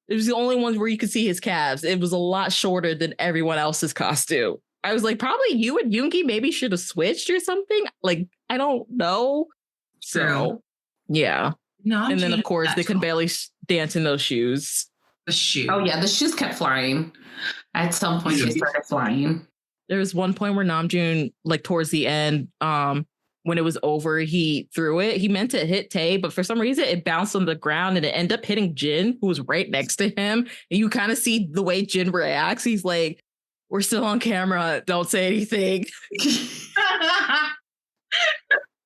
It was the only ones where you could see his calves. It was a lot shorter than everyone else's costume. I was like, probably you and Yoongi maybe should have switched or something. Like, I don't know. So, yeah. And then, of course, they could barely dance in those shoes. The shoe. Oh, yeah. The shoes kept flying. At some point, they started flying. There was one point where Namjoon, like towards the end, when it was over, he threw it. He meant to hit Tay, but for some reason, it bounced on the ground and it ended up hitting Jin, who was right next to him. And you kind of see the way Jin reacts. He's like, we're still on camera. Don't say anything.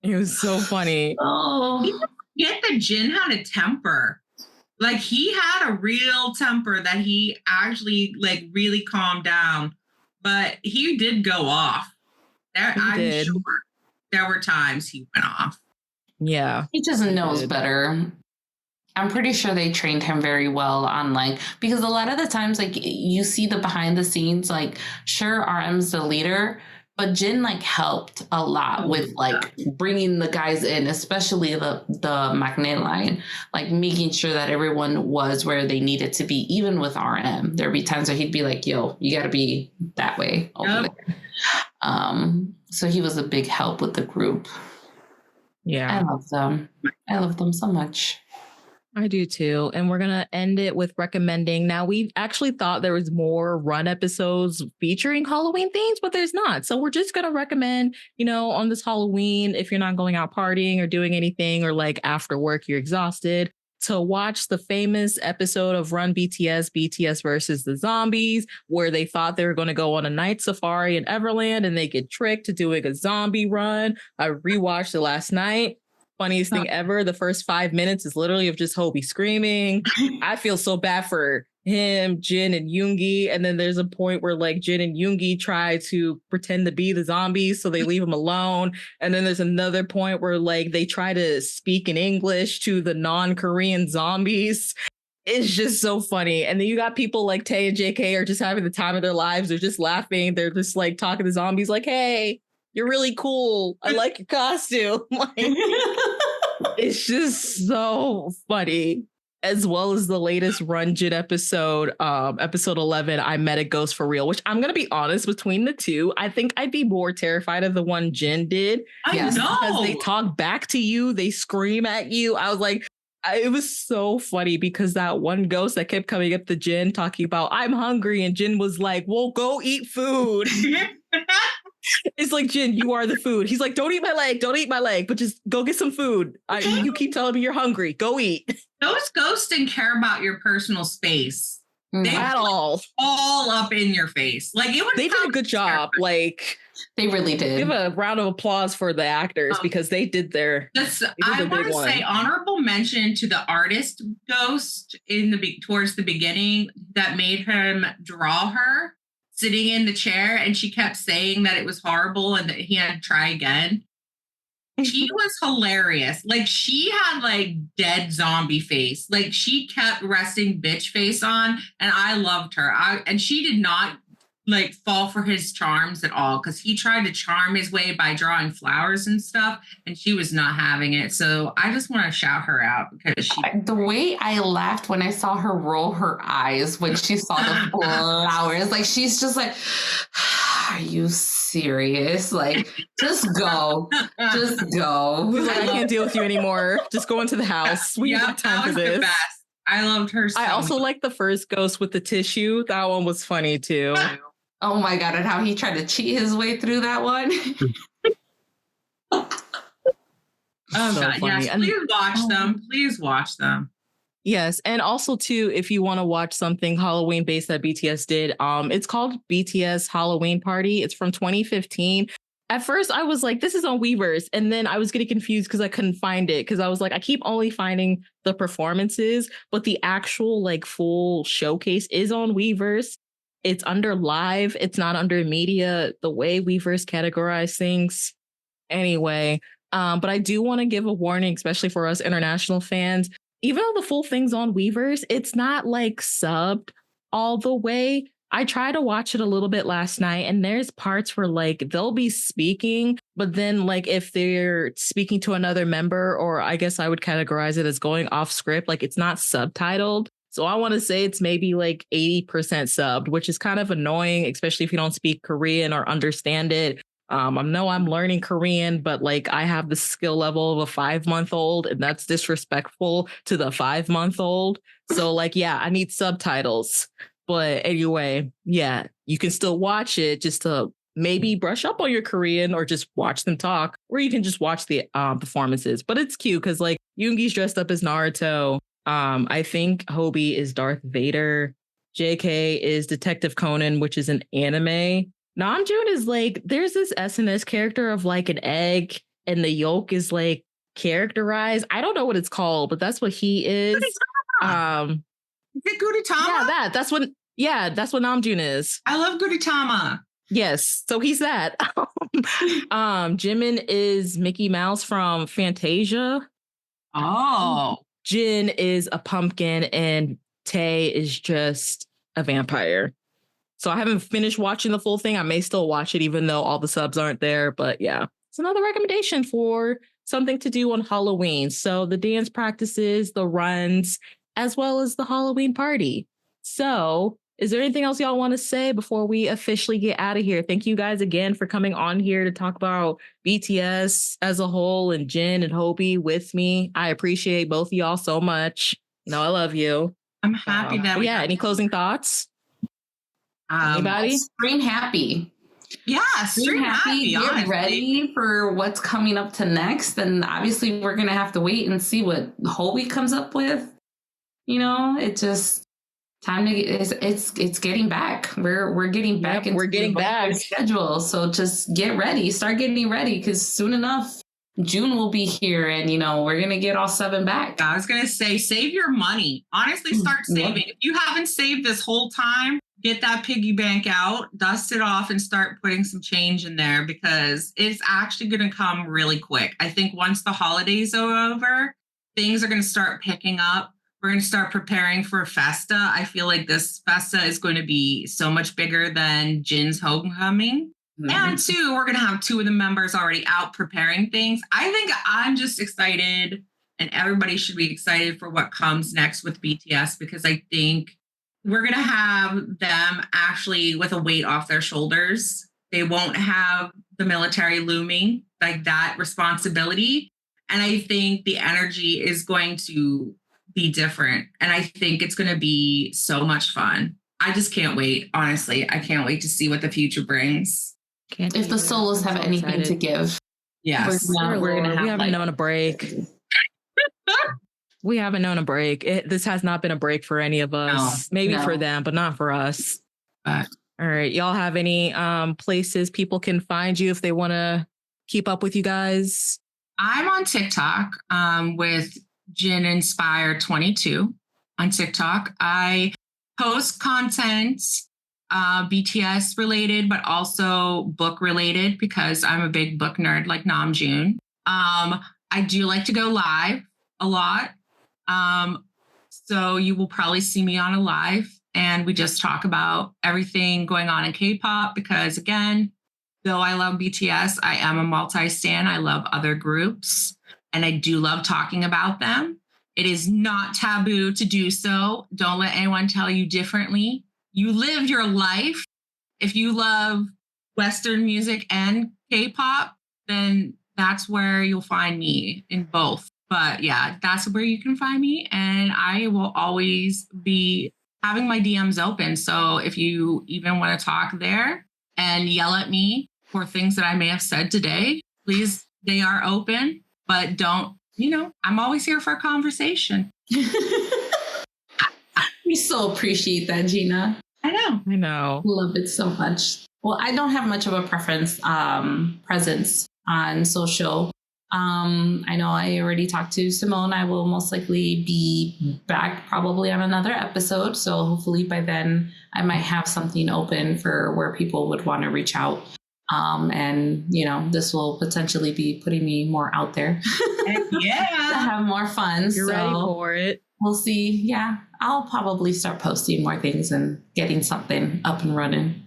It was so funny. Oh, people forget that Jin had a temper. Like he had a real temper that he actually like really calmed down, but he did go off. I'm sure there were times he went off. Yeah. He just knows better. I'm pretty sure they trained him very well on like, because a lot of the times like you see the behind the scenes, like sure RM's the leader, but Jin like helped a lot with like bringing the guys in, especially the Magne line, like making sure that everyone was where they needed to be, even with RM. There'd be times where he'd be like, yo, you got to be that way over there. So he was a big help with the group. Yeah. I love them. I love them so much. I do too. And we're going to end it with recommending. Now, we actually thought there was more run episodes featuring Halloween themes, but there's not. So we're just going to recommend, on this Halloween, if you're not going out partying or doing anything, or like after work, you're exhausted, to watch the famous episode of Run BTS versus the Zombies, where they thought they were going to go on a night safari in Everland and they get tricked to doing a zombie run. I rewatched it last night. Funniest thing ever. The first 5 minutes is literally of just Hobie screaming. I feel so bad for him, Jin, and Yoongi. And then there's a point where like Jin and Yoongi try to pretend to be the zombies, so they leave him alone. And then there's another point where like they try to speak in English to the non-Korean zombies. It's just so funny. And then you got people like Tay and JK are just having the time of their lives. They're just laughing. They're just like talking to zombies like, hey, you're really cool. I like your costume. Like, it's just so funny. As well as the latest Run Jin episode, episode 11, I Met a Ghost for Real, which I'm going to be honest, between the two, I think I'd be more terrified of the one Jin did. I know. Because they talk back to you. They scream at you. I was like, it was so funny because that one ghost that kept coming up to Jin talking about, I'm hungry. And Jin was like, well, go eat food. It's like, Jin, you are the food. He's like, don't eat my leg. Don't eat my leg, but just go get some food. You keep telling me you're hungry. Go eat. Those ghosts didn't care about your personal space. They At all up in your face. Like they did a good job. Like they really did. Give a round of applause for the actors because they did their. I want to say honorable mention to the artist ghost towards the beginning that made him draw her sitting in the chair, and she kept saying that it was horrible and that he had to try again. She was hilarious. Like she had like dead zombie face. Like she kept resting bitch face on, and I loved her. And she did not like fall for his charms at all, because he tried to charm his way by drawing flowers and stuff, and she was not having it. So I just want to shout her out because the way I laughed when I saw her roll her eyes when she saw the flowers, like she's just like, are you serious? Like, just go. Just go. Like, I can't deal with you anymore. Just go into the house. We have time for this. I loved her so I also like the first ghost with the tissue. That one was funny too. Oh my God, and how he tried to cheat his way through that one. Oh God, yes, please watch them. Please watch them. Yes, and also too, if you want to watch something Halloween based that BTS did, it's called BTS Halloween Party. It's from 2015. At first, I was like, this is on Weverse, and then I was getting confused because I couldn't find it, because I was like, I keep only finding the performances, but the actual like full showcase is on Weverse. It's under live. It's not under media, the way Weverse categorize things. Anyway, but I do want to give a warning, especially for us international fans. Even though the full thing's on Weverse, it's not like subbed all the way. I tried to watch it a little bit last night, and there's parts where like they'll be speaking, but then like if they're speaking to another member, or I guess I would categorize it as going off script, like it's not subtitled. So I want to say it's maybe like 80% subbed, which is kind of annoying, especially if you don't speak Korean or understand it. I know I'm learning Korean, but like I have the skill level of a 5-month-old, and that's disrespectful to the 5-month-old. So like, yeah, I need subtitles. But anyway, yeah, you can still watch it just to maybe brush up on your Korean or just watch them talk, or you can just watch the performances. But it's cute because like Yoongi's dressed up as Naruto. I think Hobie is Darth Vader. JK is Detective Conan, which is an anime. Namjoon is like, there's this SNS character of like an egg, and the yolk is like characterized. I don't know what it's called, but that's what he is. Is it Gudetama? Yeah, that's what Namjoon is. I love Gudetama. Yes, so he's that. Jimin is Mickey Mouse from Fantasia. Oh. Jin is a pumpkin, and Tae is just a vampire. So I haven't finished watching the full thing. I may still watch it even though all the subs aren't there. But yeah, it's another recommendation for something to do on Halloween. So the dance practices, the runs, as well as the Halloween party. So is there anything else y'all want to say before we officially get out of here? Thank you guys again for coming on here to talk about BTS as a whole, and Jin and Hobie with me. I appreciate both of y'all so much. I love you. I'm happy that we any closing thoughts? Anybody? Stream happy. Yeah, stream happy. Get honestly. ready for what's coming up to next. And obviously we're going to have to wait and see what Hobie comes up with. You know, it just time to it's getting back. We're getting back into the schedule. So just get ready. Start getting ready, because soon enough June will be here, and you know, we're gonna get all 7 back. I was gonna say, save your money. Honestly, start saving. If you haven't saved this whole time, get that piggy bank out, dust it off, and start putting some change in there, because it's actually gonna come really quick. I think once the holidays are over, things are gonna start picking up. We're going to start preparing for Festa. I feel like this Festa is going to be so much bigger than Jin's homecoming. Mm-hmm. And 2, we're going to have 2 of the members already out preparing things. I think I'm just excited, and everybody should be excited for what comes next with BTS, because I think we're going to have them actually with a weight off their shoulders. They won't have the military looming, like that responsibility. And I think the energy is going to be different, and I think it's going to be so much fun. I just can't wait. Honestly, I can't wait to see what the future brings. If the solos have anything to give. Yes. We're gonna have we haven't known a break. We haven't known a break. This has not been a break for any of us. Maybe for them, but not for us. All right. Y'all have any places people can find you if they want to keep up with you guys? I'm on TikTok with Gin Inspire 22 on TikTok. I post content BTS related, but also book related because I'm a big book nerd like Namjoon. I do like to go live a lot. So you will probably see me on a live and we just talk about everything going on in K-pop because again, though I love BTS, I am a multi-stan. I love other groups and I do love talking about them. It is not taboo to do so. Don't let anyone tell you differently. You live your life. If you love Western music and K-pop, then that's where you'll find me in both. But yeah, that's where you can find me. And I will always be having my DMs open. So if you even want to talk there and yell at me for things that I may have said today, please, they are open. But don't, I'm always here for a conversation. We so appreciate that, Gina. I know. Love it so much. Well, I don't have much of a presence on social. I know I already talked to Simone. I will most likely be back probably on another episode. So hopefully by then I might have something open for where people would want to reach out. And, this will potentially be putting me more out there. Yeah. To have more fun. You're ready for it. We'll see. Yeah. I'll probably start posting more things and getting something up and running.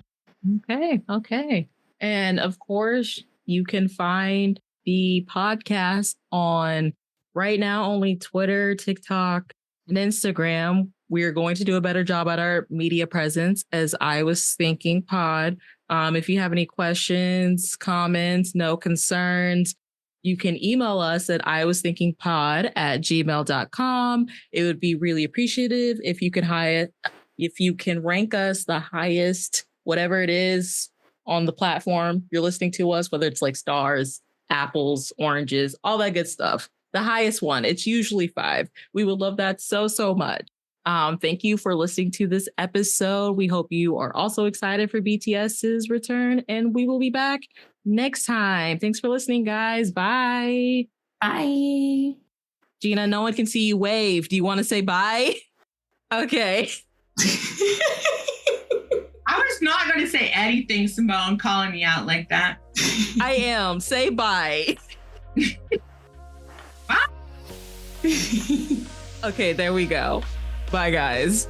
Okay. And of course, you can find the podcast on right now only Twitter, TikTok, and Instagram. We're going to do a better job at our media presence as I Was Thinking Pod. If you have any questions, comments, no concerns, you can email us at iwasthinkingpod@gmail.com. It would be really appreciative if you can rank us the highest, whatever it is on the platform you're listening to us, whether it's like stars, apples, oranges, all that good stuff. The highest one, it's usually 5. We would love that so much. Thank you for listening to this episode. We hope you are also excited for BTS's return, and we will be back next time. Thanks for listening, guys. Bye. Bye. Gina, no one can see you wave. Do you want to say bye? Okay. I was not going to say anything, Simone, calling me out like that. I am. Say bye. Bye. Okay, there we go. Bye, guys.